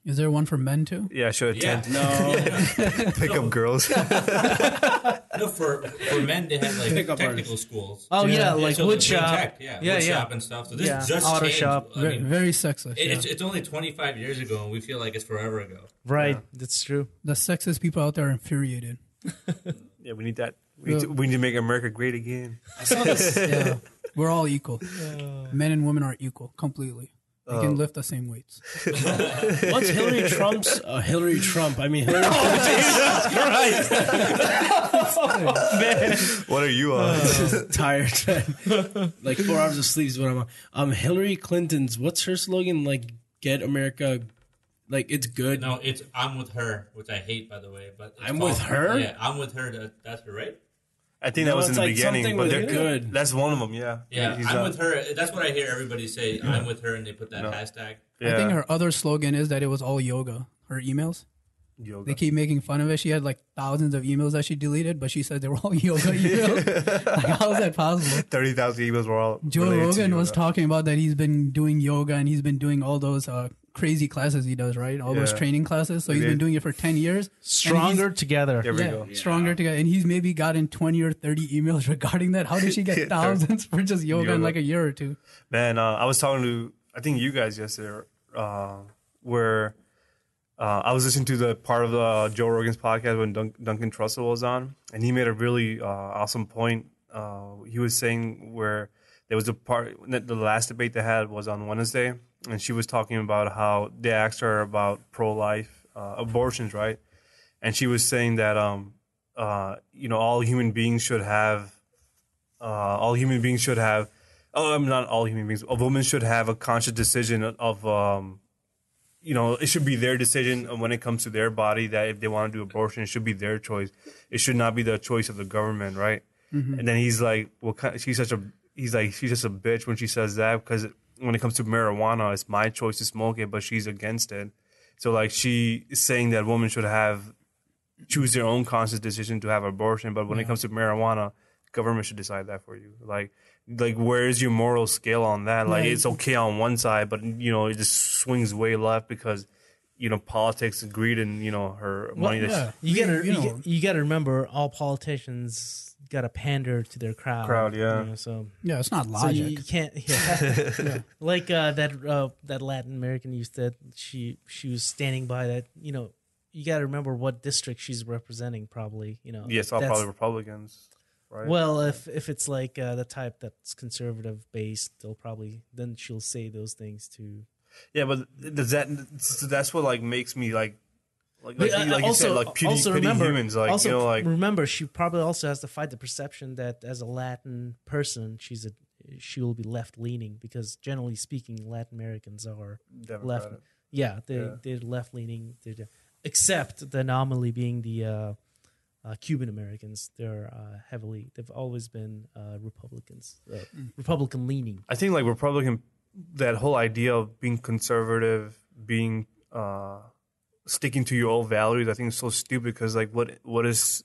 Is there one for men too? Yeah, I should Yeah, attend. No, Pick up girls. no. For men, they have like Pickup technical schools. Oh yeah, like so wood the shop. tech, wood shop and stuff. So this Yeah, just auto changed. shop. I Very, mean, very sexist. it's only 25 years ago, and we feel like it's forever ago. Right, that's true. The sexist people out there are infuriated. Yeah, we need that. We need to make America great again. I saw this. Yeah, we're all equal. Men and women are equal completely. They can lift the same weights. What's Hillary Trump's Hillary Trump? I mean, Hillary What are you on? tired. Like 4 hours of sleep is what I'm on. Hillary Clinton's, what's her slogan? Like, get America, like, it's good. No, it's I'm with her, which I hate, by the way. But it's I'm called- with her? Yeah, I'm with her. That's her, right? I think No, that was in it's the like beginning, something but with they're good. That's one of them. Yeah. Yeah, He's, I'm with her. That's what I hear everybody say. I'm with her, and they put that No. hashtag. Yeah. I think her other slogan is that it was all yoga. Her emails. Yoga. They keep making fun of it. She had like thousands of emails that she deleted, but she said they were all yoga emails. Like, how is that possible? 30,000 emails were all. Joe related to Rogan was yoga. talking about that he's been doing yoga and he's been doing all those crazy classes he does, right? All those Yeah. training classes. So he's been doing it for 10 years. Stronger together. There we Yeah, go. stronger together. And he's maybe gotten 20 or 30 emails regarding that. How did she get thousands for just yoga in Yoga. like a year or two? Man, I was talking to I think you guys yesterday, where I was listening to the part of the Joe Rogan's podcast when Duncan Trussell was on, and he made a really awesome point. He was saying where there was the last debate they had was on Wednesday, and she was talking about how they asked her about pro-life abortions, right? And she was saying that all human beings should have not all human beings. A woman should have a conscious decision of it should be their decision when it comes to their body, that if they want to do abortion, it should be their choice. It should not be the choice of the government, right? Mm-hmm. And then he's like, she's just a bitch when she says that, because when it comes to marijuana, it's my choice to smoke it, but she's against it. So like, she is saying that women should choose their own conscious decision to have abortion, but when it comes to marijuana, government should decide that for you. Like where is your moral scale on that? Like, it's okay on one side, but it just swings way left because politics and greed and her money. yeah. You gotta remember, all politicians gotta pander to their crowd. Yeah. So Yeah, it's not so logic. you can't. Yeah. Like that Latin American you said, she was standing by that. You gotta remember what district she's representing. Probably. Yes, all that's- probably Republicans. Right. Well, if it's like the type that's conservative based, then she'll say those things too. Yeah, but that's what like makes me like But, you said, like pity humans, like remember, she probably also has to fight the perception that as a Latin person, she will be left leaning, because generally speaking, Latin Americans are left. Democratic. Yeah, they're left leaning. Except the anomaly being the Cuban Americans. They've always been Republicans, Republican leaning. I think like Republican, that whole idea of being conservative, being sticking to your old values, I think is so stupid, because like what is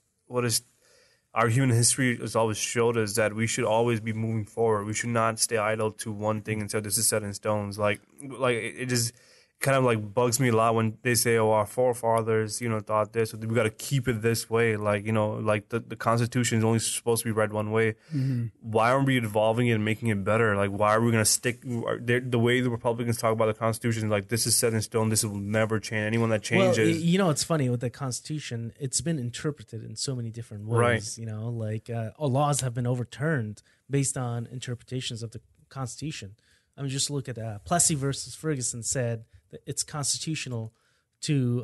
our human history has always showed us that we should always be moving forward. We should not stay idle to one thing until this is set in stones. Like it just kind of like bugs me a lot when they say, "Oh, our forefathers, thought this. So we got to keep it this way." Like, like the Constitution is only supposed to be read one way. Mm-hmm. Why aren't we evolving it and making it better? Like, why are we going to stick the way the Republicans talk about the Constitution? Like, this is set in stone. This will never change. Anyone that changes, it's funny with the Constitution. It's been interpreted in so many different ways. Right. Laws have been overturned based on interpretations of the Constitution. I mean, just look at Plessy versus Ferguson said it's constitutional to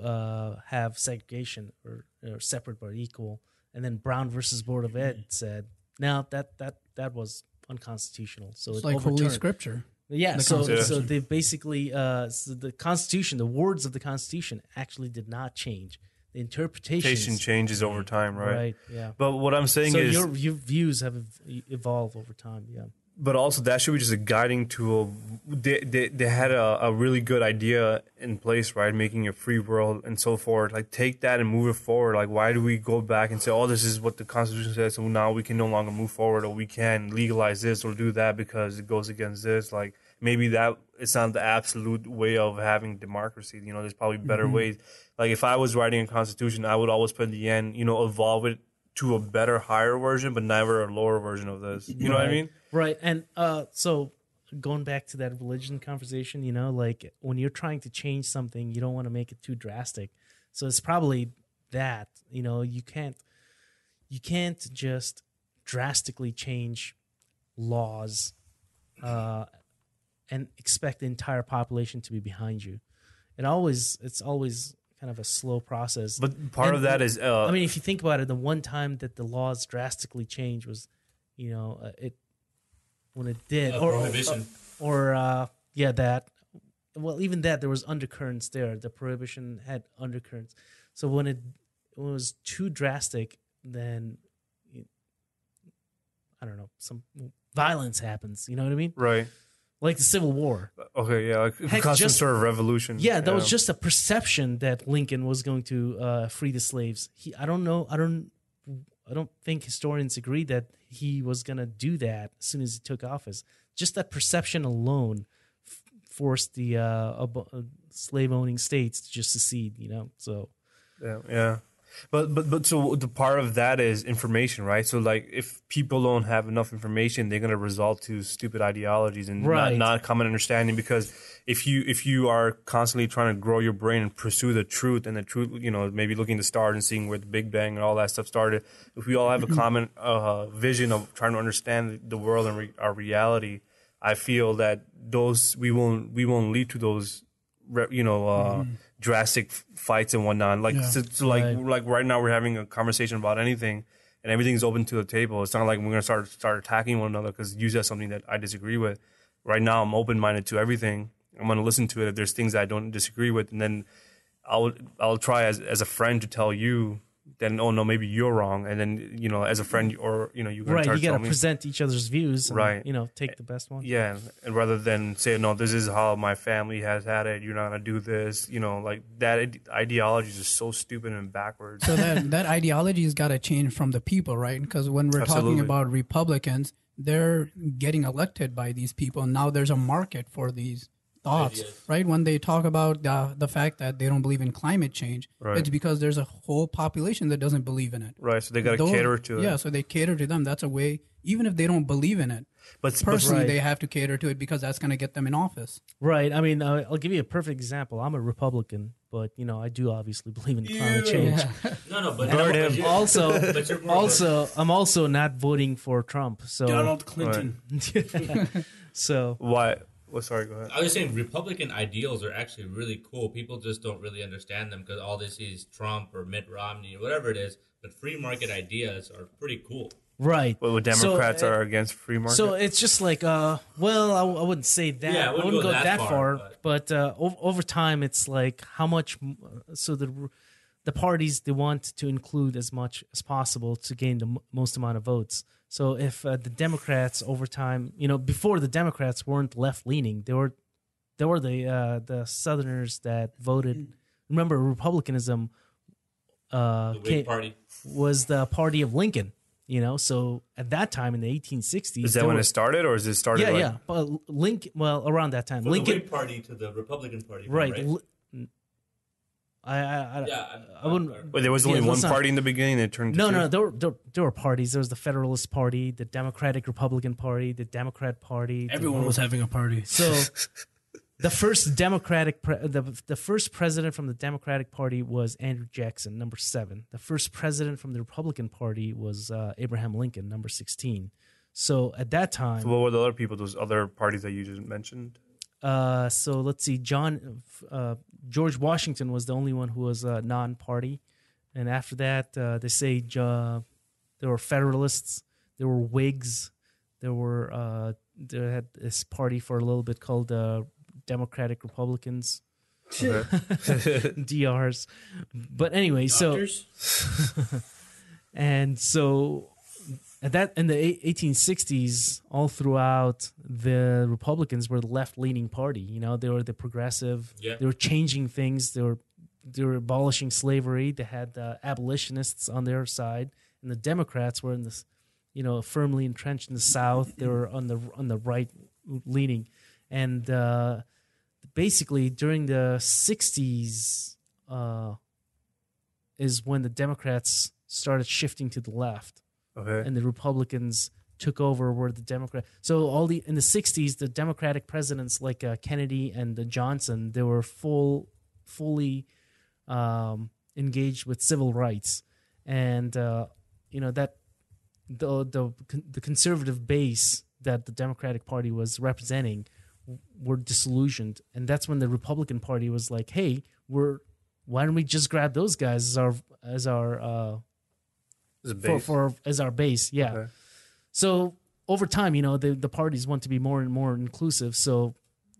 have segregation or separate but equal, and then Brown versus Board of Ed said, no, that was unconstitutional. So It's it like overturned. Holy Scripture. Yeah, The so Constitution. they basically so the Constitution, the words of the Constitution actually did not change. The interpretations, changes over time, right? right? Yeah. But what I'm saying So is, your views have evolved over time. Yeah. but also that should be just a guiding tool. They had a really good idea in place, right? Making a free world and so forth. Like, take that and move it forward. Like, why do we go back and say, oh, this is what the Constitution says, so now we can no longer move forward, or we can legalize this or do that because it goes against this? Like, maybe that it's not the absolute way of having democracy. You know, there's probably better ways. Like, if I was writing a Constitution, I would always put in the end, evolve it to a better, higher version, but never a lower version of this. You know what I mean? Right. And so going back to that religion conversation, like when you're trying to change something, you don't want to make it too drastic. So it's probably that, you can't just drastically change laws and expect the entire population to be behind you. It's always kind of a slow process. But part of that is... I mean, if you think about it, the one time that the laws drastically changed was, when it did, prohibition. That. Well, even that, there was undercurrents there. The prohibition had undercurrents. So when it was too drastic, then I don't know, some violence happens. You know what I mean? Right. Like the Civil War. Okay, yeah, like Heck, constant just- sort of revolution. Yeah, that was just a perception that Lincoln was going to free the slaves. I don't think historians agree that he was going to do that as soon as he took office. Just that perception alone forced the slave-owning states to just secede. So Yeah. But so the part of that is information, right? So like, if people don't have enough information, they're going to resort to stupid ideologies and not common understanding. Because if you are constantly trying to grow your brain and pursue the truth, and the truth, maybe looking at the stars and seeing where the Big Bang and all that stuff started, if we all have a common vision of trying to understand the world and our reality, I feel that we won't lead to those drastic fights and whatnot. Like, like right now we're having a conversation about anything, and everything's open to the table. It's not like we're gonna start attacking one another because you said something that I disagree with. Right now, I'm open minded to everything. I'm gonna listen to it if there's things I don't disagree with, and then I'll try as a friend to tell you. Then, oh no, maybe you're wrong, and then as a friend, or you're gonna you got to me. present each other's views, and, Right. take the best one. Yeah, and rather than say, no, this is how my family has had it, you're not going to do this, like that ideology is just so stupid and backwards. So that ideology has got to change from the people, right? Because when we're talking Absolutely. about Republicans, they're getting elected by these people. And now there's a market for these thoughts, Ideas. right? When they talk about the fact that they don't believe in climate change, Right. it's because there's a whole population that doesn't believe in it. Right, so they got to cater to it. Yeah, so they cater to them. That's a way, even if they don't believe in it. But Personally, Right. they have to cater to it because that's going to get them in office. Right. I mean, I'll give you a perfect example. I'm a Republican, but I do obviously believe in climate change. No, but Burn him. you're- Also, but you're more of a- I'm also not voting for Trump. So, Donald Clinton. so why? Well, sorry, go ahead. I was saying Republican ideals are actually really cool. People just don't really understand them because all they see is Trump or Mitt Romney or whatever it is. But free market ideas are pretty cool. right. Well, Democrats are against free market. So it's just like, I wouldn't say that. Yeah, I I wouldn't wouldn't go go that that far, far. But over time, it's like how much. So the parties, they want to include as much as possible to gain the most amount of votes. So if the Democrats over time, before the Democrats weren't left leaning, they were the Southerners that voted. Remember, Republicanism The Whig Party. was the party of Lincoln. So at that time in the 1860s, is that when it started, or is it started? Yeah, like, yeah. But around that time, From Lincoln, the Whig Party to the Republican Party. right? Right? I wouldn't. But there was only one let's not- party in the beginning. It turned to two? No. There were parties. There was the Federalist Party, the Democratic Republican Party, the Democrat Party. Everyone was having a party. So the first the first president from the Democratic Party was Andrew Jackson, number 7. The first president from the Republican Party was Abraham Lincoln, number 16. So at that time, So what were the other people? Those other parties that you just mentioned? so let's see, George Washington was the only one who was non-party, and after that, they say there were Federalists, there were Whigs, They had this party for a little bit called Democratic Republicans, DRs. But anyway, Doctors? so at that in the 1860s, all throughout, the Republicans were the left-leaning party. You know, they were the progressive. Yeah. They were changing things. They were abolishing slavery. They had abolitionists on their side, and the Democrats were in this, you know, firmly entrenched in the South. They were on the right leaning, and basically during the 60s is when the Democrats started shifting to the left. Okay. And the Republicans took over where the Democrat. So in the 60s, the Democratic presidents like Kennedy and Johnson, they were fully engaged with civil rights, and you know that the conservative base that the Democratic Party was representing were disillusioned, and that's when the Republican Party was like, "Hey, why don't we just grab those guys as our base?" Yeah. Okay. So over time, you know, the parties want to be more and more inclusive. So,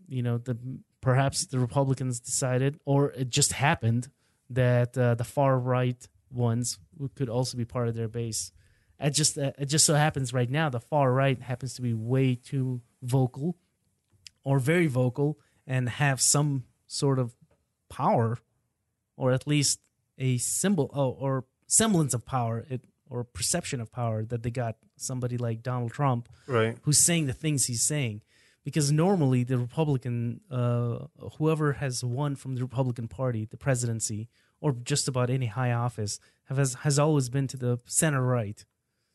you know, perhaps the Republicans decided, or it just happened, that the far right ones could also be part of their base. It just so happens right now the far right happens to be way too vocal, or very vocal, and have some sort of power, or at least a symbol or semblance of power, or perception of power, that they got somebody like Donald Trump, Right. who's saying the things he's saying. Because normally the Republican, whoever has won from the Republican Party, the presidency, or just about any high office, has always been to the center right.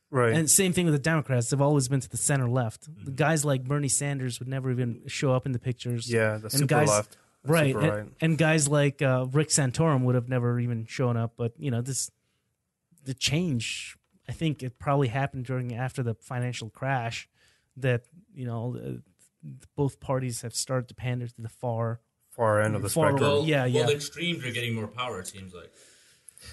Right. And same thing with the Democrats. They've always been to the center left. The guys like Bernie Sanders would never even show up in the pictures. Yeah, the And super guys- left. The Right. super right. And guys like Rick Santorum would have never even shown up. But, you know, the change, I think it probably happened after the financial crash, that, you know, both parties have started to pander to the far end of the Far spectrum. right. Yeah, Well, the extremes are getting more power, it seems like.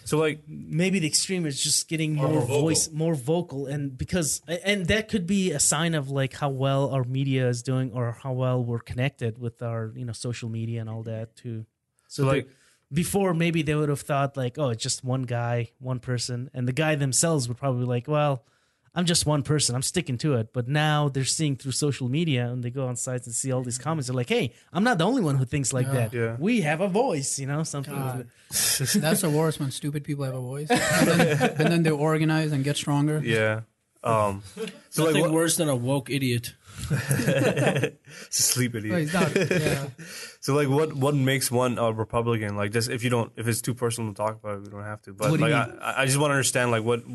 So like, maybe the extreme is just getting Or more more vocal. more vocal, and that could be a sign of like how well our media is doing, or how well we're connected with our, you know, social media and all that too. So like- before, maybe they would have thought like, oh, it's just one guy, one person, and the guy themselves would probably be like, well, I'm just one person, I'm sticking to it. But now they're seeing through social media, and they go on sites and see all these comments. They're like, hey, I'm not the only one who thinks like that. Yeah. We have a voice, you know, something. God. That's the worst, when stupid people have a voice, and then they organize and get stronger. yeah. So Nothing like, worse than a woke idiot. it's a sleep No, idiot. he's not. Yeah. So like, what makes one a Republican? Like, just if it's too personal to talk about it, we don't have to. But What do like, you I just want to understand like what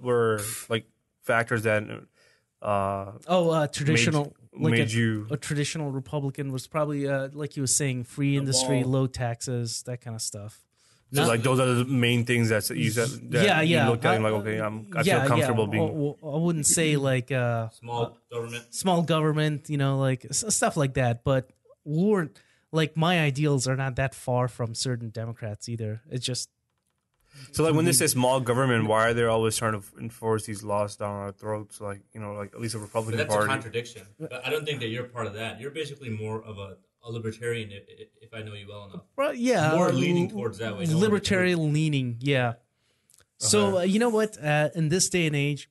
were like factors that Traditional. made you. A traditional Republican was probably, like you were saying, free industry, wall. low taxes, that kind of stuff. So like those are the main things that you said. That Yeah. You looked at and like, okay, I feel comfortable being. Well, I wouldn't say like Small government. small government, you know, like stuff like that. But we weren't, like, my ideals are not that far from certain Democrats either. It's just, So like when they say small government, why are they always trying to enforce these laws down our throats? Like, you know, like at least a But Republican that's a Party. contradiction. But I don't think that you're part of that. You're basically more of a libertarian, if I know you well enough. well, yeah, More leaning towards that way. libertarian leaning, yeah. So you know what? In this day and age,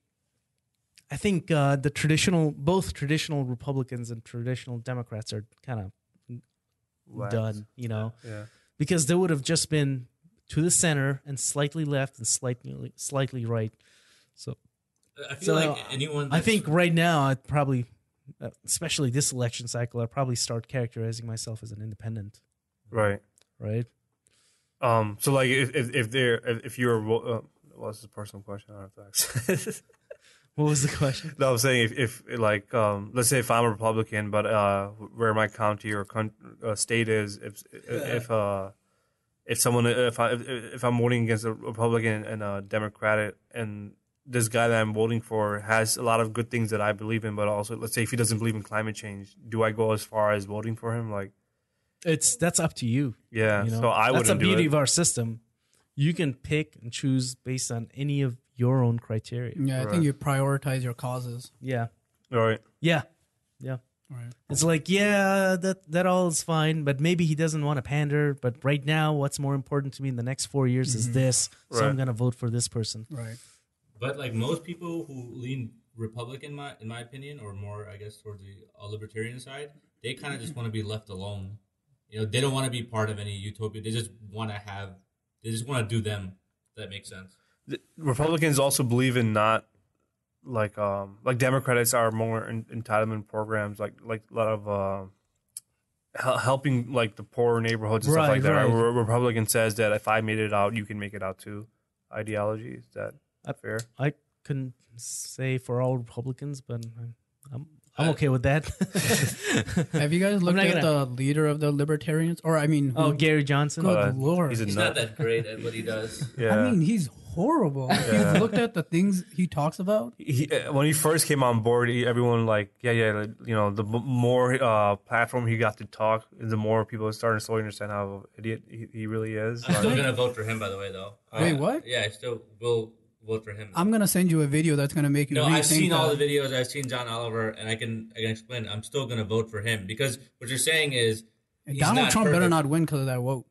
I think both traditional Republicans and traditional Democrats are kind of Wax. done. You know, Yeah. because they would have just been to the center and slightly left and slightly right. So I feel So, like anyone. I think right now I'd probably, especially this election cycle, I'd probably start characterizing myself as an independent. Right. Right? So like if you're well, this is a personal question. I don't have to ask. What was the question? No, I'm saying if like let's say if I'm a Republican, but where my county or state is, if I'm voting against a Republican and a Democratic, and this guy that I'm voting for has a lot of good things that I believe in, but also let's say if he doesn't believe in climate change, do I go as far as voting for him? Like, That's up to you. yeah, You know? so I That's the wouldn't do beauty it. of our system. You can pick and choose based on any of your own criteria. Yeah, I Right. think you prioritize your causes. Yeah. All right. Yeah. Right. It's like, that all is fine, but maybe he doesn't want to pander. But right now, what's more important to me in the next 4 years is this. So Right. I'm going to vote for this person. Right. But like most people who lean Republican, in my opinion, or more, I guess, towards the libertarian side, they kind of just want to be left alone. You know, they don't want to be part of any utopia. They just want to do them. If that makes sense. Republicans also believe in not like Democrats are more entitlement programs, like a lot of helping like the poor neighborhoods and stuff like that. Right. Republican says that if I made it out, you can make it out too. Ideology, is that fair? I couldn't say for all Republicans, but I'm okay with that. Have you guys looked not at gonna- the leader of the Libertarians? Or I mean, Gary Johnson. good Lord. He's a He's nut. not that great at what he does. Yeah. I mean, he's horrible. If you've looked at the things he talks about. When he first came on board, everyone like, you know, the more platform he got to talk, the more people started to slowly understand how idiot he really is. I'm still gonna vote for him, by the way, though. Wait, what? Yeah, I still will vote for him. I'm gonna send you a video that's gonna make you. No, I've rethink seen all that. the videos. I've seen John Oliver, and I can explain. I'm still gonna vote for him because what you're saying is he's Donald not Trump better perfect. not win because of that vote.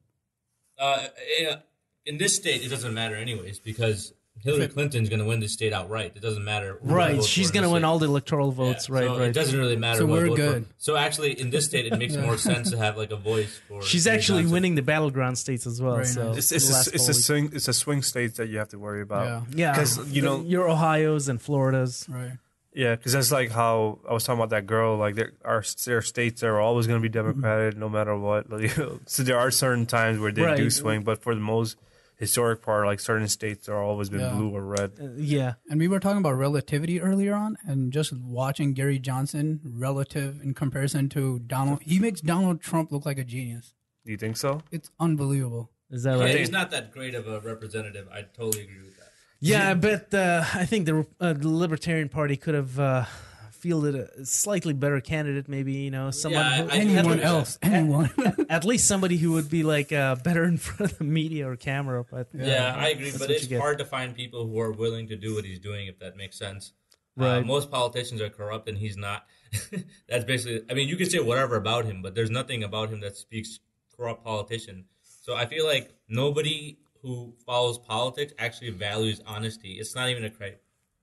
In this state, it doesn't matter anyways because Hillary Clinton's going to win this state outright. It doesn't matter. who I Right. vote She's for in going to this win state. all the electoral votes. Yeah, Right. so Right. It doesn't really matter. So who I we're vote good. For. So actually, in this state, it makes more sense to have like a voice for. She's Gary actually Johnson. winning the battleground states as well. Very So nice. It's a swing states that you have to worry about. Yeah. yeah, because you know. your Ohio's and Florida's. Right. Yeah, because that's like how I was talking about that girl. Like their states are always going to be Democratic no matter what. Like, so there are certain times where they do Right. swing, but for the most historic part, like certain states are always been Yeah. blue or red. Yeah. And we were talking about relativity earlier on, and just watching Gary Johnson relative in comparison to Donald. He makes Donald Trump look like a genius. Do you think so? It's unbelievable. Is that Yeah, right? he's not that great of a representative. I totally agree with that. Yeah, but I think the Libertarian Party could have fielded a slightly better candidate. Maybe someone. Yeah, who, I- Anyone at- else? Anyone? at least somebody who would be like better in front of the media or camera. But Yeah, I agree, that's but what it's you get. hard to find people who are willing to do what he's doing, if that makes sense. Right. Most politicians are corrupt, and he's not. That's basically. I mean, you can say whatever about him, but there's nothing about him that speaks corrupt politician. So I feel like nobody who follows politics actually values honesty. It's not even a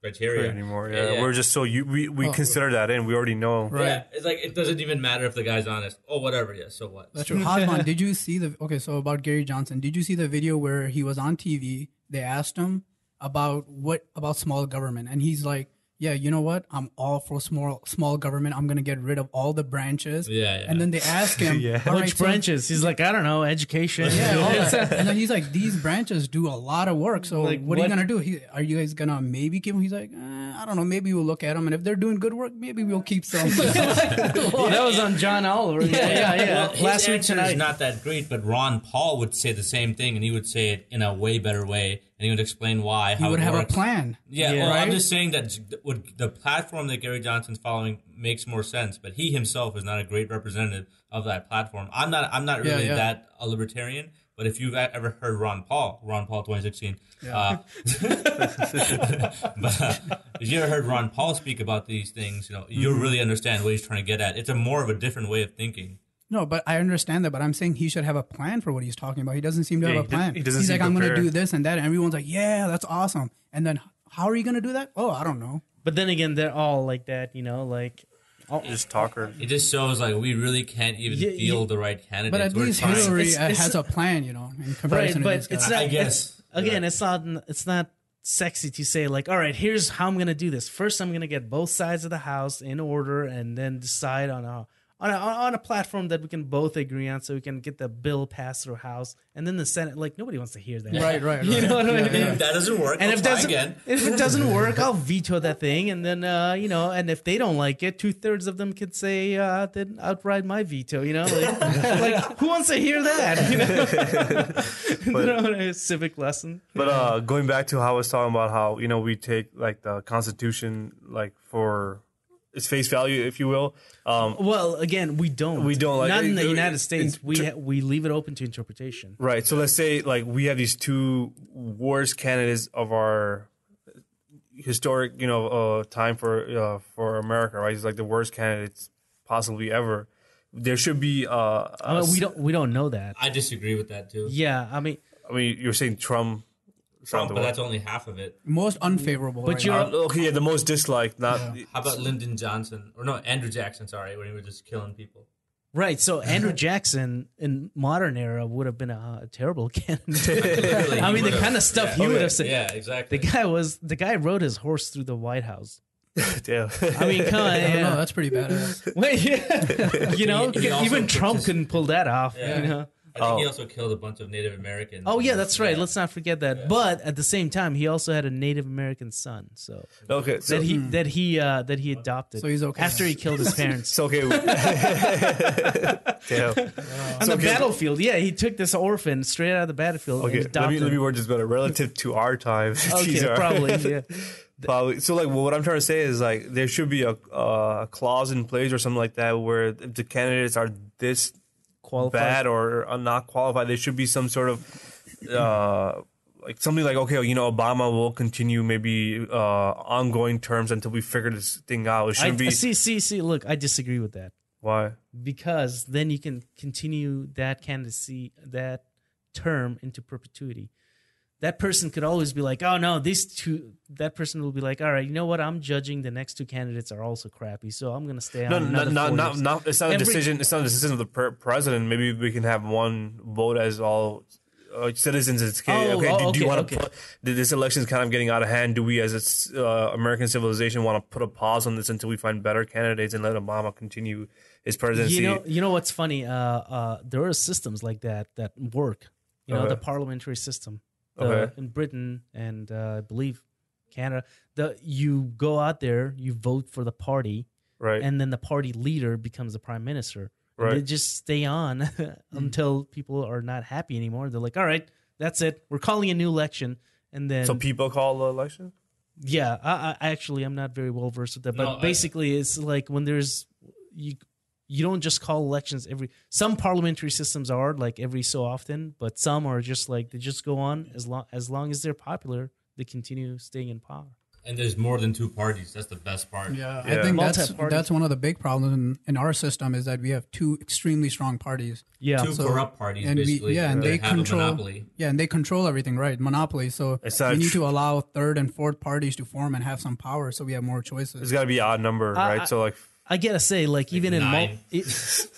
criteria Anymore? Yeah, we're just so we consider that in. We already know. Right. Yeah, it's like it doesn't even matter if the guy's honest. Oh, whatever. Yeah, so what? That's true. Hasman, did you see so about Gary Johnson, did you see the video where he was on TV? They asked him about small government, and he's like, yeah, you know what? I'm all for small government. I'm going to get rid of all the branches. Yeah. And then they ask him, all right, Which so- branches? He's like, I don't know, education. Yeah, all that. And then he's like, these branches do a lot of work. So Like, what are you what- going to do? Are you guys going to maybe keep them? He's like, I don't know. Maybe we'll look at them. And if they're doing good work, maybe we'll keep some. That was on John Oliver. Yeah. Well, his Last week answer tonight. is not that great, but Ron Paul would say the same thing, and he would say it in a way better way, and he would explain why. He how would it have works. a plan. Yeah, Yeah. well, I'm Right? just saying that the platform that Gary Johnson's following makes more sense, but he himself is not a great representative of that platform. I'm not really Yeah. that a libertarian, but if you've ever heard Ron Paul 2016, if you ever heard Ron Paul speak about these things, you'll really understand what he's trying to get at. It's a more of a different way of thinking. No, but I understand that. But I'm saying he should have a plan for what he's talking about. He doesn't seem to have a plan. he doesn't He's seem like, I'm going to prepared. do this and that. And everyone's like, yeah, that's awesome. And then how are you going to do that? Oh, I don't know. But then again, they're all like that, like. Just talker. It just shows like we really can't even field the right candidates. But at We're least trying. Hillary It's- has a plan, in Right, comparison to but this guy. it's not. I guess. Again, it's not sexy to say like, all right, here's how I'm gonna do this. First, I'm gonna get both sides of the house in order, and then decide on a platform that we can both agree on, so we can get the bill passed through House, and then the Senate. Like nobody wants to hear that, Right. You know what I mean? If that doesn't work, And I'll if try again. it doesn't work, I'll veto that thing, and then and if they don't like it, 2/3 of them could say then outright my veto. Like who wants to hear that? A civic lesson. But going back to how I was talking about how we take like the Constitution like for its face value, if you will. Well, again, we don't. We don't, like, Not in the it- United States. it- We leave it open to interpretation. Right. So let's say like we have these two worst candidates of our, historic, time for America, right? He's like the worst candidates possibly ever. There should be. We don't know that. I disagree with that too. Yeah, I mean, you're saying Trump, but that's only half of it. Most unfavorable. But right you're now. okay. Yeah, the most disliked. Not. Yeah. How about Lyndon Johnson or no Andrew Jackson? Sorry, when he was just killing people. right. So Andrew Jackson in modern era would have been a terrible candidate. I mean, the kind of stuff he would have said. Yeah, exactly. The guy rode his horse through the White House. Damn. I mean, come on, I don't know. yeah. That's pretty badass. Wait, yeah. He also even put Trump his- couldn't pull that off. Yeah. I think he also killed a bunch of Native Americans. Oh yeah, that's right. Yeah. Let's not forget that. But at the same time, he also had a Native American son, so Okay. So that he adopted. So he's okay. after he killed his parents. it's okay. Damn. On the battlefield, yeah, he took this orphan straight out of the battlefield and Okay. adopted. Let me word this better. Relative to our times. these Okay, are- probably. Yeah. Probably. So, like, what I'm trying to say is, like, there should be a clause in place or something like that where if the candidates are this Qualified. bad or are not qualified, there should be some sort of, like, something like, okay, Obama will continue maybe ongoing terms until we figure this thing out. It shouldn't be. See. Look, I disagree with that Why? because then you can continue that candidacy, that term into perpetuity. That person could always be like, oh no, these two. That person will be like, all right, you know what? I'm judging the next two candidates are also crappy, so I'm going to stay on. No, another 4 years. not. It's not a decision. It's not a decision of the president. Maybe we can have one vote as all citizens. It's okay. Do you want to put this election is kind of getting out of hand? Do we, as American civilization, want to put a pause on this until we find better candidates and let Obama continue his presidency? You know what's funny? There are systems like that work. Okay. The parliamentary system in Britain and I believe Canada. You go out there, you vote for the party, Right. and then the party leader becomes the prime minister. And Right. they just stay on until people are not happy anymore. They're like, all right, that's it. We're calling a new election. And then, So people call the election? yeah, I actually, I'm not very well versed with that. But No, basically, it's like when there's, you don't just call elections some parliamentary systems are like every so often, but some are just like, they just go on as long as they're popular, they continue staying in power. And there's more than two parties. That's the best part. Yeah, Yeah. I think Multi-party. that's one of the big problems in our system is that we have two extremely strong parties. Yeah. Two corrupt parties, and basically. and they that have control. a monopoly. Yeah, and they control everything, right? Monopoly. So It's not we need tr- to allow third and fourth parties to form and have some power, so we have more choices. It's got to be an odd number, right? So, like, I gotta say, like even in 9.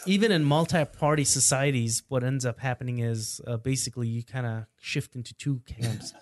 even in multi-party societies, what ends up happening is basically you kind of shift into two camps.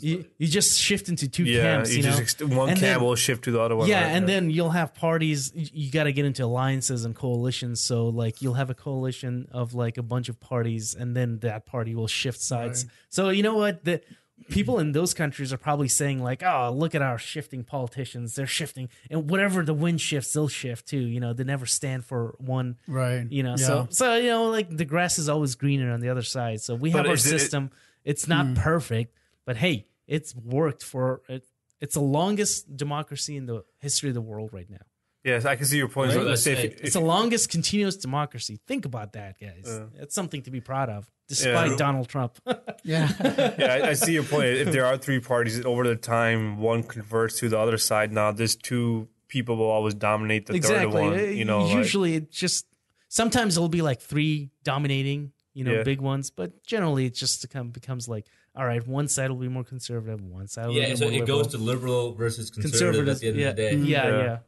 You just shift into two camps. You know, one And camp then- will shift to the other one. yeah, right? and then you'll have parties. You got to get into alliances and coalitions. So like you'll have a coalition of like a bunch of parties, and then that party will shift sides. Right. So you know what the people in those countries are probably saying like, oh, look at our shifting politicians. They're shifting, and whatever the wind shifts, they'll shift too. You know, they never stand for one. Right. You know, Yeah. so you know, like the grass is always greener on the other side. So we But have our is it- system. It's not perfect, but hey, it's worked for it. It's the longest democracy in the history of the world right now. Yes, I can see your point. Right. So let's say It's the longest continuous democracy. Think about that, guys. It's something to be proud of, despite Yeah. Donald Trump. Yeah. yeah, I see your point. If there are three parties, over the time one converts to the other side. Now, there's two people will always dominate the third one. You know, usually it just sometimes it'll be like three dominating, Yeah. big ones, but generally it just becomes like, all right, one side will be more conservative, one side will be Yeah, so more it liberal. goes to liberal versus conservative at the end of the day. Yeah.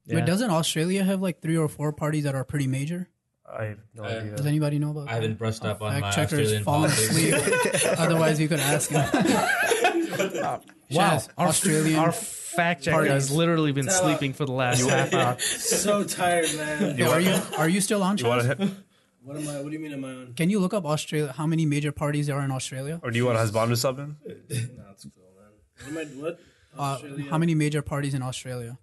But doesn't Australia have like 3 or 4 parties that are pretty major? I have no idea. Does anybody know about I haven't brushed up on my fact checkers Australian fallen politics. asleep? Otherwise, you could ask him. Wow, Shaz, Australian. Our fact checker parties. has literally been sleeping for the last half hour. So tired, man. Yeah, are you still on? You want Chaz? to, What am I? What do you mean am I on? Can you look up Australia? How many major parties there are in Australia? or do you want to husband sub in? No, it's cool, man. What am I? What? Australia? How many major parties in Australia?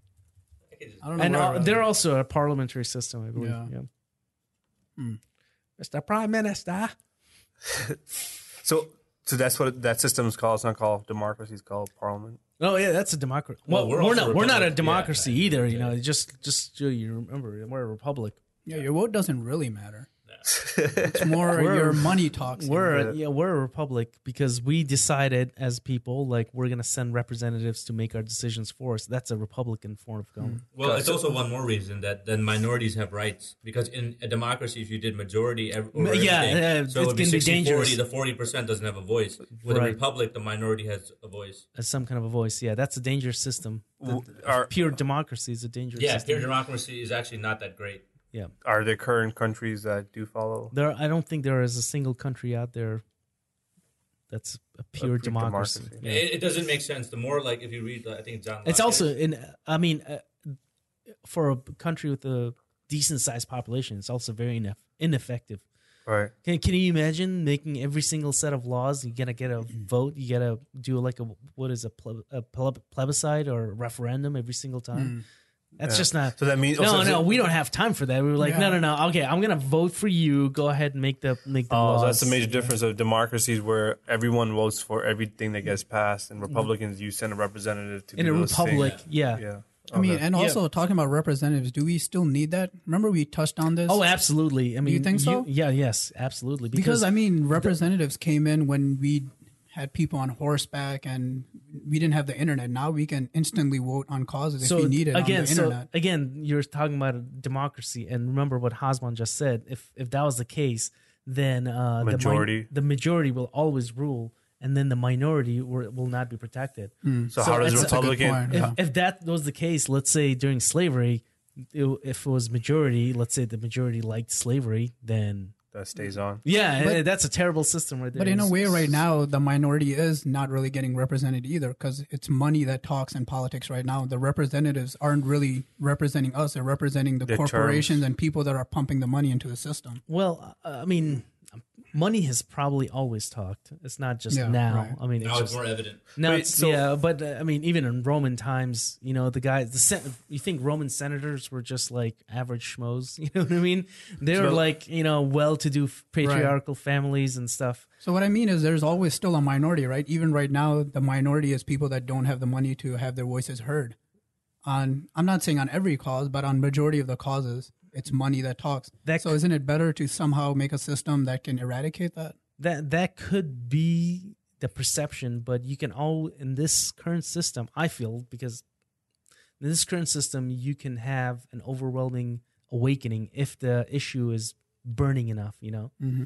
I don't know. And where I read they're it. also a parliamentary system, I believe. Yeah. Yeah. Mr. Prime Minister. So that's what that system is called. It's not called democracy. It's called parliament. Oh yeah, that's a democracy. Well, Well, we're also not a republic. democracy Yeah. either. You know, just so you remember, we're a republic. Yeah, your vote doesn't really matter. It's more your money talks. We're a republic because we decided as people, like, we're going to send representatives to make our decisions for us. That's a Republican form of government. Well, it's also one more reason that then minorities have rights, because in a democracy, if you did majority over everything, so it would be 60-40, the 40% doesn't have a voice. With a republic, the minority has a voice. As some kind of a voice, yeah. That's a dangerous system. Pure democracy is a dangerous system. Yeah, pure democracy is actually not that great. Yeah. Are there current countries that do follow? I don't think there is a single country out there that's a pure democracy. Yeah. It doesn't make sense. The more, like, if you read, I think John Locke, it's also for a country with a decent sized population, it's also very ineffective. Right. Can you imagine making every single set of laws? You gotta get a vote. You gotta do like a plebiscite or a referendum every single time. That's just not. So that means no. We don't have time for that. We were like, no. Okay, I'm gonna vote for you. Go ahead and make the laws. So that's the major difference of democracies, where everyone votes for everything that gets passed, and Republicans, you send a representative to. In a republic, yeah. I mean, and also talking about representatives, do we still need that? Remember we touched on this? Oh, absolutely. I mean, you think so? Yes, absolutely. Because I mean, representatives came in when we had people on horseback and we didn't have the internet. Now we can instantly vote on causes if we need it on the internet. Again, you're talking about a democracy, and remember what Hasman just said. If that was the case, then the majority will always rule, and then the minority will not be protected. So how does Republican? If that was the case, let's say during slavery, if it was majority, let's say the majority liked slavery, then that stays on. Yeah, that's a terrible system right there. But in a way, right now, the minority is not really getting represented either, because it's money that talks in politics right now. The representatives aren't really representing us; they're representing the corporations and people that are pumping the money into the system. Well, I mean, money has probably always talked. It's not just now. Right. I mean, now it's more evident. Now but I mean, even in Roman times, you think Roman senators were just like average schmoes? You know what I mean? They were like, well-to-do patriarchal families and stuff. So what I mean is, there's always still a minority, right? Even right now, the minority is people that don't have the money to have their voices heard. I'm not saying on every cause, but on majority of the causes, it's money that talks. So isn't it better to somehow make a system that can eradicate that? That could be the perception, but you can in this current system, I feel, because in this current system, you can have an overwhelming awakening if the issue is burning enough, Mm-hmm.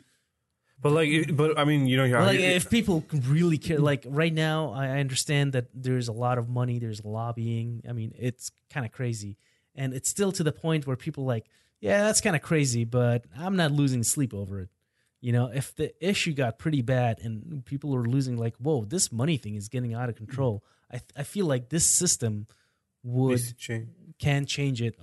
But I mean, if people really care, like right now, I understand that there's a lot of money, there's lobbying. I mean, it's kind of crazy. And it's still to the point where people are like, yeah, that's kind of crazy, but I'm not losing sleep over it. If the issue got pretty bad and people are losing, like, whoa, this money thing is getting out of control, I feel like this system can change it.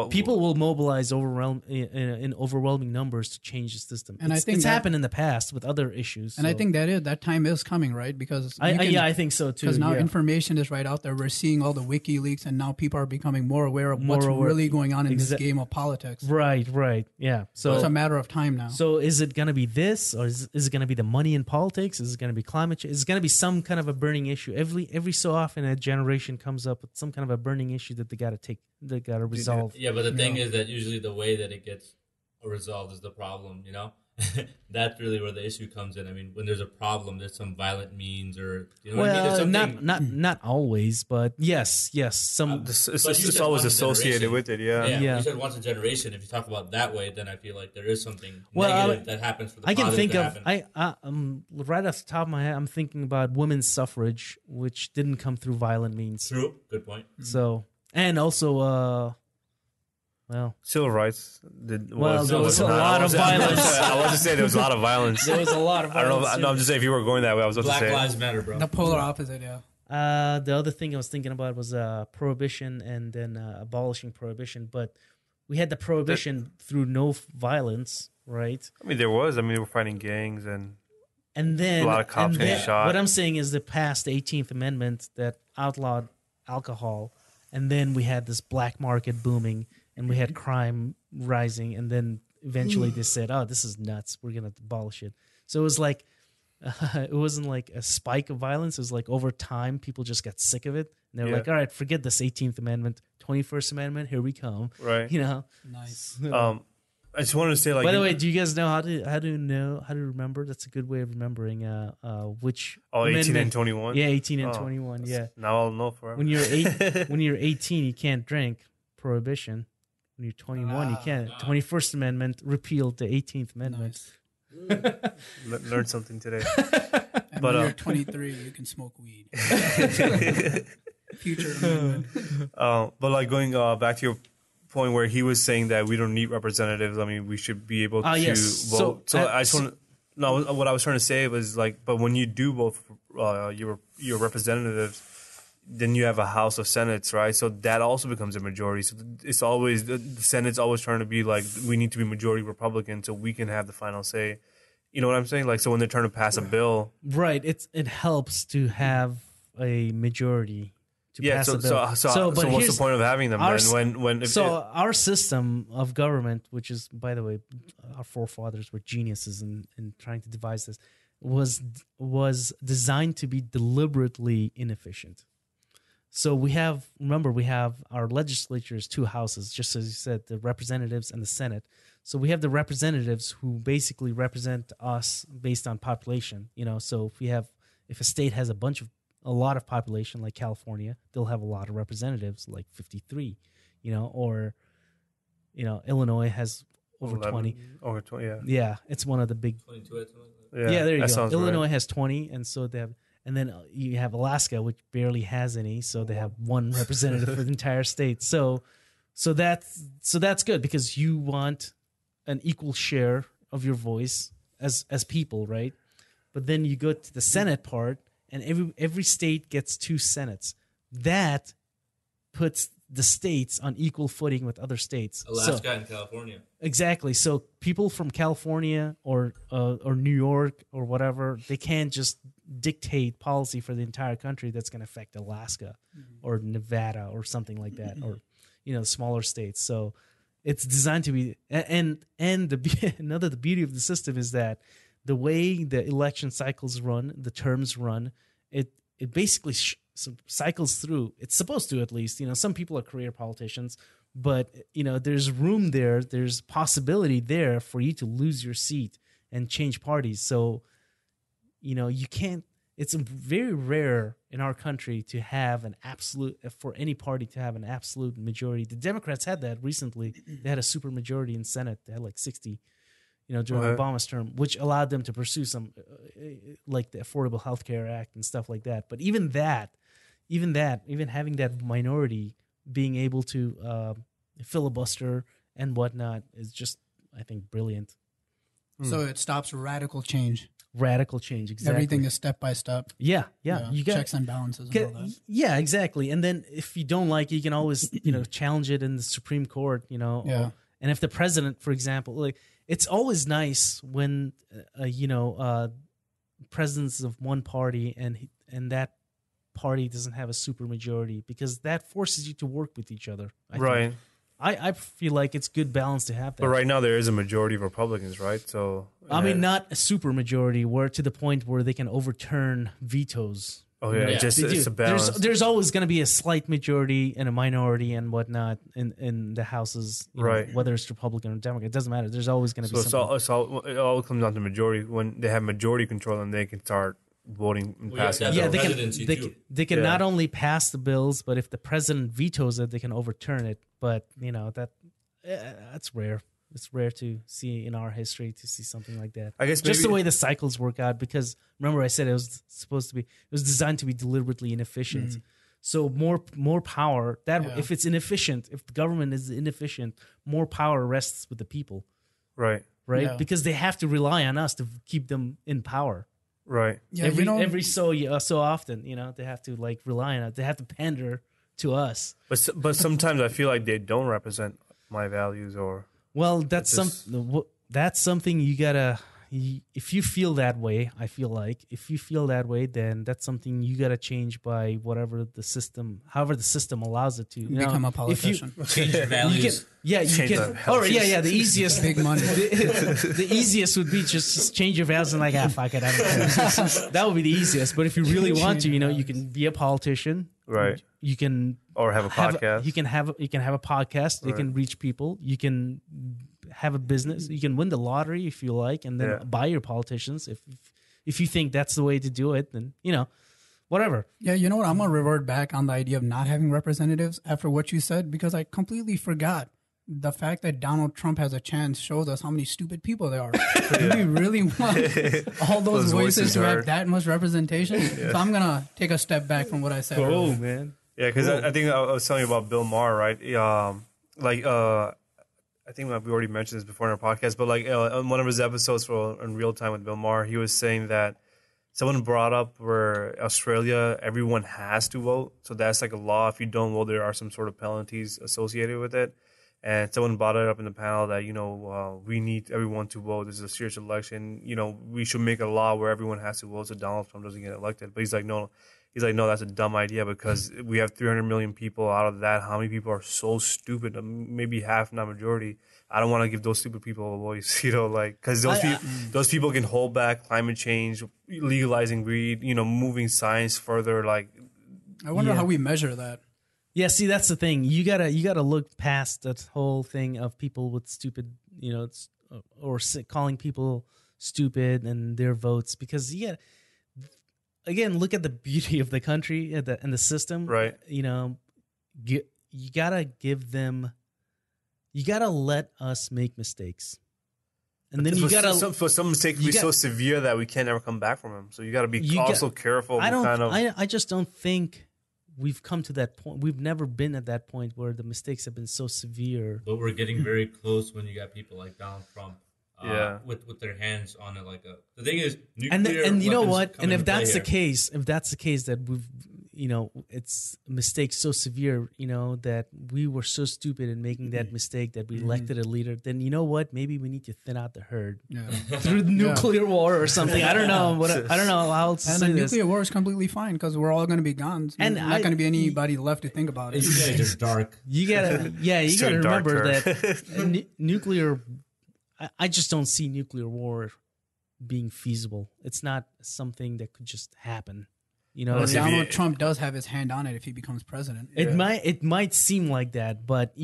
People will mobilize in overwhelming numbers to change the system. And I think it's happened in the past with other issues. And I think that time is coming, right? Because I think so too. Because now information is right out there. We're seeing all the WikiLeaks, and now people are becoming more aware of what's really going on in this game of politics. Right, yeah. So it's a matter of time now. So is it going to be this, or is it going to be the money in politics? Is it going to be climate change? Is it going to be some kind of a burning issue? Every so often, a generation comes up with some kind of a burning issue that they got to resolve. Yeah, but the thing is that usually the way that it gets resolved is the problem, That's really where the issue comes in. I mean, when there's a problem, there's some violent means, or what I mean? Not always, but yes. Some it's always associated with it. Yeah. You said once a generation. If you talk about that way, then I feel like there is something negative that happens for the positive. I can think of right off the top of my head, I'm thinking about women's suffrage, which didn't come through violent means. True, good point. So, and also. Civil rights. There was a lot of violence. I was to say there was a lot of violence. There was a lot of violence. I don't know. I'm just saying if you were going that way, I was about to say. Black Lives Matter, bro. The polar opposite, yeah. The other thing I was thinking about was prohibition and then abolishing prohibition. But we had the prohibition through no violence, right? I mean, there was. I mean, they were fighting gangs and then a lot of cops getting shot. What I'm saying is the past 18th Amendment that outlawed alcohol, and then we had this black market booming. And we had crime rising, and then eventually they said, "Oh, this is nuts. We're gonna abolish it." So it was like, it wasn't like a spike of violence. It was like over time, people just got sick of it, and they were like, "All right, forget this 18th Amendment, 21st Amendment. Here we come." Right. Nice. I just wanted to say, like, by the way, do you guys know how to remember? That's a good way of remembering which 18 and 21. Yeah, 18 and 21. Yeah. Now I'll know forever. When you're 18, you can't drink. Prohibition. When you're 21, you can't. 21st Amendment repealed the 18th Amendment. Nice. Learned something today. And when you're 23, you can smoke weed. Future amendment. But like going back to your point where he was saying that we don't need representatives. I mean, we should be able to vote. So I just want to. No, what I was trying to say was like, but when you do vote for your representatives, then you have a House of Senates, right? So that also becomes a majority. So it's always the Senate's always trying to be like, we need to be majority Republican so we can have the final say. You know what I'm saying? Like, so when they're trying to pass a bill, right? It helps to have a majority. Pass a bill. So what's the point of having them then? Our system of government, which is, by the way, our forefathers were geniuses in trying to devise this, was designed to be deliberately inefficient. So we have our legislature is two houses, just as you said, the representatives and the Senate. So we have the representatives who basically represent us based on population. So if a state has a lot of population like California, they'll have a lot of representatives like 53, or Illinois has over 20. Over 20, yeah. Yeah, it's one of the big 22. Yeah, there you go. Illinois right. has 20, and so they have, and then you have Alaska, which barely has any, so they have one representative for the entire state. So that's good because you want an equal share of your voice as people, right? But then you go to the Senate part, and every state gets 2 senates. That puts the states on equal footing with other states. Alaska and California. Exactly. So people from California or New York or whatever, they can't just dictate policy for the entire country that's going to affect Alaska or Nevada or something like that, or smaller states. So it's designed to be, and the beauty of the system is that the way the election cycles run, the terms run, it basically cycles through. It's supposed to, at least. Some people are career politicians, but there's room there. There's possibility there for you to lose your seat and change parties. So you can't. It's very rare in our country to have for any party to have an absolute majority. The Democrats had that recently. They had a super majority in Senate. They had like 60. During Obama's term, which allowed them to pursue some, like the Affordable Health Care Act and stuff like that. But even having that minority being able to filibuster and whatnot is just, I think, brilliant. So it stops radical change. Radical change, exactly. Everything is step by step. Yeah. You got checks and balances and all that. Yeah, exactly. And then if you don't like it, you can always challenge it in the Supreme Court. Yeah. And if the president, for example, like. It's always nice when presidents of one party and that party doesn't have a super majority, because that forces you to work with each other. Right. I feel like it's good balance to have that. But right now there is a majority of Republicans, right? So I mean, not a super majority, where to the point where they can overturn vetoes. Oh yeah, it's a balance. There's always going to be a slight majority and a minority and whatnot in the houses, right? Whether it's Republican or Democrat, it doesn't matter. There's always going to be. So it all comes down to majority. When they have majority control, and they can start voting and passing. Yeah, they can not only pass the bills, but if the president vetoes it, they can overturn it. But that's rare. It's rare to see in our history to see something like that. I guess just the way the cycles work out. Because remember, I said it was designed to be deliberately inefficient. So more power. If it's inefficient, if the government is inefficient, more power rests with the people. Right. Yeah. Because they have to rely on us to keep them in power. Right. Yeah. Every so often, they have to rely on us. They have to pander to us. But sometimes I feel like they don't represent my values or. Well, that's something you gotta. If you feel that way, I feel like if you feel that way, then that's something you gotta change by however the system allows it to. Become a politician. Change your values. You can. Oh, yeah. The easiest, big money. The easiest would be just change your values and fuck it, I don't care. That would be the easiest. But if you really want to, you can be a politician. Right. You can have a podcast. You can have a podcast. You can reach people. You can have a business. You can win the lottery if you like, and then buy your politicians. If you think that's the way to do it, then whatever. Yeah, you know what? I'm gonna revert back on the idea of not having representatives after what you said, because I completely forgot. The fact that Donald Trump has a chance shows us how many stupid people there are. Do we really want all those voices to have that much representation? So I'm going to take a step back from what I said earlier. Man. Yeah, because I think I was telling you about Bill Maher, right? I think we already mentioned this before in our podcast, but on one of his episodes in Real Time with Bill Maher, he was saying that someone brought up where Australia, everyone has to vote. So that's like a law. If you don't vote, there are some sort of penalties associated with it. And someone brought it up in the panel that, we need everyone to vote. This is a serious election. We should make a law where everyone has to vote so Donald Trump doesn't get elected. But he's like, no, that's a dumb idea because we have 300 million people. Out of that, how many people are so stupid? Maybe half, not majority. I don't want to give those stupid people a voice, because those people can hold back climate change, legalizing greed, moving science further. I wonder how we measure that. Yeah, see, that's the thing. You gotta look past that whole thing of people with stupid, or calling people stupid and their votes, because again, look at the beauty of the country and the system. Right. You gotta give them. You gotta let us make mistakes, and then you gotta. For some mistakes be so severe that we can't ever come back from them. So you gotta be also careful. I just don't think we've come to that point. We've never been at that point where the mistakes have been so severe. But we're getting very close when you got people like Donald Trump, with their hands on it. The thing is, nuclear and you know what? And if that's the case that we've, it's mistakes so severe, that we were so stupid in making that mistake that we elected a leader, then you know what? Maybe we need to thin out the herd through nuclear war or something. I don't know. I don't know how else to say this. Nuclear war is completely fine because we're all going to be gone. And not going to be anybody left to think about it. You guys are dark. You gotta remember that nuclear. I just don't see nuclear war being feasible. It's not something that could just happen. Donald Trump does have his hand on it if he becomes president. It might seem like that, but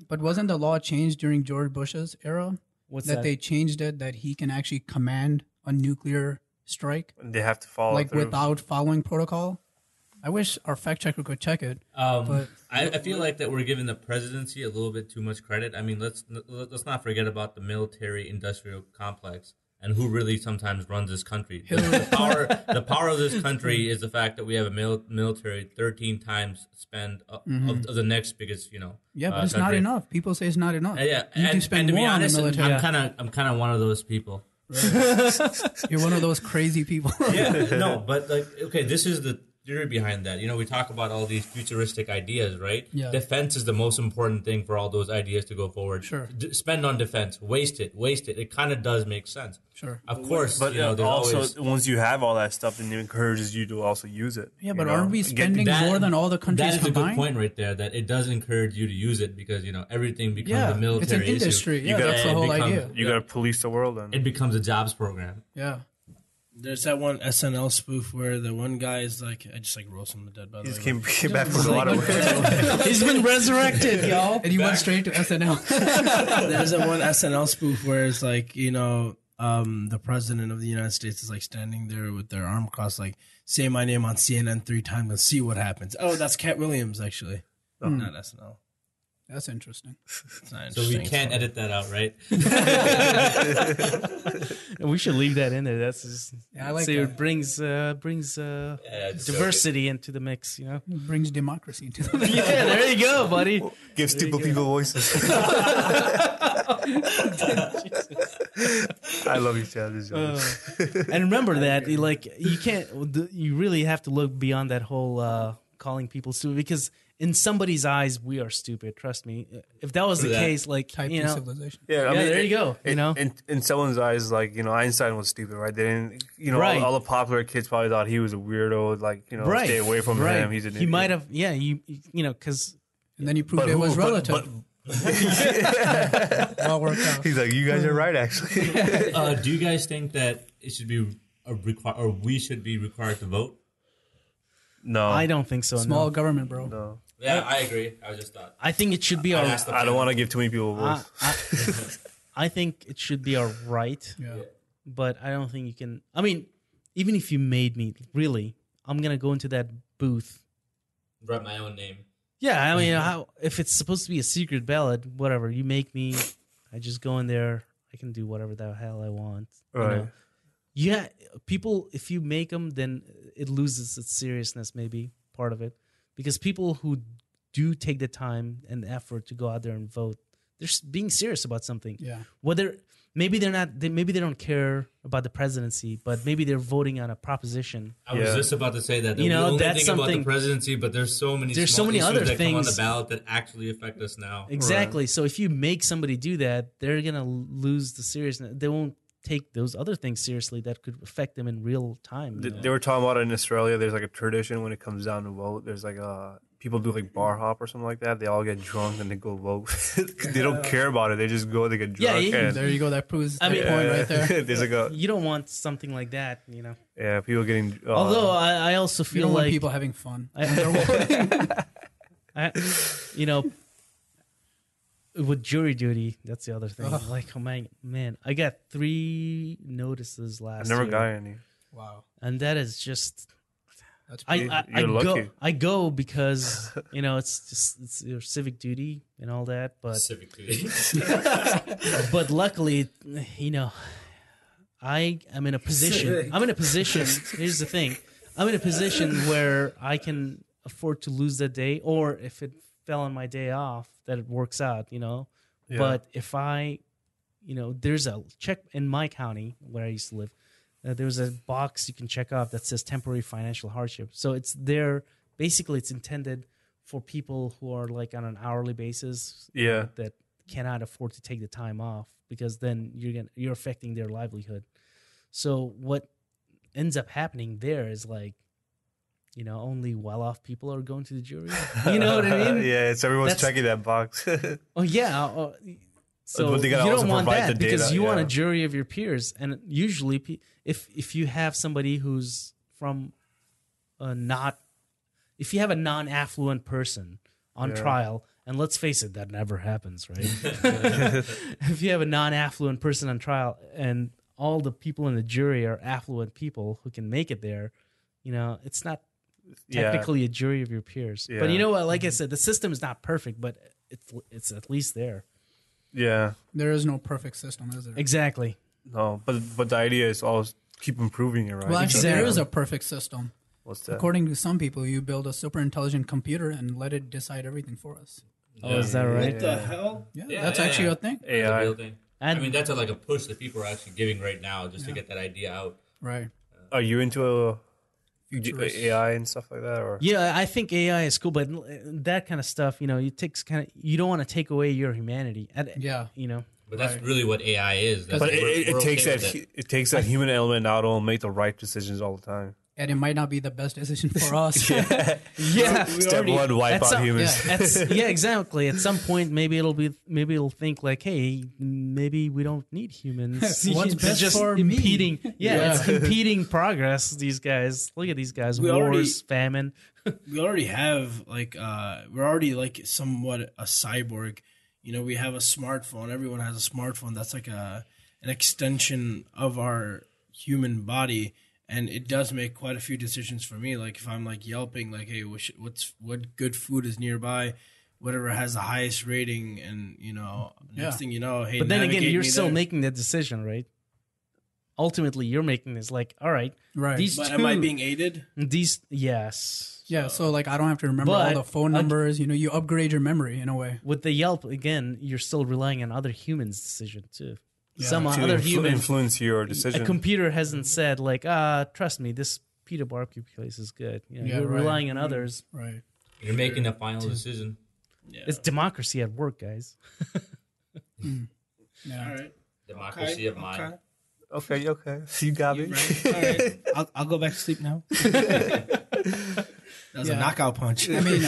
but wasn't the law changed during George Bush's era? What's that? They changed it that he can actually command a nuclear strike. And they have to follow without following protocol. I wish our fact checker could check it. But I feel like that we're giving the presidency a little bit too much credit. I mean, let's not forget about the military-industrial complex. And who really sometimes runs this country? The power of this country is the fact that we have a military 13 times spend of the next biggest, Yeah, but it's not enough. People say it's not enough. Yeah, you can spend to be more honest, on the military. I'm kind of one of those people. Right. You're one of those crazy people. Yeah, no, but this is the theory behind that. We talk about all these futuristic ideas, right? Yeah. Defense is the most important thing for all those ideas to go forward. Sure. Spend on defense. Waste it. It kind of does make sense. Sure. Of course. But once you have all that stuff, then it encourages you to also use it. Yeah, but aren't we spending more than all the countries combined? That is a good point right there, that it does encourage you to use it because, everything becomes a military issue. It's an industry. Yeah, that's the whole idea. You got to police the world then. It becomes a jobs program. Yeah. There's that one SNL spoof where the one guy is I just roast him to death. By the way, he just came back from the water. He's been resurrected, y'all. And he went straight to SNL. There's that one SNL spoof where it's the president of the United States is standing there with their arm crossed, say my name on CNN 3 times and see what happens. Oh, that's Cat Williams, actually. Not SNL. That's interesting. So we can't edit that out, right? We should leave that in there. That's just, I like that. It brings diversity into the mix, It brings democracy into the mix. Yeah, there you go, buddy. Give stupid people voices. I love you, Chad. And remember that, you can't. You really have to look beyond that whole calling people stupid, because in somebody's eyes, we are stupid. Trust me. If that was the case, type of civilization. Yeah, I mean, there you go. In someone's eyes, Einstein was stupid, right? They didn't, right. all the popular kids probably thought he was a weirdo. Right. Stay away from him. He's an idiot. He might have, because. And then he proved it was relative. It all worked out. He's like, you guys are right, actually. Do you guys think that it should be we should be required to vote? No, I don't think so. Small government, bro. No. Yeah, I agree. I just thought. I think it should be our. I don't want to give too many people a voice. I think it should be a right, but I don't think you can. I mean, even if you made me, really, I'm gonna go into that booth. Write my own name. Yeah, I mean, if it's supposed to be a secret ballot, whatever, you make me, I just go in there. I can do whatever the hell I want. Right. You know? Yeah, people, if you make them, then it loses its seriousness, maybe, part of it. Because people who do take the time and the effort to go out there and vote, they're being serious about something. Yeah. Whether maybe they're not, maybe they don't care about the presidency, but maybe they're voting on a proposition. I was just about to say that. You know, we only that's think about the something- presidency, but there's so many There's small so many issues other that come on the things. ballot that actually affect us now. Exactly. So if you make somebody do that, they're gonna lose the seriousness. They won't take those other things seriously that could affect them in real time. You know? They were talking about it in Australia. There's like a tradition when it comes down to vote. There's like people do like bar hop or something like that. They all get drunk and they go vote. They don't care about it. They just go. They get drunk. Yeah, and There you go. That proves I the mean- point right there. There's like You don't want something like that, you know. people getting. Although I also You feel don't want like people having fun. you know, with jury duty, that's the other thing. Like, oh man, I got 3 notices I last never year, got any. Wow. and that is just. That's You're lucky. I go because it's your civic duty and all that, but Civic duty. but luckily, I am in a position. I'm in a position. Here's the thing: I'm in a position where I can afford to lose that day, or if it fell on my day off, that it works out. Yeah. But if I, there's a check in my county where I used to live. There's a box you can check off that says temporary financial hardship. So it's there. Basically, it's intended for people who are like on an hourly basis. Yeah. That cannot afford to take the time off because then you're affecting their livelihood. So what ends up happening there is like, only well-off people are going to the jury. You know what I mean? Yeah, it's everyone's That's- checking that box. Oh yeah. So But they you gotta also don't want provide that the because data, you want a yeah. jury of your peers, and usually, if you have somebody who's from if you have a non-affluent person on trial, and let's face it, that never happens, right? If you have a non-affluent person on trial, and all the people in the jury are affluent people who can make it there, it's not technically a jury of your peers. Yeah. But you know what? Like I said, the system is not perfect, but it's at least there. Yeah. There is no perfect system, is there? Exactly. No, but the idea is always keep improving it, right? Well, actually, there Exactly. is a perfect system. What's that? According to some people, you build a super intelligent computer and let it decide everything for us. Oh, is that right? What the hell? Yeah, that's actually a thing. That's a AI. real thing. I And- mean, that's like a push that people are actually giving right now just to get that idea out. Right. Are you into Futurist. AI and stuff like that, or Yeah, I think AI is cool, but that kind of stuff, you don't want to take away your humanity. Yeah. But that's really what AI is. That's But we're it takes okay that with it takes that human element out and make the right decisions all the time. And it might not be the best decision for us. Yeah. Step one, wipe At out some- humans. Yeah, exactly. At some point, maybe it'll think like, hey, maybe we don't need humans. What's It's best just for me? impeding. Yeah, it's impeding progress. These guys, look at these guys. We Wars, already- famine. We already have we're already like somewhat a cyborg. We have a smartphone. Everyone has a smartphone. That's like an extension of our human body. And it does make quite a few decisions for me. Like if I'm like yelping, like, hey, what good food is nearby, whatever has the highest rating, and next thing you know, hey. But then again, navigate you're me still there. making that decision, right? Ultimately, you're making this like, all right, Right. these But two, am I being aided? yes. Yeah, so like I don't have to remember But- all the phone numbers. You upgrade your memory in a way. With the Yelp, again, you're still relying on other humans' decision too. Yeah. Some To other human, influence your a decision. computer hasn't said like, trust me, this pita barbecue place is good. Yeah, You're right. relying on others. Right. You're making a final decision. Yeah. It's democracy at work, guys. Yeah. All right. Democracy of mind. Okay, you got me. All right. I'll go back to sleep now. That was a knockout punch. I mean,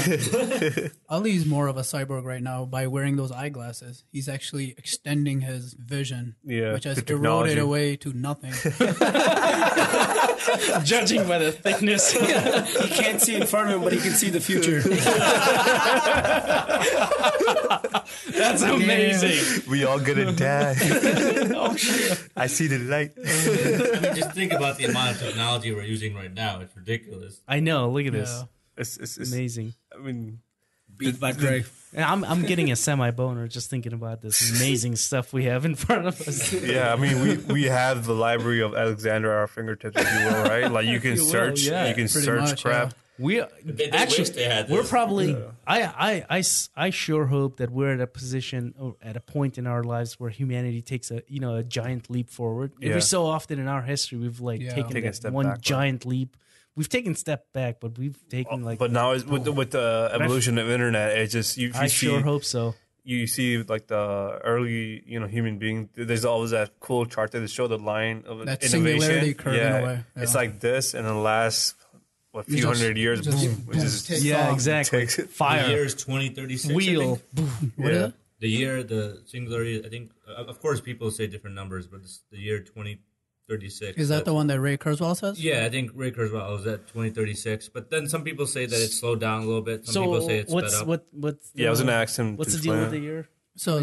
Ali's more of a cyborg right now by wearing those eyeglasses. He's actually extending his vision, which has eroded away to nothing. Judging by the thickness. He can't see in front of him, but he can see the future. That's amazing. We all gonna die. I see the light. I mean, just think about the amount of technology we're using right now. It's ridiculous. I know. Look at this. It's Amazing. I mean, Beat by Dre. I'm getting a semi-boner just thinking about this amazing stuff we have in front of us. yeah. I mean, we have the library of Alexander at our fingertips, if you will, right? Like you can search, yeah. you can Pretty search much, crap. We They actually wish they had we're this. probably I sure hope that we're at a position or at a point in our lives where humanity takes a giant leap forward. Yeah. Every so often in our history we've Yeah. taken Taken a that step one backward. giant leap. We've taken a step back, but we've taken But now with the evolution of internet, it's just you I see sure hope so. you see like the early human being. There's always that cool chart that they show the line of That innovation. singularity curve in a way. It's Yeah. like this, and in the last few just- hundred years, just- boom, boom, it just takes Yeah, off. exactly. takes it. The Fire year is 2036. I wheel. think. What is it? The year, the singularity. I think. Of course, people say different numbers, but it's the year 2036. Is that the one that Ray Kurzweil says? Yeah, I think Ray Kurzweil was at 2036. But then some people say that it's slowed down a little bit. Some So people say it's sped what's up. what's Yeah, I was gonna ask him. what's to the deal with explain the it. year? So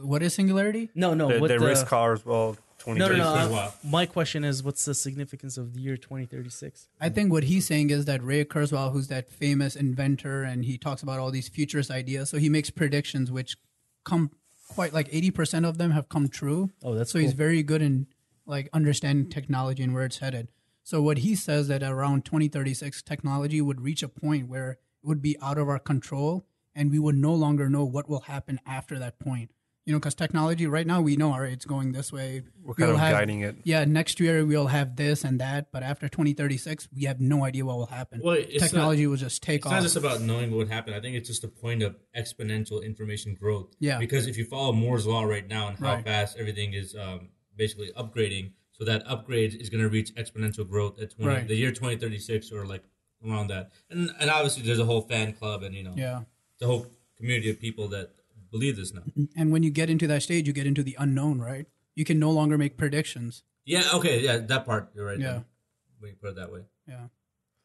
what is singularity? No, The, what the race car as well. No, 2036. Kurzweil. My question is, what's the significance of the year 2036? I think what he's saying is that Ray Kurzweil, who's that famous inventor, and he talks about all these futurist ideas. So he makes predictions which come quite like 80% of them have come true. Oh, that's so he's cool. very good in like understanding technology and where it's headed. So what he says that around 2036, technology would reach a point where it would be out of our control, and we would no longer know what will happen after that point. Because technology right now we know, all right, it's going this way. We're kind We'll of have- guiding it. Yeah, next year we'll have this and that, but after 2036, we have no idea what will happen. Well, it's Technology will just take It's off. not just about knowing what would happen. I think it's just a point of exponential information growth. Yeah. Because if you follow Moore's law right now and how Right. fast everything is basically upgrading, so that upgrade is going to reach exponential growth at Right. the year 2036 or like around that. And obviously there's a whole fan club and Yeah. the whole community of people that believe this now. And when you get into that stage, you get into the unknown, right? You can no longer make predictions. Yeah. Okay. Yeah. That part. You're right. Yeah. When you put it that way. Yeah.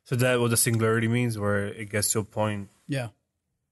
So that what the singularity means, where it gets to a point. Yeah.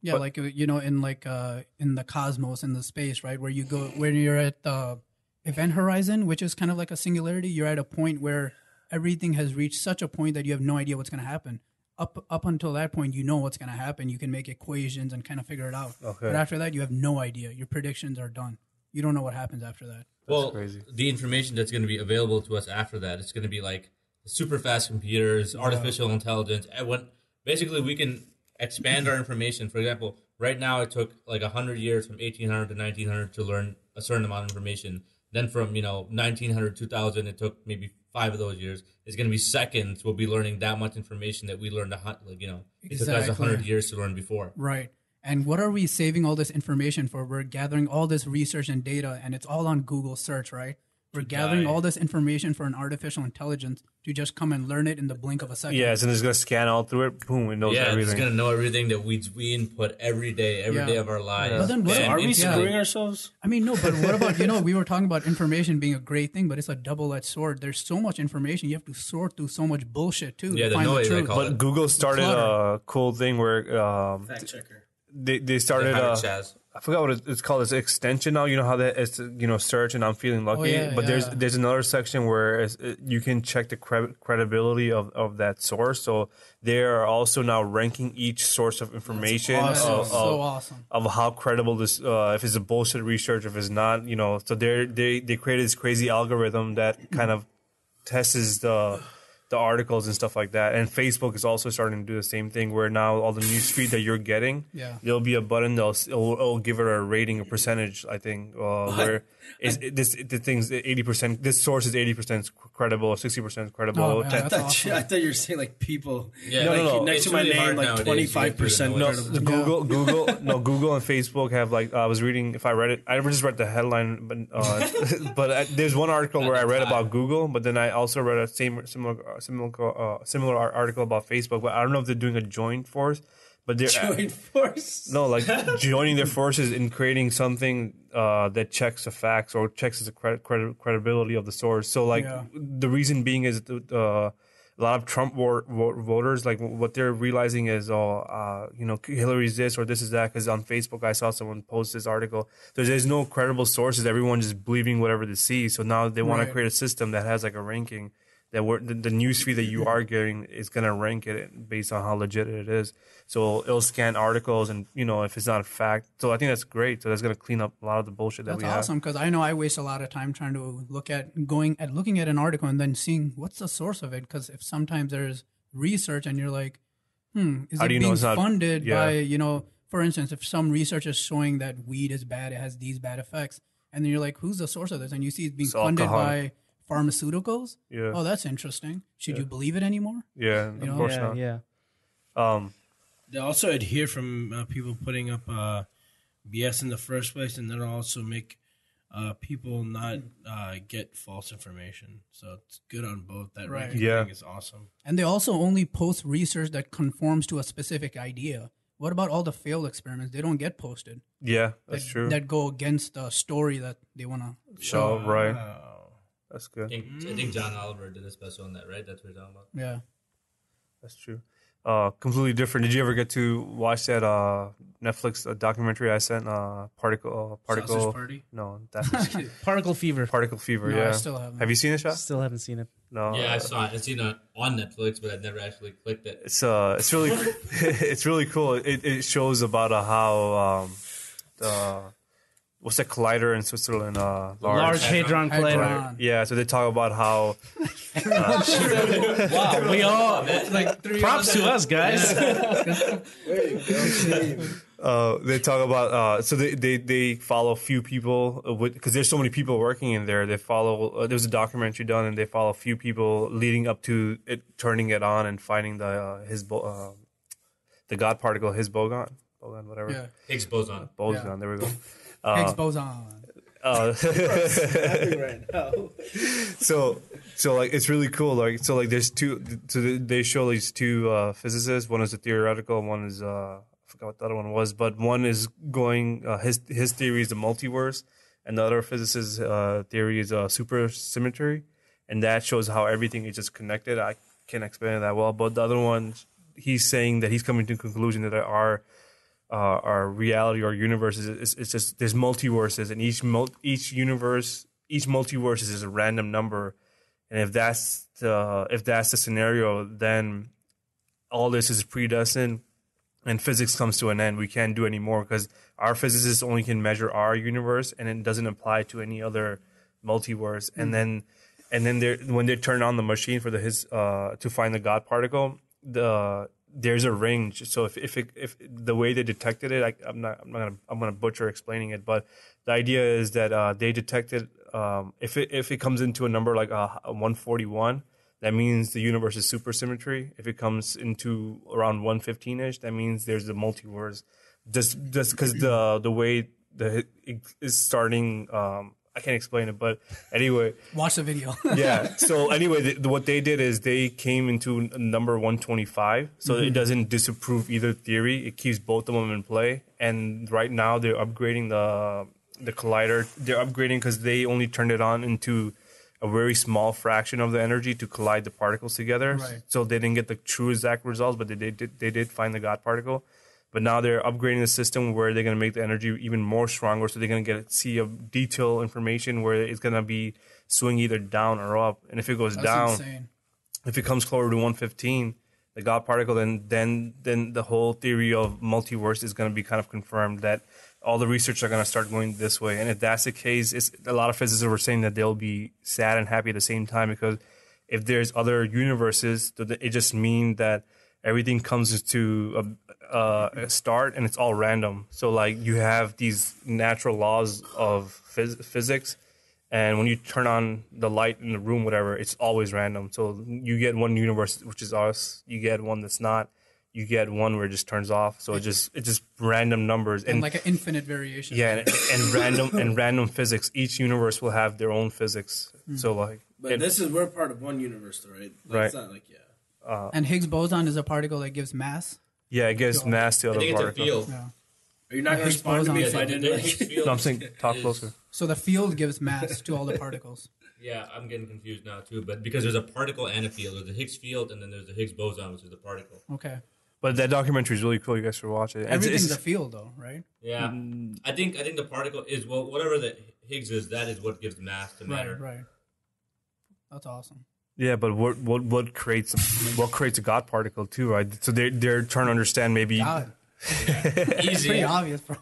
Yeah, But- like in the cosmos, in the space, right? Where you go, when you're at the event horizon, which is kind of like a singularity, you're at a point where everything has reached such a point that you have no idea what's going to happen. Up until that point, you know what's going to happen. You can make equations and kind of figure it out. Okay. But after that, you have no idea. Your predictions are done. You don't know what happens after that. Well, crazy. the information that's going to be available to us after that, it's going to be like super fast computers, artificial intelligence. And when basically we can expand our information. For example, right now it took like 100 years from 1800 to 1900 to learn a certain amount of information. Then from 1900 2000, it took maybe 5 of those years. It's going to be seconds. We'll be learning that much information that we learned it took us 100 years to learn before. Right. And what are we saving all this information for? We're gathering all this research and data, and it's all on Google search, right? We're gathering all this information for an artificial intelligence to just come and learn it in the blink of a second. Yes, and it's gonna scan all through it. Boom, it knows Yeah, it's everything. going to know everything that we input every day of our lives. But then what And Are we it's- screwing ourselves? I mean, no, but what about, we were talking about information being a great thing, but it's a double-edged sword. There's so much information. You have to sort through so much bullshit, too, Yeah, to the find the noise, I truth. call it. But Google started Clutter. a cool thing where Fact checker. they started Chaz. I forgot what it's called. It's extension now. You know how that is, search and I'm feeling lucky. yeah, but yeah. there's another section where you can check the credibility of that source. So they are also now ranking each source of information That's of, so awesome. of how credible this, if it's a bullshit research, if it's not, So they created this crazy algorithm that kind of tests the articles and stuff like that. And Facebook is also starting to do the same thing, where now all the news feed that you're getting, Yeah. there'll be a button it'll give it a rating, a percentage, I think, where the thing's 80%. This source is 80% credible, 60% credible. Oh, man, 10 that's awesome. I thought you were saying like people. Yeah, no. Next It's to my really name, hard like nowadays. 25% No, credible. Google and Facebook have I was reading. If I read it, I just read the headline, but there's one article where I read about Google, but then I also read a similar article about Facebook, but I don't know if they're doing a joint force. But they're Joint force. no, like joining their forces in creating something that checks the facts or checks the credibility of the source. So, like, the reason being is a lot of Trump voters, like, what they're realizing is, Hillary's this or this is that. Because on Facebook, I saw someone post this article. There's no credible sources. Everyone just believing whatever they see. So now they want to create a system that has like a ranking. That the newsfeed that you are getting is going to rank it based on how legit it is. So it'll scan articles and, if it's not a fact. So I think that's great. So that's going to clean up a lot of the bullshit that we have. That's awesome, because I know I waste a lot of time trying to looking at an article and then seeing what's the source of it. Because if sometimes there's research and you're like, is it being funded by, for instance, if some research is showing that weed is bad, it has these bad effects. And then you're like, who's the source of this? And you see it's being funded by pharmaceuticals. Yeah. Oh, that's interesting. Should you believe it anymore? Yeah, of course not. Yeah. They also adhere from people putting up BS in the first place, and then also make people not get false information. So it's good on both. That ranking thing is awesome. And they also only post research that conforms to a specific idea. What about all the failed experiments? They don't get posted. Yeah, that's true. That go against the story that they want to show. Oh, right. That's good. I think John Oliver did a special on that, right? That's what you're talking about. Yeah. That's true. Completely different. Did you ever get to watch that Netflix documentary I sent? Particle. Sausage Party? No, that's Particle Fever. Particle Fever. No, yeah. I still haven't. Have you seen it, Shah? Still haven't seen it. No. Yeah, I saw it. I've seen it on Netflix, but I've never actually clicked it. It's really it's really cool. It shows about how what's that collider in Switzerland? Large Hadron Collider. Yeah, so they talk about how. Wow, we all like props to us, guys. They talk about so they follow a few people because there's so many people working in there. They follow there's a documentary done and they follow a few people leading up to it turning it on and finding the God particle, his boson, whatever. Yeah. Higgs boson. Boson. There we go. Higgs boson. Right now. So like it's really cool. Like so like there's two. So they show these two physicists. One is a theoretical. One is I forgot what the other one was. But one is going. His theory is the multiverse, and the other physicist's theory is supersymmetry, and that shows how everything is just connected. I can't explain it that well, but the other one, he's saying that he's coming to the conclusion that our reality or universe is it's just there's multiverses, and each multiverse is a random number, and if that's the scenario, then all this is predestined, and physics comes to an end. We can't do any more because our physicists only can measure our universe, and it doesn't apply to any other multiverse. And then when they turn on the machine for to find the God particle, there's a range. So if the way they detected it, I'm gonna butcher explaining it, but the idea is that they detected if it comes into a number like 141, that means the universe is supersymmetry. If it comes into around 115ish, that means there's the multiverse. Just because the way it is starting. I can't explain it, but anyway. Watch the video. Yeah. So anyway, what they did is they came into number 125. So it doesn't disapprove either theory. It keeps both of them in play. And right now they're upgrading the collider. They're upgrading because they only turned it on into a very small fraction of the energy to collide the particles together. Right. So they didn't get the true exact results, but they did find the God particle. But now they're upgrading the system where they're going to make the energy even more stronger. So they're going to see a detailed information where it's going to be swing either down or up. And if it goes down, insane. If it comes closer to 115, the God particle, then the whole theory of multiverse is going to be kind of confirmed that all the research are going to start going this way. And if that's the case, a lot of physicists were saying that they'll be sad and happy at the same time, because if there's other universes, it just means that everything comes to a start and it's all random. So like you have these natural laws of physics, and when you turn on the light in the room, whatever, it's always random. So you get one universe, which is us. You get one that's not. you get one where it just turns off. So it's just random numbers and like an infinite variation. Yeah, and random physics. Each universe will have their own physics. So like, But we're part of one universe, though, right? Like, Right. It's not like And Higgs boson is a particle that gives mass. yeah, it gives mass to I other think it's a particles. field. Yeah. Are you not going to Higgs respond to me boson. if I didn't? The Like, Higgs field No, I'm saying talk is- closer. So the field gives mass to all the particles. Yeah, I'm getting confused now too. But because there's a particle and a field, there's the Higgs field, and then there's the Higgs boson, which is the particle. Okay. But that documentary is really cool. You guys should watch it. Everything's a field, though, right? Yeah, I think the particle is whatever the Higgs is. That is what gives mass to matter. Right. That's awesome. Yeah, but what creates a God particle too, right? So they're trying to understand maybe. God. It's pretty obvious, bro.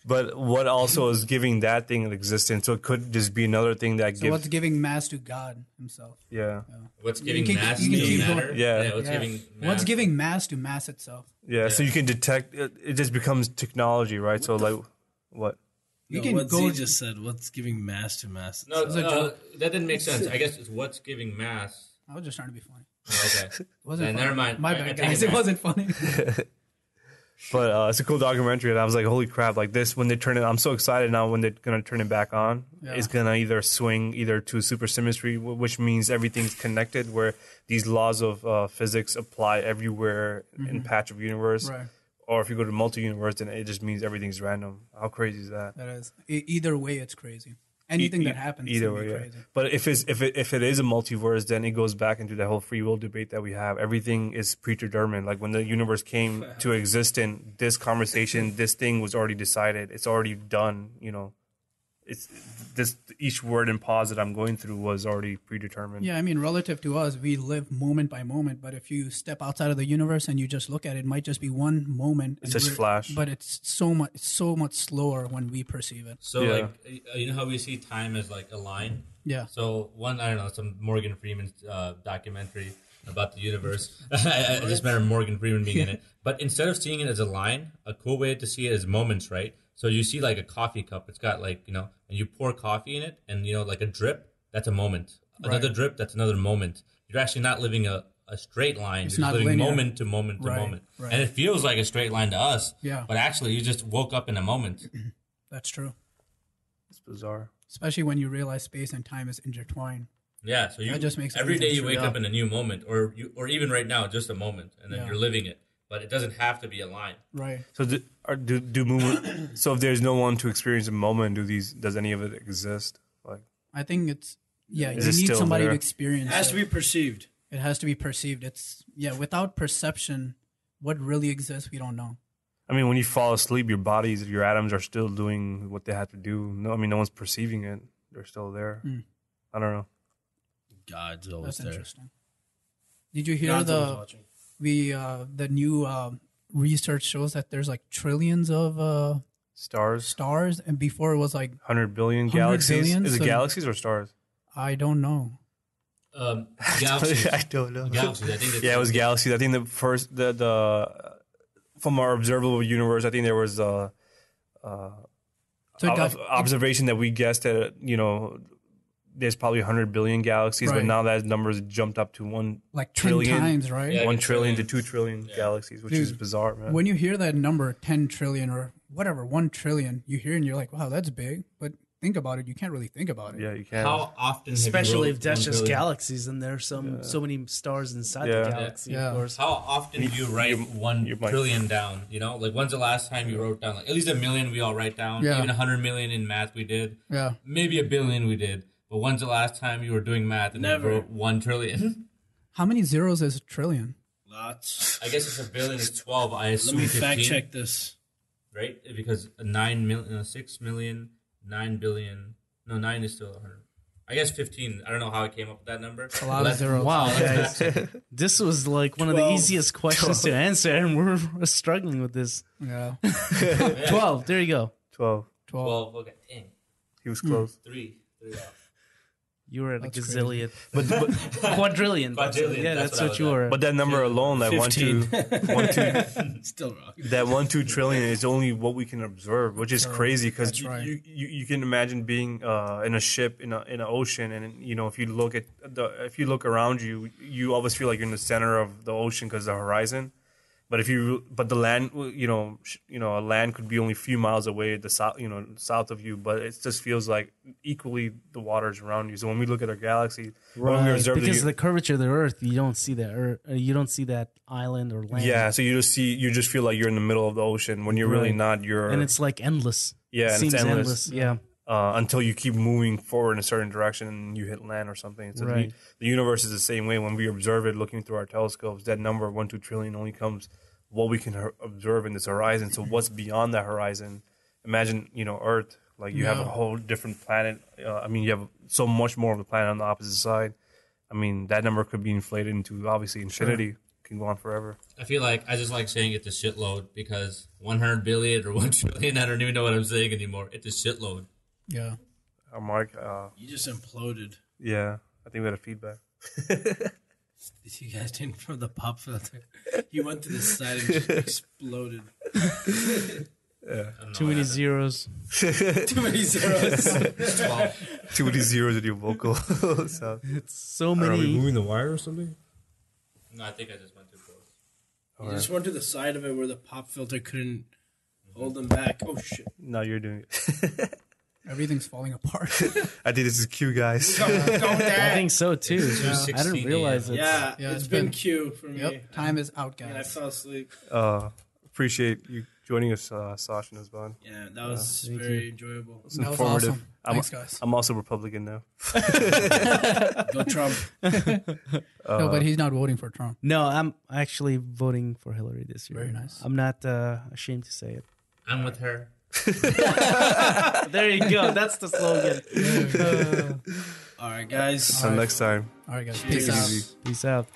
But what also is giving that thing an existence? So it could just be another thing that So gives. what's giving mass to God himself? Yeah. What's giving can- mass you can to keep going. matter? Yeah. What's Yeah. giving mass? What's giving mass to mass itself? Yeah. So you can detect. It just becomes technology, right? So like, what? You no, can what go. Z just said, what's giving mass to mass? No, It's a joke. that didn't make sense. I guess it's what's giving mass. I was just trying to be funny. Okay. It wasn't Then funny. never mind. My I bad, take guys. it It back. wasn't funny. But it's a cool documentary, and I was like, "Holy crap!" Like this, when they turn it, I'm so excited now. When they're gonna turn it back on, Yeah. it's gonna either swing either to supersymmetry, which means everything's connected, where these laws of physics apply everywhere in patch of universe. Right. Or if you go to multi-universe, then it just means everything's random. How crazy is that? That is. Either way, it's crazy. Anything that happens either can way, be yeah. crazy. But if it is a multiverse, then it goes back into that whole free will debate that we have. Everything is predetermined. Like when the universe came to existence, this conversation, this thing was already decided. It's already done. You know, it's this each word and pause that I'm going through was already predetermined. Yeah, I mean, relative to us, we live moment by moment. But if you step outside of the universe and you just look at it, it might just be one moment. It's just flash. But it's so much slower when we perceive it. So Yeah. like you know how we see time as like a line. Yeah. So I don't know, some Morgan Freeman documentary about the universe. I just remember Morgan Freeman being in it. But instead of seeing it as a line, a cool way to see it is moments, right? So you see like a coffee cup. It's got like, and you pour coffee in it and, like a drip, that's a moment. Another drip, that's another moment. You're actually not living a straight line. It's You're not just living linear. moment to moment to Right, moment. right. And it feels like a straight line to us. Yeah. But actually, you just woke up in a moment. That's true. It's bizarre. Especially when you realize space and time is intertwined. Yeah, so That just makes every day everything you wake true. up in a new moment, or even right now, just a moment, and then Yeah. you're living it. But it doesn't have to be a line. Right. So do movement? So if there's no one to experience a moment, does any of it exist? Like I think it's, yeah, Is you it need still somebody there? to experience It has it. to be perceived. It has to be perceived. It's, without perception, what really exists, we don't know. I mean, when you fall asleep, your atoms are still doing what they have to do. No, I mean, no one's perceiving it. They're still there. I don't know. God's always That's there. interesting. Did you hear God's always watching. the new research shows that there's like trillions of Stars, stars, and before it was like 100 billion 100 galaxies. billion? Is it So- galaxies or stars? I don't know. Galaxies. I don't know. Galaxies. I think it's, Yeah, it was galaxies. I think the first the from our observable universe, I think there was So it got, observation that we guessed that there's probably 100 billion galaxies, but Right. now that number's jumped up to like 10 trillion. times, right? Yeah. 1 trillion to trillions. 2 trillion galaxies, which is Dude, bizarre, man. When you hear that number, 10 trillion or whatever, 1 trillion, you hear and you're like, wow, that's big. But think about it, you can't really think about it. Yeah, you can. how often have you Especially wrote if that's 1 just billion? galaxies and there's so many stars inside Yeah. the galaxy, Yeah. of course. How often do you write one you might- trillion down? Like when's the last time you wrote down like at least 1 million we all write down? Yeah. Even 100 million in math we did. Yeah. Maybe 1 billion we did. But when's the last time you were doing math and Never. you wrote 1 trillion? How many zeros is a trillion? Lots. I guess if 1 billion is 12, I Let assume me 15. fact check this. Right? Because 9 million, 6 million, 9 billion. No, 9 is still 100. I guess 15. I don't know how I came up with that number. A lot of zeros. Wow, guys. This was like one of the 12. easiest questions to answer, and we're struggling with this. Yeah. 12, there you go. 12. 12. 12. Okay. Dang. He was close. 3 off. You were at a That's gazillion. But Quadrillion, Quadrillion. Yeah, that's that's what I what was you at. were. but that number alone, that 15. 1 2 Still wrong. that 1 2 trillion is only what we can observe, which is crazy because That's right. you can imagine being in a ship in an ocean, and if you look around you, you always feel like you're in the center of the ocean because the horizon, But the land, a land could be only a few miles away, the south, south of you. But it just feels like equally the waters around you. So when we look at our galaxy, when we observe because of the curvature of the Earth, you don't see you don't see that island or land. Yeah, so you just feel like you're in the middle of the ocean when you're really not. And it's like endless. Yeah, it seems it's endless. Yeah. Until you keep moving forward in a certain direction and you hit land or something. So the universe is the same way. When we observe it looking through our telescopes, that number 1-2 trillion only comes what we can observe in this horizon. So what's beyond that horizon? Imagine, Earth, like you have a whole different planet. You have so much more of the planet on the opposite side. I mean, that number could be inflated into obviously infinity. Can go on forever. I feel like I just like saying it's a shitload because 100 billion or 1 trillion, I don't even know what I'm saying anymore. It's a shitload. Yeah. Mark, you just imploded. Yeah, I think we had a feedback. You guys didn't from the pop filter. He went to the side and just exploded. Too many zeros. Too many zeros. 12. Too many zeros in your vocal sound. It's so many. Are we moving the wire or something? No, I think I just went too close. You just went to the side of it where the pop filter couldn't hold them back. Oh, shit. No, you're doing it. Everything's falling apart. I think this is Q, guys. I think so too. It's I didn't realize it. Yeah, Yeah, it's it's been been- Q for me. Yep. Time is out, And I guys. fell asleep. Appreciate you joining us, Sash and Osban. Yeah, that was very enjoyable. It's That was informative. awesome. Thanks, guys. I'm also Republican now. Go Trump. No, but he's not voting for Trump. No, I'm actually voting for Hillary this year. Very nice. I'm not ashamed to say it. I'm with her. There you go. That's the slogan. All right, guys. Until next time. All right, guys. Cheers. Peace out. easy. Peace out.